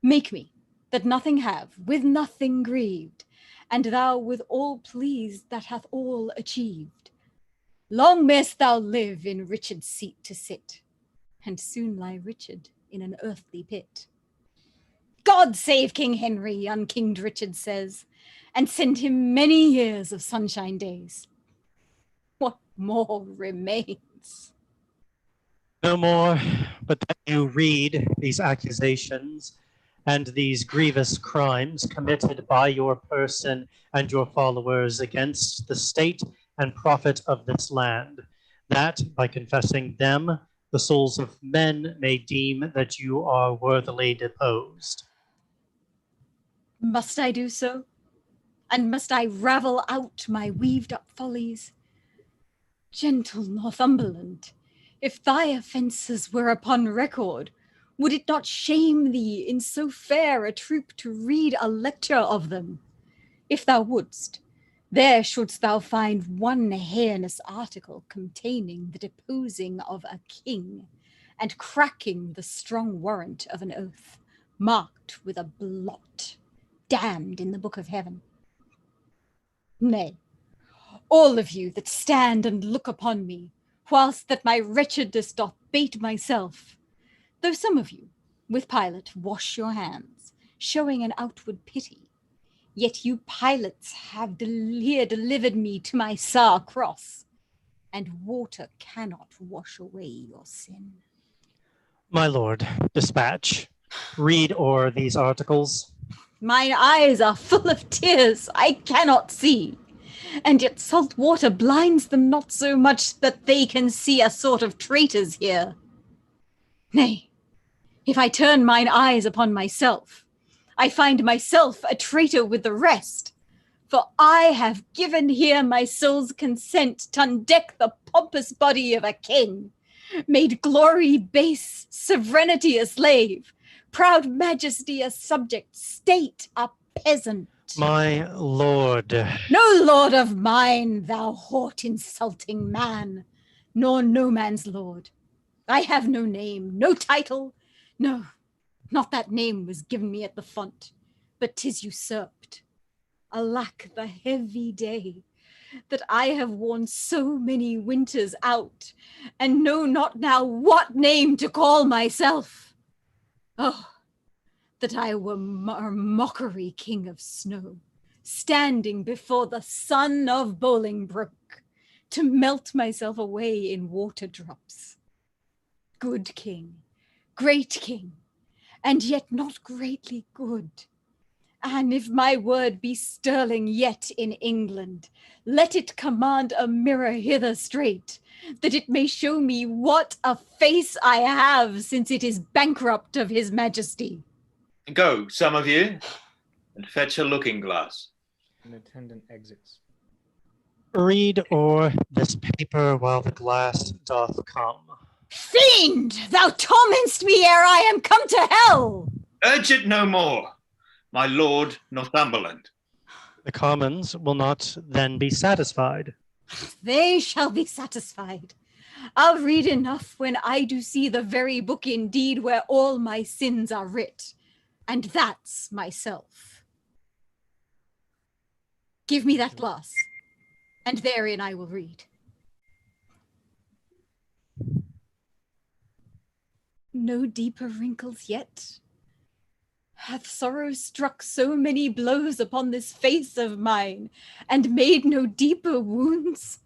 Make me, that nothing have, with nothing grieved, and thou with all pleased that hath all achieved. Long mayst thou live in Richard's seat to sit, and soon lie Richard in an earthly pit. God save King Henry, unkinged Richard says, and send him many years of sunshine days. What more remains? No more, but that you read these accusations and these grievous crimes committed by your person and your followers against the state and profit of this land, that by confessing them, the souls of men may deem that you are worthily deposed. Must I do so? And must I ravel out my weaved up follies? Gentle Northumberland, if thy offences were upon record, would it not shame thee in so fair a troop to read a lecture of them? If thou wouldst, there shouldst thou find one heinous article containing the deposing of a king, and cracking the strong warrant of an oath, marked with a blot, damned in the book of heaven. Nay, all of you that stand and look upon me, whilst that my wretchedness doth bate myself, though some of you, with Pilate, wash your hands, showing an outward pity, yet you pilots have here delivered me to my sour cross, and water cannot wash away your sin. My lord, dispatch. Read o'er these articles. Mine eyes are full of tears, I cannot see, and yet salt water blinds them not so much that they can see a sort of traitors here. Nay, if I turn mine eyes upon myself, I find myself a traitor with the rest, for I have given here my soul's consent to undeck the pompous body of a king, made glory base, sovereignty a slave, proud majesty a subject, state a peasant. My lord. No lord of mine, thou haught insulting man, nor no man's lord. I have no name, no title, no, not that name was given me at the font, but 'tis usurped. Alack, the heavy day, that I have worn so many winters out, and know not now what name to call myself. Oh, that I were a mockery king of snow, standing before the son of Bolingbroke, to melt myself away in water drops. Good king, great king, and yet not greatly good. And if my word be sterling yet in England, let it command a mirror hither straight, that it may show me what a face I have, since it is bankrupt of his majesty. Go, some of you, and fetch a looking glass. An attendant exits. Read o'er this paper while the glass doth come. Fiend, thou torment'st me ere I am come to hell. Urge it no more, my lord Northumberland. The commons will not then be satisfied. They shall be satisfied. I'll read enough when I do see the very book indeed where all my sins are writ, and that's myself. Give me that glass, and therein I will read. No deeper wrinkles yet? Hath sorrow struck so many blows upon this face of mine, and made no deeper wounds?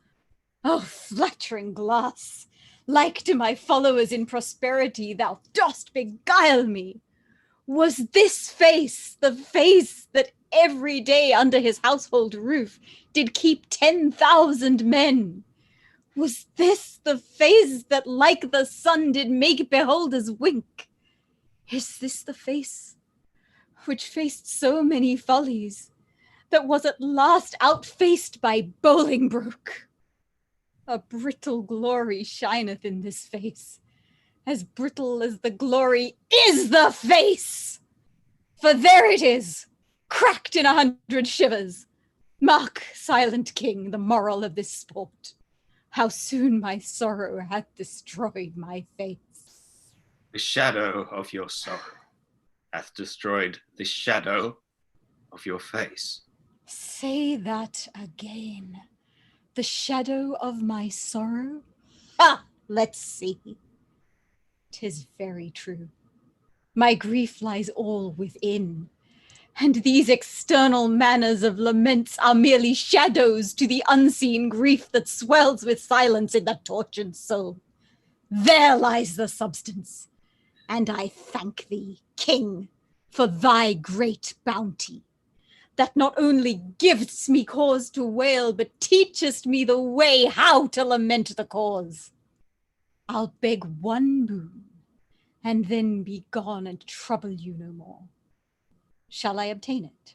Oh, flattering glass, like to my followers in prosperity, thou dost beguile me. Was this face the face that every day under his household roof did keep 10,000 men? Was this the face that like the sun did make beholders wink? Is this the face which faced so many follies, that was at last outfaced by Bolingbroke? A brittle glory shineth in this face, as brittle as the glory is the face. For there it is, cracked in 100 shivers. Mark, silent king, the moral of this sport. How soon my sorrow hath destroyed my face. The shadow of your sorrow hath destroyed the shadow of your face. Say that again. The shadow of my sorrow? Ah, let's see. 'Tis very true. My grief lies all within, and these external manners of laments are merely shadows to the unseen grief that swells with silence in the tortured soul. There lies the substance, and I thank thee, King, for thy great bounty, that not only givest me cause to wail, but teachest me the way how to lament the cause. I'll beg one boon, and then be gone and trouble you no more. Shall I obtain it?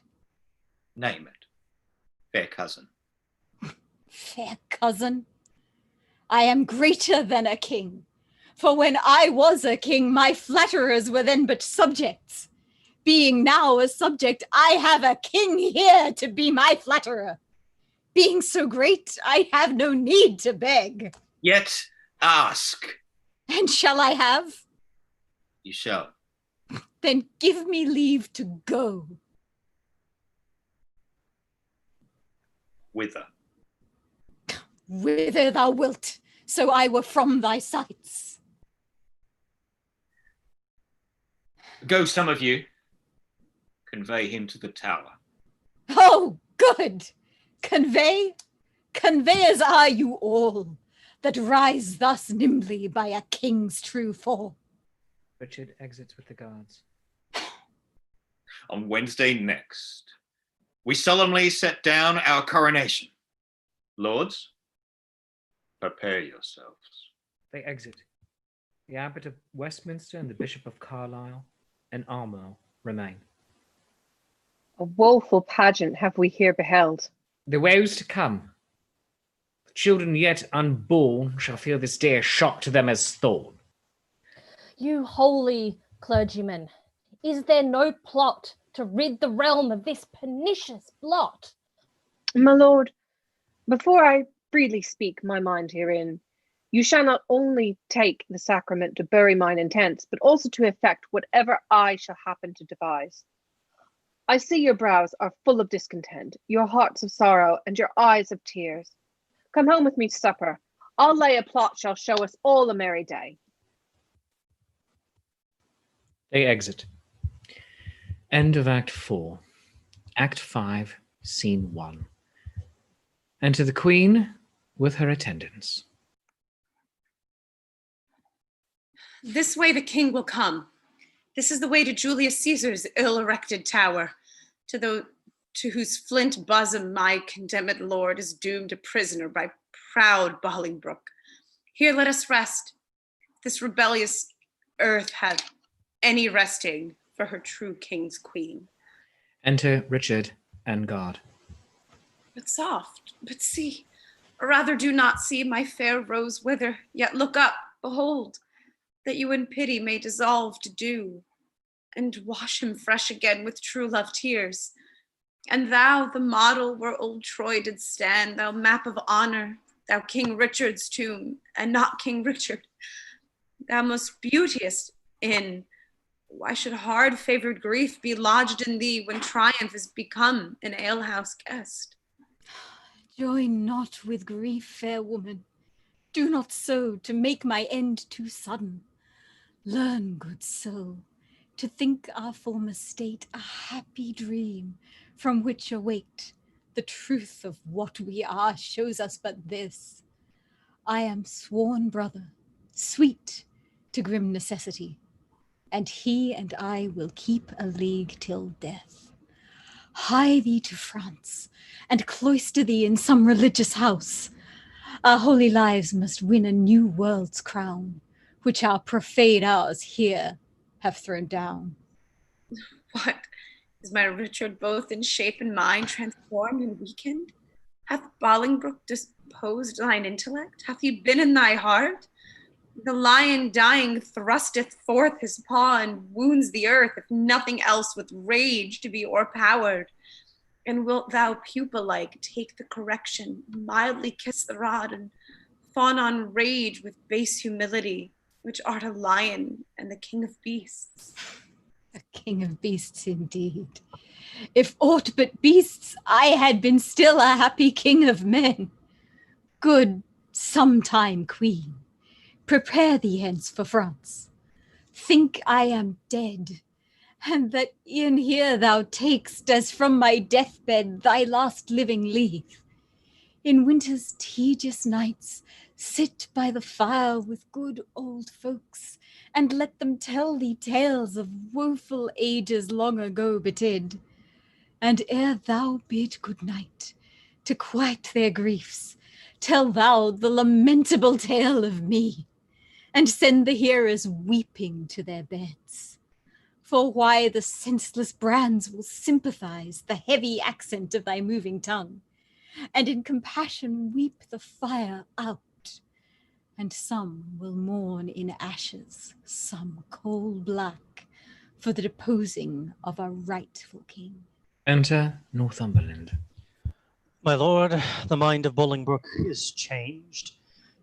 Name it, fair cousin. Fair cousin, I am greater than a king, for when I was a king, my flatterers were then but subjects. Being now a subject, I have a king here to be my flatterer. Being so great, I have no need to beg. Yet ask. And shall I have? You shall. Then give me leave to go. Whither? Whither thou wilt, so I were from thy sights. Go, some of you. Convey him to the tower. Oh, good! Conveyors are you all, that rise thus nimbly by a king's true fall. Richard exits with the guards. On Wednesday next, we solemnly set down our coronation. Lords, prepare yourselves. They exit. The Abbot of Westminster and the Bishop of Carlisle and Armagh remain. A woeful pageant have we here beheld. The woes to come. The children yet unborn shall feel this day a shock to them as thorn. You holy clergymen, is there no plot to rid the realm of this pernicious blot? My lord, before I freely speak my mind herein, you shall not only take the sacrament to bury mine intents, but also to effect whatever I shall happen to devise. I see your brows are full of discontent, your hearts of sorrow, and your eyes of tears. Come home with me to supper. I'll lay a plot shall show us all a merry day. They exit. End of Act 4. Act 5, Scene 1. Enter the Queen with her attendants. This way the king will come. This is the way to Julius Caesar's ill-erected tower, to whose flint bosom my condemned lord is doomed a prisoner by proud Bolingbroke. Here let us rest. This rebellious earth hath any resting for her true king's queen. Enter Richard and guard. But soft, but see, or rather do not see my fair rose wither, yet look up, behold, that you in pity may dissolve to dew, and wash him fresh again with true love tears. And thou, the model where old Troy did stand, thou map of honor, thou King Richard's tomb, and not King Richard, thou most beauteous in. Why should hard-favored grief be lodged in thee when triumph is become an alehouse guest? Join not with grief, fair woman. Do not so to make my end too sudden. Learn, good soul, to think our former state a happy dream, from which awaked the truth of what we are shows us but this. I am sworn brother, sweet to grim necessity, and he and I will keep a league till death. Hie thee to France, and cloister thee in some religious house. Our holy lives must win a new world's crown, which our profane hours here have thrown down. What? Is my Richard both in shape and mind transformed and weakened? Hath Bolingbroke disposed thine intellect? Hath he been in thy heart? The lion dying thrusteth forth his paw and wounds the earth, if nothing else, with rage to be o'erpowered. And wilt thou, pupil-like, take the correction, mildly kiss the rod, and fawn on rage with base humility, which art a lion and the king of beasts? A king of beasts indeed. If aught but beasts, I had been still a happy king of men. Good sometime queen, prepare thee hence for France. Think I am dead, and that e'en here thou takest, as from my deathbed, thy last living leave. In winter's tedious nights, sit by the fire with good old folks, and let them tell thee tales of woeful ages long ago betid. And ere thou bid good night, to quiet their griefs, tell thou the lamentable tale of me, and send the hearers weeping to their beds. For why the senseless brands will sympathize the heavy accent of thy moving tongue, and in compassion weep the fire out. And some will mourn in ashes, some coal black, for the deposing of a rightful king. Enter Northumberland. My lord, the mind of Bolingbroke is changed.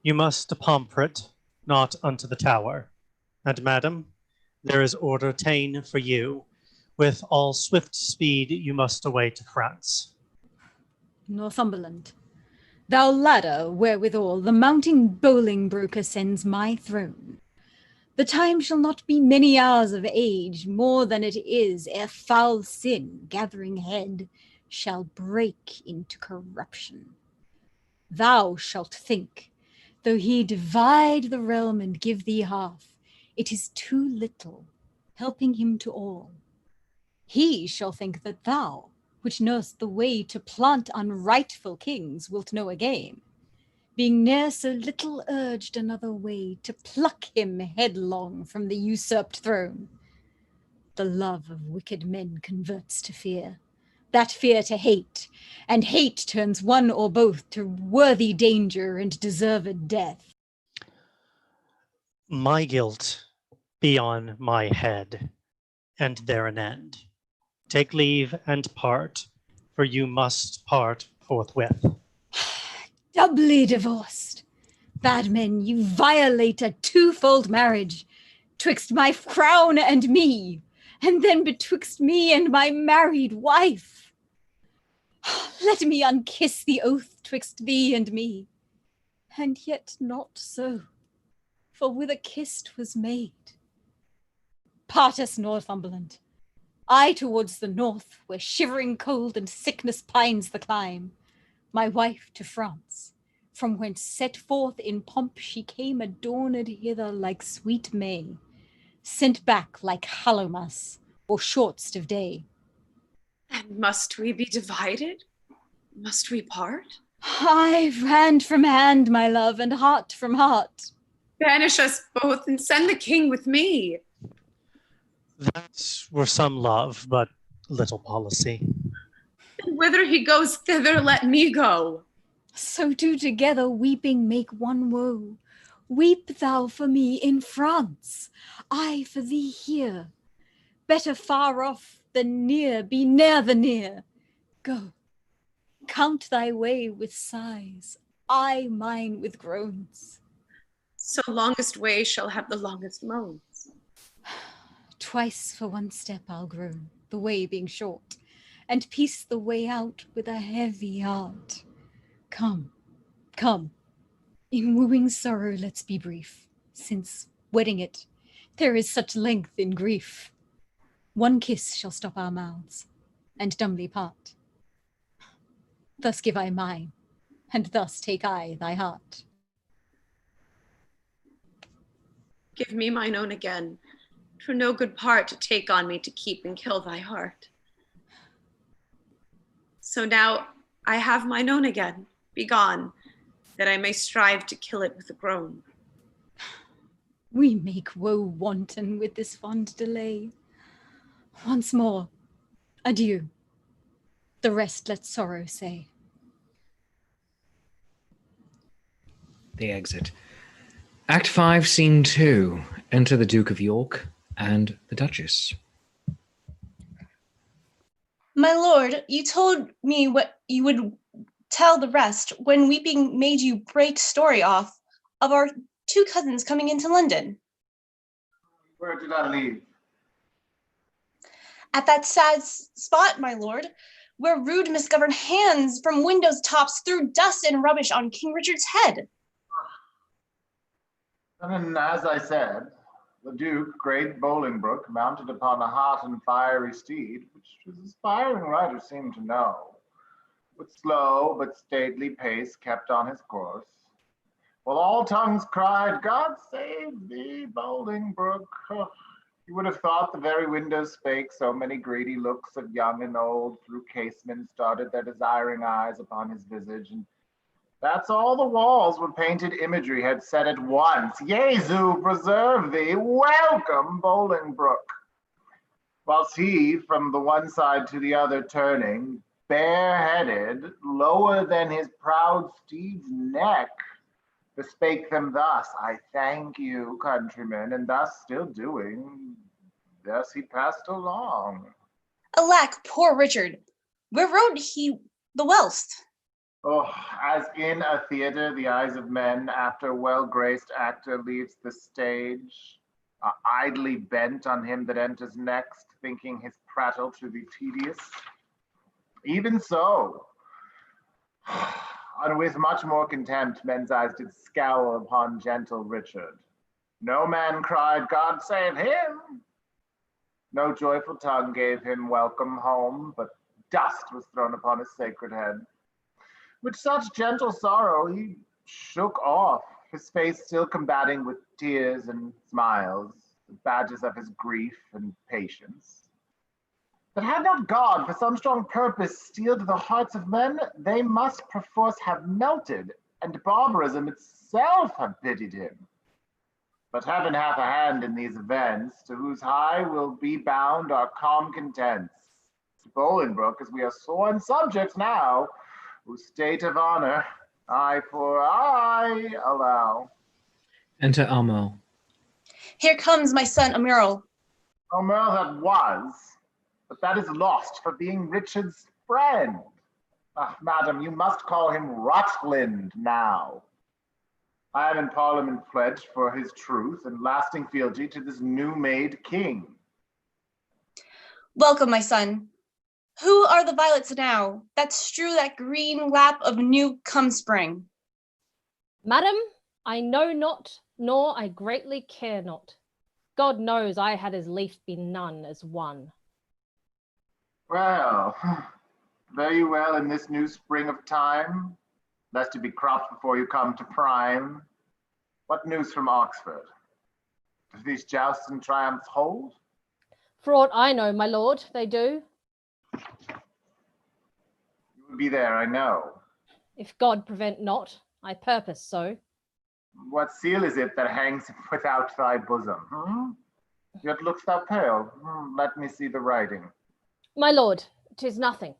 You must to Pomfret, not unto the tower. And madam, there is order ta'en for you. With all swift speed you must away to France. Northumberland, thou ladder wherewithal the mounting Bolingbroke ascends my throne. The time shall not be many hours of age, more than it is ere foul sin, gathering head, shall break into corruption. Thou shalt think, though he divide the realm and give thee half, it is too little, helping him to all. He shall think that thou, which knowest the way to plant unrightful kings, wilt know again, being ne'er so little urged another way to pluck him headlong from the usurped throne. The love of wicked men converts to fear, that fear to hate, and hate turns one or both to worthy danger and deserved death. My guilt be on my head, and there an end. Take leave and part, for you must part forthwith. Doubly divorced. Bad men, you violate a twofold marriage, twixt my crown and me, and then betwixt me and my married wife. Let me unkiss the oath twixt thee and me, and yet not so, for with a kiss 'twas made. Part us, Northumberland. I towards the north, where shivering cold and sickness pines the clime, my wife to France, from whence set forth in pomp she came adorned hither like sweet May, sent back like Hallowmas, or shortst of day. And must we be divided? Must we part? Aye, hand from hand, my love, and heart from heart. Banish us both and send the king with me. That were some love, but little policy. And whither he goes, thither let me go. So two together weeping make one woe. Weep thou for me in France, I for thee here. Better far off than near, be near the near. Go, count thy way with sighs, I mine with groans. So longest way shall have the longest moans. Twice for one step I'll groan, the way being short, and piece the way out with a heavy heart. Come, come, in wooing sorrow let's be brief, since, wedding it, there is such length in grief. One kiss shall stop our mouths, and dumbly part. Thus give I mine, and thus take I thy heart. Give me mine own again, for no good part to take on me to keep and kill thy heart. So now I have mine own again, begone, that I may strive to kill it with a groan. We make woe wanton with this fond delay. Once more, adieu. The rest let sorrow say. The exit. Act 5, Scene 2. Enter the Duke of York and the Duchess. My lord, you told me what you would tell the rest when weeping made you break story off of our two cousins coming into London. Where did I leave? At that sad spot, my lord, where rude misgoverned hands from windows tops threw dust and rubbish on King Richard's head. And as I said, the Duke, great Bolingbroke, mounted upon a hot and fiery steed, which his aspiring rider seemed to know, with slow but stately pace kept on his course, while all tongues cried, God save thee, Bolingbroke. Oh, you would have thought the very windows spake, so many greedy looks of young and old through casement started their desiring eyes upon his visage, and that's all the walls with painted imagery had said at once, Jesu preserve thee, welcome, Bolingbroke. Whilst he, from the one side to the other turning, bareheaded, lower than his proud steed's neck, bespake them thus, I thank you, countrymen, and thus still doing, thus he passed along. Alack, poor Richard, where rode he the whilst? Oh, as in a theater, the eyes of men, after a well-graced actor leaves the stage, are idly bent on him that enters next, thinking his prattle to be tedious. Even so, and with much more contempt, men's eyes did scowl upon gentle Richard. No man cried, God save him. No joyful tongue gave him welcome home, but dust was thrown upon his sacred head. With such gentle sorrow he shook off, his face still combating with tears and smiles, the badges of his grief and patience. But had not God, for some strong purpose, steeled the hearts of men, they must perforce have melted, and barbarism itself have pitied him. But heaven hath a hand in these events, to whose high will be bound our calm contents. To Bolingbroke, as we are sworn subjects now, whose state of honor eye for eye allow. Enter Armel. Here comes my son, Amural. Armel that was, but that is lost for being Richard's friend. Ah, madam, you must call him Rutland now. I am in Parliament pledged for his truth and lasting fealty to this new-made king. Welcome, my son. Who are the violets now that strew that green lap of new come spring? Madam, I know not, nor I greatly care not. God knows I had as lief be none as one. Well, fare you well in this new spring of time, lest you be cropped before you come to prime. What news from Oxford? Do these jousts and triumphs hold? For aught I know, my lord, they do. You will be there, I know. If God prevent not, I purpose so. What seal is it that hangs without thy bosom? Yet look'st thou pale. Let me see the writing. My lord, 'tis nothing.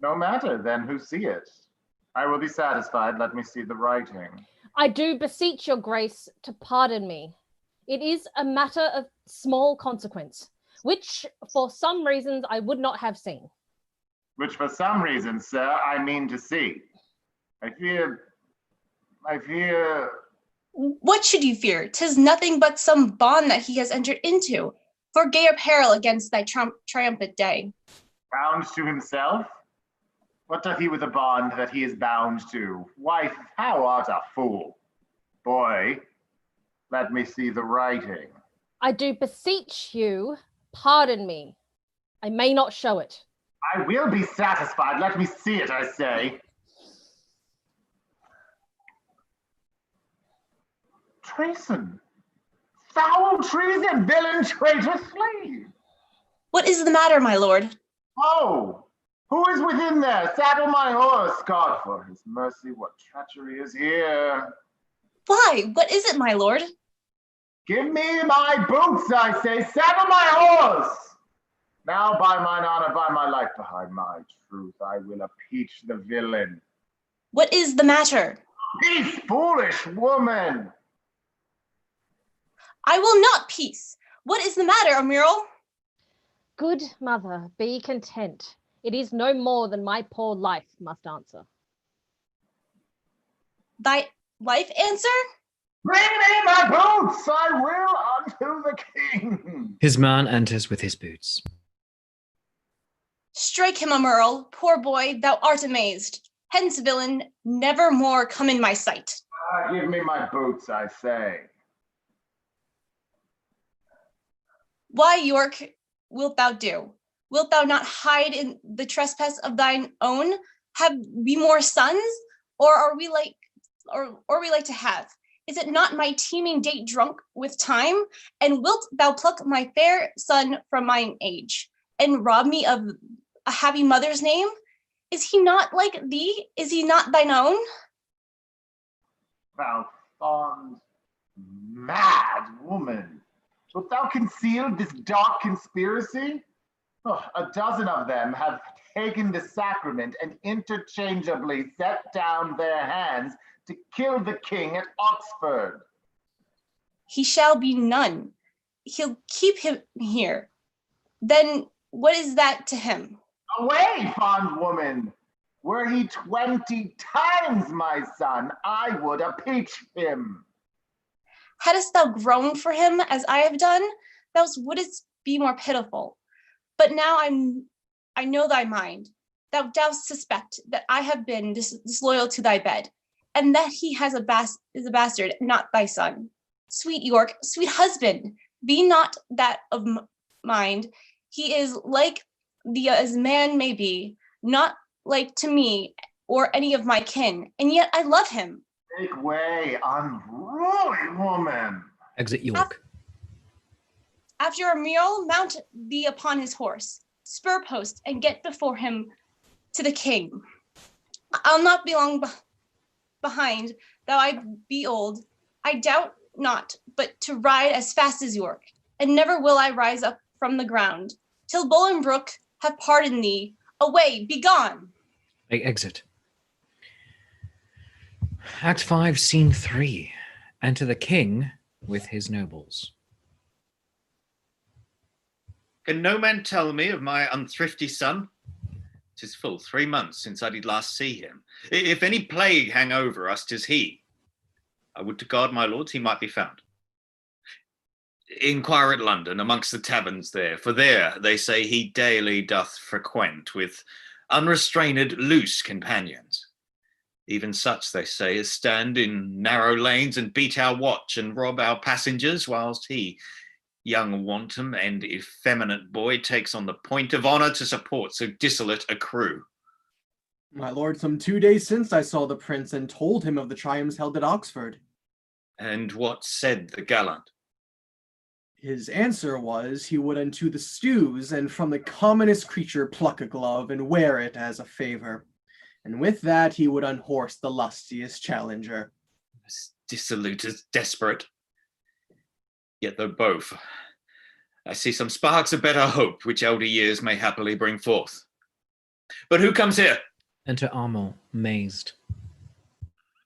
No matter, then, who see it? I will be satisfied. Let me see the writing. I do beseech your grace to pardon me. It is a matter of small consequence, which for some reasons I would not have seen. which for some reason, sir, I mean to see. I fear. What should you fear? 'Tis nothing but some bond that he has entered into, for gay apparel against thy triumphant day. Bound to himself? What doth he with a bond that he is bound to? Wife, how art a fool? Boy, let me see the writing. I do beseech you, pardon me. I may not show it. I will be satisfied. Let me see it, I say. Treason! Foul treason, villain, traitor, slave! What is the matter, my lord? Oh, who is within there? Saddle my horse. God, for his mercy, what treachery is here? Why, what is it, my lord? Give me my boots, I say. Saddle my horse. Now, by mine honor, by my life, behind my truth, I will impeach the villain. What is the matter? Peace, foolish woman. I will not peace. What is the matter, Amiral? Good mother, be content. It is no more than my poor life must answer. Thy life answer? Bring me my boots, I will unto the king. His man enters with his boots. Strike him, Amiral. Poor boy, thou art amazed. Hence, villain, never more come in my sight. Give me my boots, I say. Why, York, wilt thou do? Wilt thou not hide in the trespass of thine own? Have we more sons? Or are we like to have? Is it not my teeming date drunk with time? And wilt thou pluck my fair son from mine age, and rob me of a happy mother's name? Is he not like thee? Is he not thine own? Thou fond, mad woman. Wilt thou conceal this dark conspiracy? Oh, a dozen of them have taken the sacrament and interchangeably set down their hands to kill the king at Oxford. He shall be none. He'll keep him here. Then what is that to him? Away, fond woman! Were he 20 times my son, I would impeach him. Hadst thou groaned for him as I have done, thou wouldst be more pitiful. But now I know thy mind. Thou dost suspect that I have been disloyal to thy bed, and that he is a bastard, not thy son. Sweet York, sweet husband, be not that of mind. He is like thee as man may be, not like to me or any of my kin, and yet I love him. Make way, unruly woman. Exit York. After Amiral, mount thee upon his horse, spur post, and get before him to the king. I'll not be long behind, though I be old. I doubt not, but to ride as fast as York, and never will I rise up from the ground, till Bolingbroke have pardoned thee. Away, be gone. They exit. Act 5, Scene 3. Enter the king with his nobles. Can no man tell me of my unthrifty son? 'Tis full 3 months since I did last see him. If any plague hang over us, 'tis he. I would to God, my lords, he might be found. Inquire at London amongst the taverns there, for there, they say, he daily doth frequent with unrestrained loose companions. Even such, they say, as stand in narrow lanes and beat our watch and rob our passengers, whilst he, young wanton and effeminate boy, takes on the point of honour to support so dissolute a crew. My lord, some 2 days since I saw the prince and told him of the triumphs held at Oxford. And what said the gallant? His answer was he would unto the stews and from the commonest creature pluck a glove and wear it as a favour. And with that he would unhorse the lustiest challenger. As dissolute as desperate. Yet though both, I see some sparks of better hope which elder years may happily bring forth. But who comes here? Enter Armel, mazed.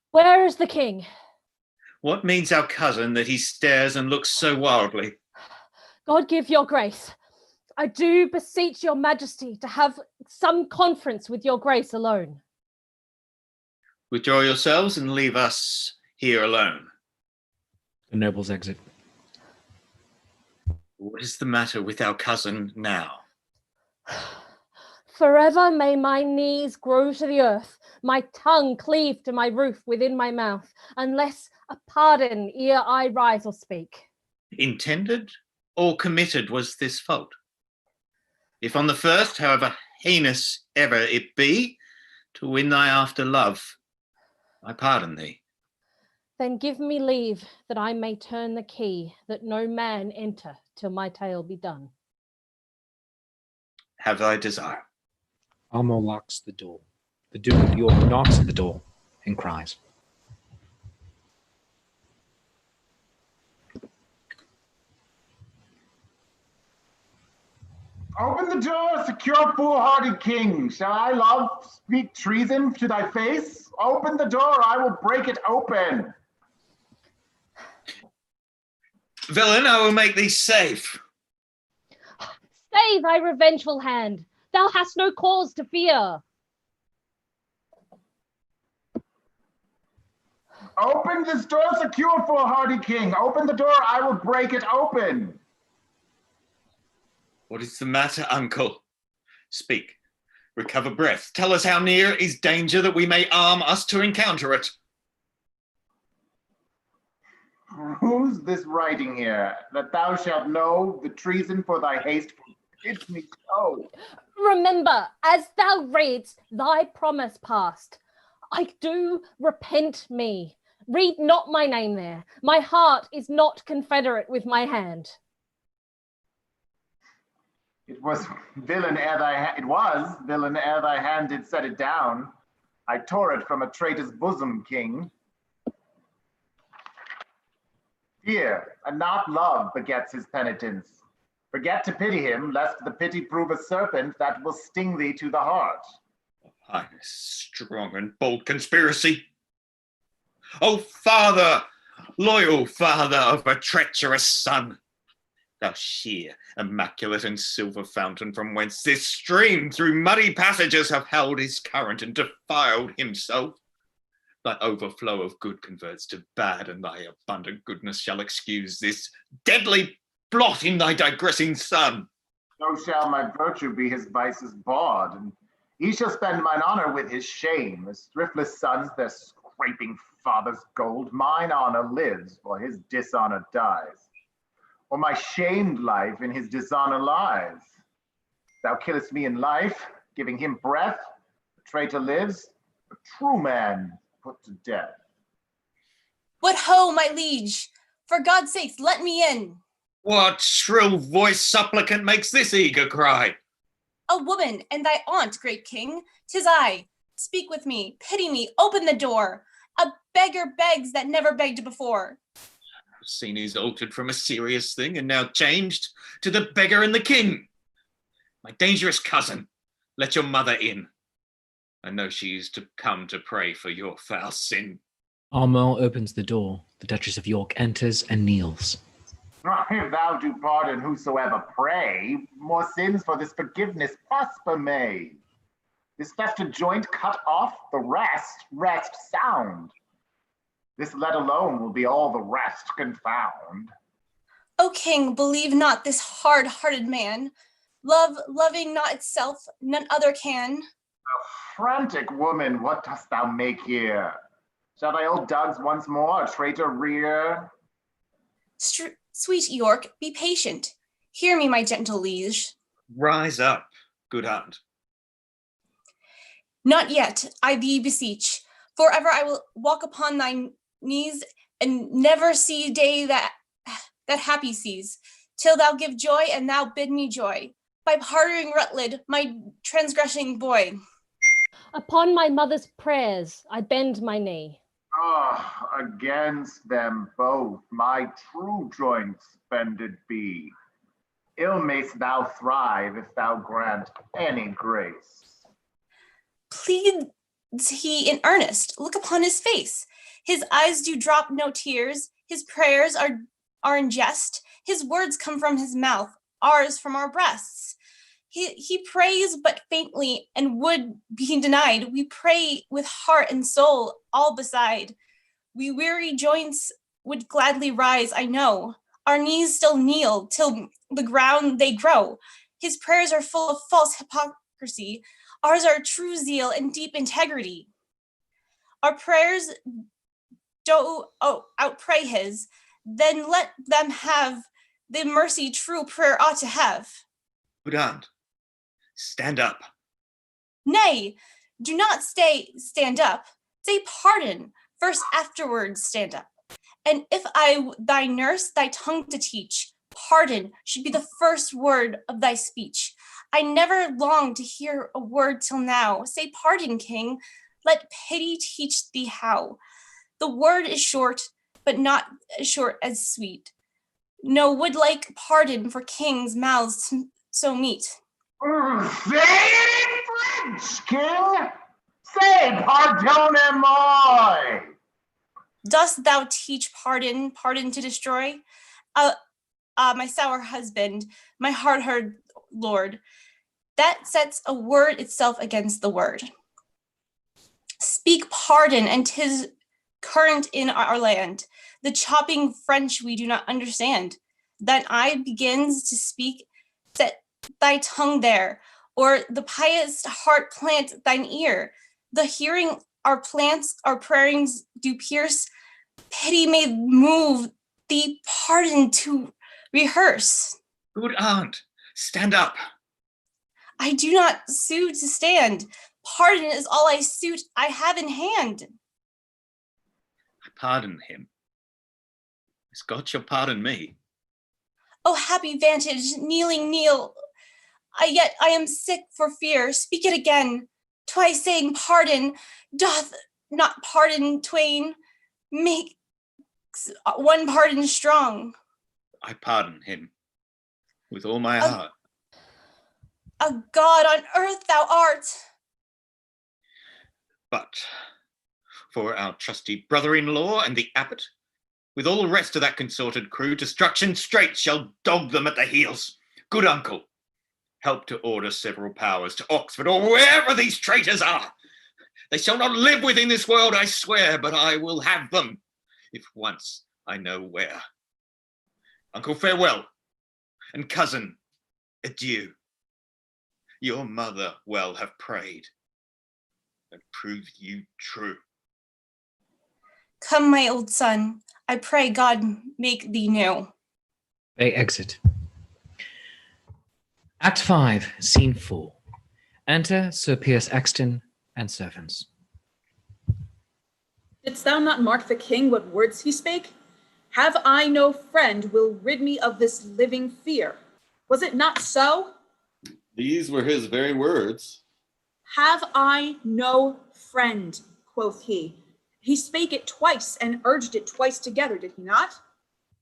Where is the king? What means our cousin that he stares and looks so wildly? God give your grace. I do beseech your majesty to have some conference with your grace alone. Withdraw yourselves and leave us here alone. The nobles exit. What is the matter with our cousin now? Forever may my knees grow to the earth, my tongue cleave to my roof within my mouth, unless a pardon ere I rise or speak. Intended or committed was this fault? If on the first, however heinous ever it be, to win thy after love, I pardon thee. Then give me leave that I may turn the key, that no man enter till my tale be done. Have thy desire. Almo locks the door. The Duke of York knocks at the door and cries. Open the door, secure foolhardy king. Shall I, love, speak treason to thy face? Open the door, I will break it open. Villain, I will make thee safe. Stay thy revengeful hand. Thou hast no cause to fear. Open this door, secure foolhardy king. Open the door, I will break it open. What is the matter, uncle? Speak. Recover breath. Tell us how near is danger that we may arm us to encounter it. Who's this writing here? That thou shalt know the treason for thy haste forbids me so. Remember, as thou readst, thy promise past. I do repent me. Read not my name there. My heart is not confederate with my hand. It was villain ere thy hand did set it down. I tore it from a traitor's bosom, king. Fear, and not love, begets his penitence. Forget to pity him, lest the pity prove a serpent that will sting thee to the heart. Highness, strong and bold conspiracy. O father, loyal father of a treacherous son, thou sheer, immaculate and silver fountain from whence this stream through muddy passages have held his current and defiled himself. Thy overflow of good converts to bad, and thy abundant goodness shall excuse this deadly blot in thy digressing son. So shall my virtue be his vices bawd, and he shall spend mine honor with his shame. As thriftless sons their scraping father's gold, mine honor lives, or his dishonor dies. Or my shamed life in his dishonor lies. Thou killest me in life, giving him breath. The traitor lives, a true man put to death. What ho, my liege! For God's sakes, let me in. What shrill voiced supplicant makes this eager cry? A woman and thy aunt, great king. 'Tis I. Speak with me, pity me, open the door. A beggar begs that never begged before. I've seen he's altered from a serious thing and now changed to the beggar and the king. My dangerous cousin, let your mother in. I know she is to come to pray for your foul sin. Armand opens the door. The Duchess of York enters and kneels. If thou do pardon whosoever pray, more sins for this forgiveness prosper may. This festive joint cut off, the rest sound. This let alone will be all the rest confound. O king, believe not this hard-hearted man. Loving not itself, none other can. Frantic woman, what dost thou make here? Shall thy old dogs once more a traitor rear? Sweet York, be patient. Hear me, my gentle liege. Rise up, good aunt. Not yet, I thee beseech. Forever I will walk upon thy knees and never see day that happy sees, till thou give joy and thou bid me joy. By pardoning Rutland, my transgressing boy. Upon my mother's prayers, I bend my knee. Against them both my true joints bended be. Ill mayst thou thrive if thou grant any grace. Pleads he in earnest? Look upon his face. His eyes do drop no tears. His prayers are in jest. His words come from his mouth. ours from our breasts. He prays but faintly and would be denied. We pray with heart and soul all beside. We weary joints would gladly rise, I know. Our knees still kneel till the ground they grow. His prayers are full of false hypocrisy. Ours are true zeal and deep integrity. Our prayers don't outpray his, then let them have the mercy true prayer ought to have. Good aunt, stand up. Nay, do not stand up. Say pardon, first afterwards stand up. And if I thy nurse, thy tongue to teach, pardon should be the first word of thy speech. I never longed to hear a word till now. Say pardon, king, let pity teach thee how. The word is short, but not as short as sweet. No would like pardon for kings' mouths so meet. Say it in French, king! Say pardonnez-moi! Dost thou teach pardon to destroy? My sour husband, my hard-hearted lord, that sets a word itself against the word. Speak pardon, and 'tis current in our land. The chopping French we do not understand. Then I begins to speak, set thy tongue there, or the pious heart plant thine ear. The hearing our plants, our prayings do pierce. Pity may move thee, pardon to rehearse. Good aunt, stand up. I do not sue to stand. Pardon is all I suit I have in hand. I pardon him. As God shall pardon me. Oh, happy vantage, kneeling kneel. Yet I am sick for fear. Speak it again. Twice saying pardon, doth not pardon twain, makes one pardon strong. I pardon him with all my heart. A God on earth thou art. But for our trusty brother-in-law and the abbot, with all the rest of that consorted crew, destruction straight shall dog them at the heels. Good uncle, help to order several powers to Oxford or wherever these traitors are. They shall not live within this world, I swear, but I will have them, if once I know where. Uncle, farewell, and cousin, adieu. Your mother well have prayed, and proved you true. Come, my old son, I pray God make thee new. They exit. Act 5, Scene 4. Enter Sir Piers Exton and servants. Didst thou not mark the king what words he spake? Have I no friend will rid me of this living fear? Was it not so? These were his very words. Have I no friend, quoth he. He spake it twice and urged it twice together, did he not?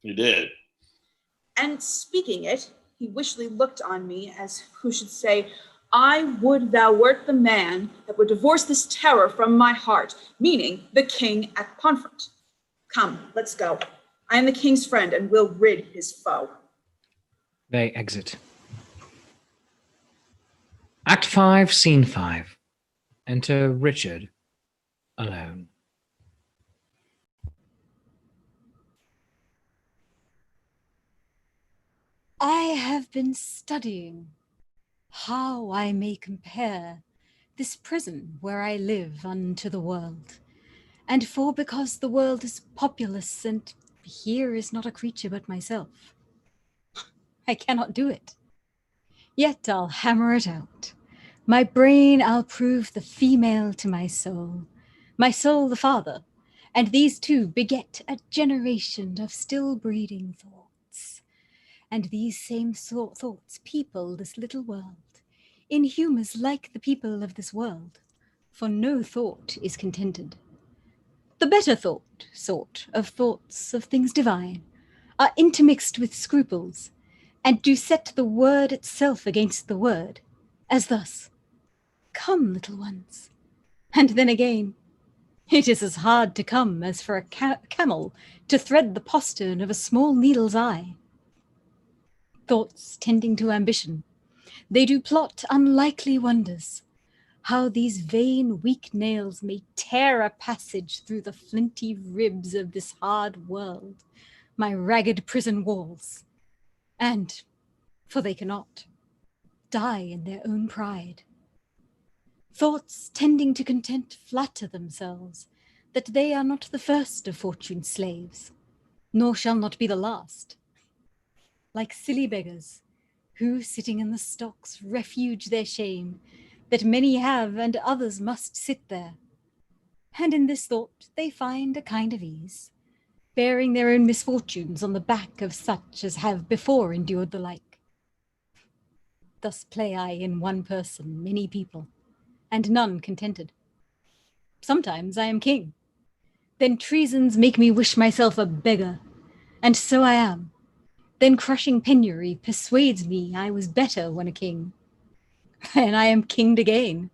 He did. And speaking it, he wishly looked on me as who should say, I would thou wert the man that would divorce this terror from my heart, meaning the king at Pomfret. Come, let's go. I am the king's friend and will rid his foe. They exit. Act 5, Scene 5. Enter Richard, alone. I have been studying how I may compare this prison where I live unto the world. And for because the world is populous and here is not a creature but myself, I cannot do it. Yet I'll hammer it out. My brain I'll prove the female to my soul the father, and these two beget a generation of still breeding thoughts. And these same thoughts people this little world, in humours like the people of this world, for no thought is contented. The better sort of thoughts of things divine are intermixed with scruples, and do set the word itself against the word, as thus, come, little ones. And then again, it is as hard to come as for a camel to thread the postern of a small needle's eye. thoughts tending to ambition. They do plot unlikely wonders, how these vain weak nails may tear a passage through the flinty ribs of this hard world, my ragged prison walls, and, for they cannot, die in their own pride. Thoughts tending to content flatter themselves that they are not the first of fortune's slaves, nor shall not be the last. Like silly beggars, who, sitting in the stocks, refuge their shame, that many have and others must sit there. And in this thought they find a kind of ease, bearing their own misfortunes on the back of such as have before endured the like. Thus play I in one person many people, and none contented. Sometimes I am king. Then treasons make me wish myself a beggar, and so I am. Then crushing penury persuades me I was better when a king. And I am kinged again,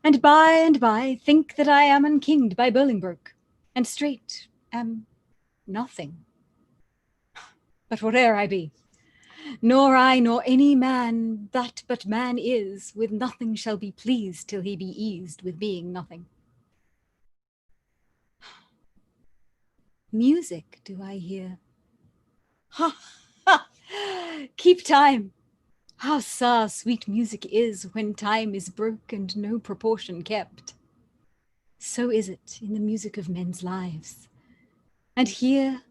and by think that I am unkinged by Bolingbroke, and straight am nothing. But whate'er I be, nor I nor any man that but man is, with nothing shall be pleased till he be eased with being nothing. Music do I hear? Ha, ha! Keep time! How sour sweet music is when time is broke and no proportion kept. So is it in the music of men's lives. And here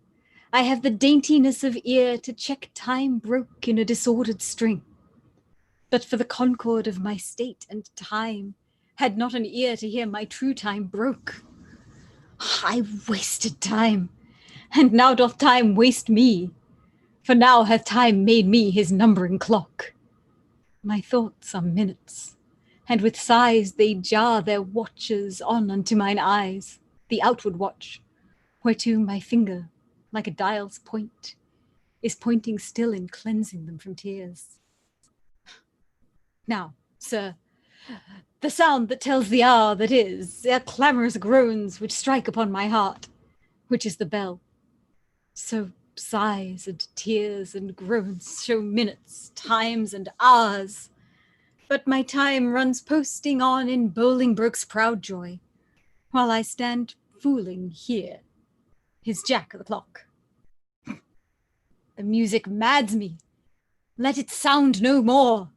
I have the daintiness of ear to check time broke in a disordered string. But for the concord of my state and time, had not an ear to hear my true time broke. I wasted time, and now doth time waste me, for now hath time made me his numbering clock. My thoughts are minutes, and with sighs they jar their watches on unto mine eyes, the outward watch, whereto my finger, like a dial's point, is pointing still in cleansing them from tears. Now, sir, the sound that tells the hour that is, their clamorous groans which strike upon my heart, which is the bell. So sighs and tears and groans show minutes, times, and hours. But my time runs posting on in Bolingbroke's proud joy, while I stand fooling here, his jack of the clock. The music mads me. Let it sound no more.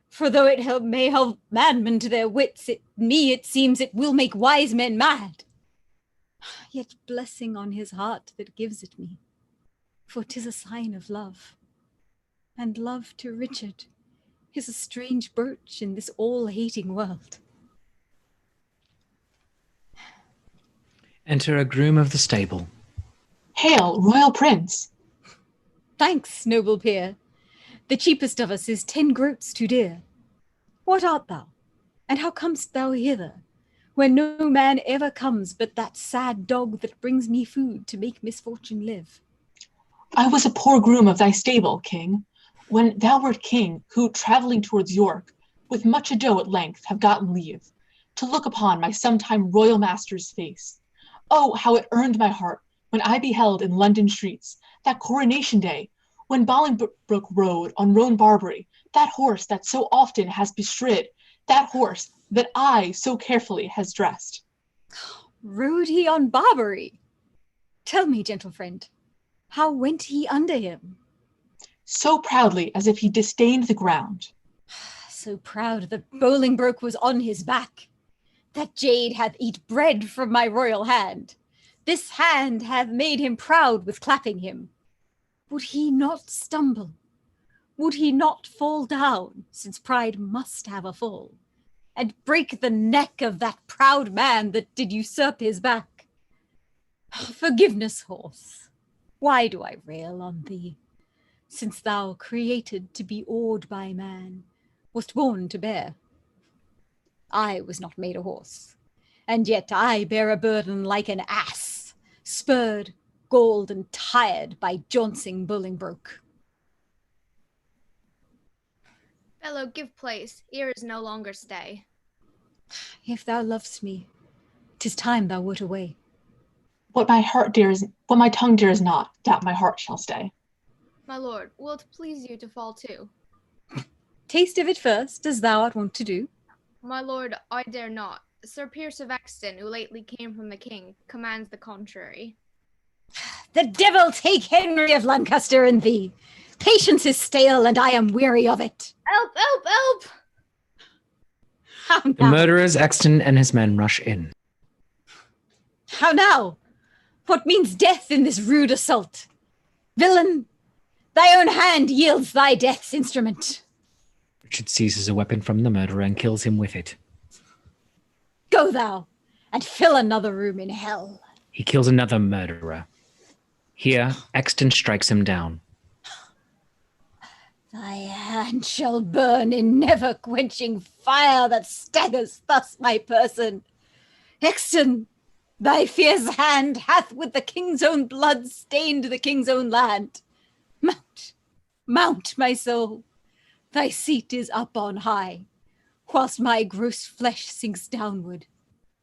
For though it may help madmen to their wits, it seems it will make wise men mad. Yet blessing on his heart that gives it me, for 'tis a sign of love. And love to Richard is a strange birch in this all-hating world. Enter a groom of the stable. Hail, royal prince! Thanks, noble peer. The cheapest of us is 10 groats too dear. What art thou, and how comest thou hither, where no man ever comes but that sad dog that brings me food to make misfortune live? I was a poor groom of thy stable, king, when thou wert king, who, travelling towards York, with much ado at length have gotten leave, to look upon my sometime royal master's face. Oh, how it earned my heart when I beheld in London streets, that coronation day, when Bolingbroke rode on roan Barbary, that horse that so often has bestrid, that horse that I so carefully has dressed. Rode he on Barbary? Tell me, gentle friend, how went he under him? So proudly as if he disdained the ground. So proud that Bolingbroke was on his back. That jade hath eat bread from my royal hand. This hand hath made him proud with clapping him. Would he not stumble? Would he not fall down, since pride must have a fall, and break the neck of that proud man that did usurp his back? Forgiveness, horse, why do I rail on thee? Since thou, created to be awed by man, wast born to bear. I was not made a horse, and yet I bear a burden like an ass, spurred, galled, and tired by jouncing Bolingbroke. Fellow, give place. Here is no longer stay. If thou lovest me, 'tis time thou wert away. What my tongue dares not, that my heart shall stay. My lord, will't please you to fall too? Taste of it first, as thou art wont to do. My lord, I dare not. Sir Pierce of Exton, who lately came from the king, commands the contrary. The devil take Henry of Lancaster and thee. Patience is stale, and I am weary of it. Help, help, help! How The now? murderers, Exton and his men, rush in. How now? What means death in this rude assault? Villain, thy own hand yields thy death's instrument. Richard seizes a weapon from the murderer and kills him with it. Go thou, and fill another room in hell. He kills another murderer. Here, Exton strikes him down. Thy hand shall burn in never-quenching fire that staggers thus my person. Exton, thy fierce hand hath with the king's own blood stained the king's own land. Mount, mount, my soul. Thy seat is up on high, whilst my gross flesh sinks downward,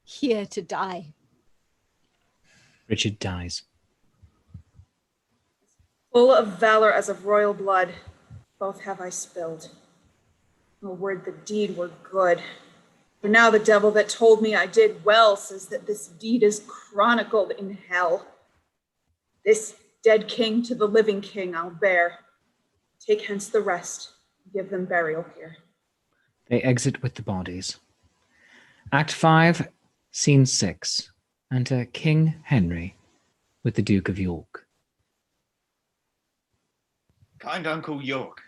here to die. Richard dies. Full of valor as of royal blood, both have I spilled. O word the deed were good. For now the devil that told me I did well says that this deed is chronicled in hell. This dead king to the living king I'll bear. Take hence the rest, give them burial here. They exit with the bodies. Act 5, Scene 6. Enter King Henry with the Duke of York. Kind Uncle York,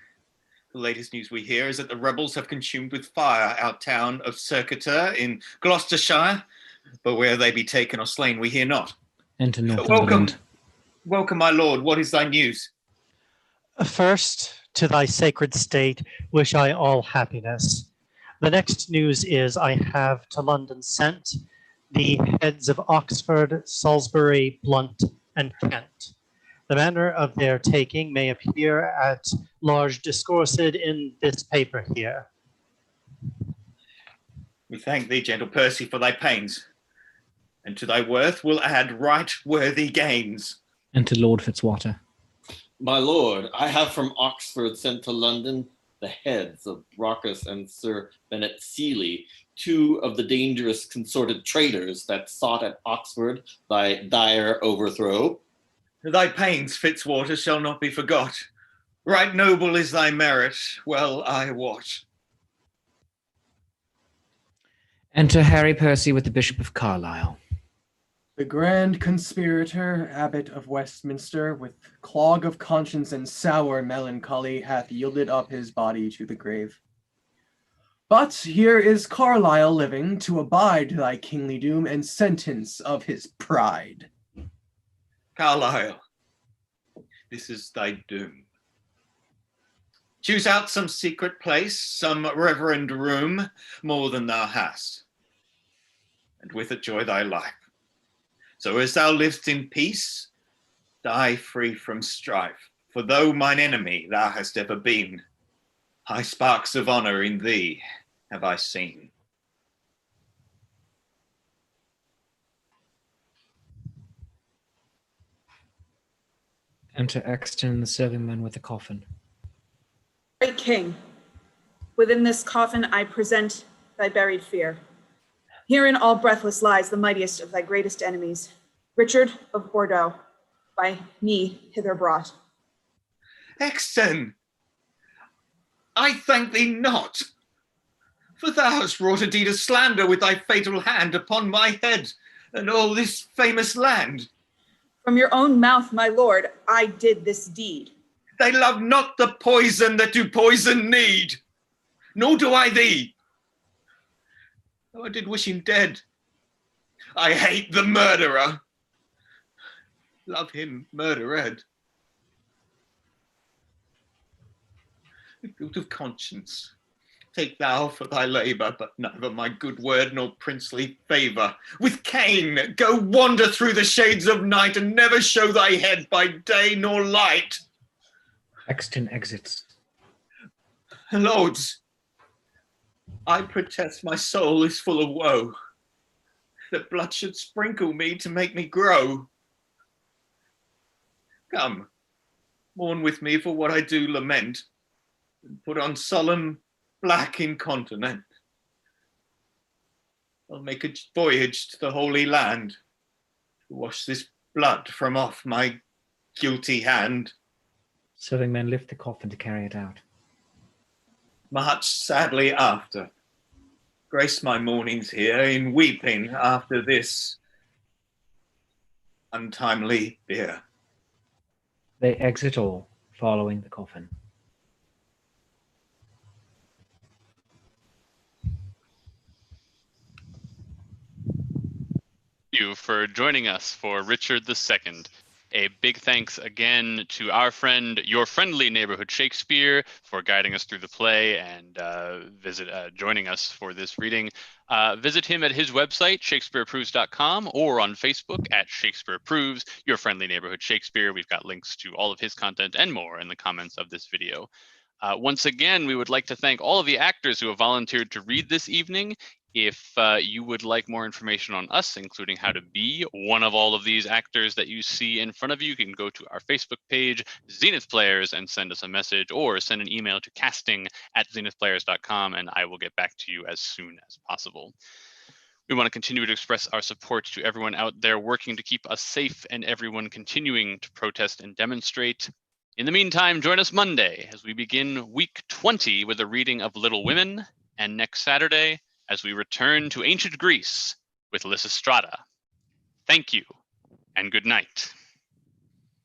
the latest news we hear is that the rebels have consumed with fire our town of Circuiter in Gloucestershire, but where they be taken or slain we hear not. Enter Northumberland. Welcome, my lord. What is thy news? First, to thy sacred state, wish I all happiness. The next news is I have to London sent the heads of Oxford, Salisbury, Blunt, and Kent. The manner of their taking may appear at large discoursed in this paper here. We thank thee, gentle Percy, for thy pains, and to thy worth will add right worthy gains. Enter Lord Fitzwater. My lord, I have from Oxford sent to London the heads of Brockus and Sir Bennet Seeley, two of the dangerous consorted traitors that sought at Oxford thy dire overthrow. Thy pains, Fitzwater, shall not be forgot. Right noble is thy merit, well I wot. Enter Harry Percy with the Bishop of Carlisle. The grand conspirator, abbot of Westminster, with clog of conscience and sour melancholy, hath yielded up his body to the grave. But here is Carlisle living to abide thy kingly doom and sentence of his pride. Carlisle, this is thy doom. Choose out some secret place, some reverend room, more than thou hast, and with it joy thy life. So as thou livest in peace, die free from strife. For though mine enemy thou hast ever been, high sparks of honour in thee have I seen. Enter Exton and the serving men with the coffin. Great king, within this coffin I present thy buried fear. Herein all breathless lies the mightiest of thy greatest enemies, Richard of Bordeaux, by me hither brought. Exton, I thank thee not, for thou hast wrought a deed of slander with thy fatal hand upon my head and all this famous land. From your own mouth, my lord, I did this deed. They love not the poison that do poison need, nor do I thee. Though I did wish him dead, I hate the murderer. Love him murdered. The guilt of conscience, take thou for thy labour, but neither my good word nor princely favour. With Cain, go wander through the shades of night, and never show thy head by day nor light. Exton exits. Lords, I protest my soul is full of woe, that blood should sprinkle me to make me grow. Come, mourn with me for what I do lament, and put on solemn black incontinent. I'll make a voyage to the Holy Land to wash this blood from off my guilty hand. Serving men lift the coffin to carry it out. Much sadly after, grace my mornings here in weeping after this untimely bier. They exit all, following the coffin. You for joining us for Richard II. A big thanks again to our friend, your friendly neighborhood Shakespeare, for guiding us through the play and joining us for this reading. Visit him at his website, shakespeareapproves.com, or on Facebook at Shakespeare Approves, your friendly neighborhood Shakespeare. We've got links to all of his content and more in the comments of this video. Once again, we would like to thank all of the actors who have volunteered to read this evening. If you would like more information on us, including how to be one of all of these actors that you see in front of you, you can go to our Facebook page, Zenith Players, and send us a message, or send an email to casting@zenithplayers.com, and I will get back to you as soon as possible. We want to continue to express our support to everyone out there working to keep us safe and everyone continuing to protest and demonstrate. In the meantime, join us Monday as we begin week 20 with a reading of Little Women, and next Saturday as we return to ancient Greece with Lysistrata. Thank you and good night.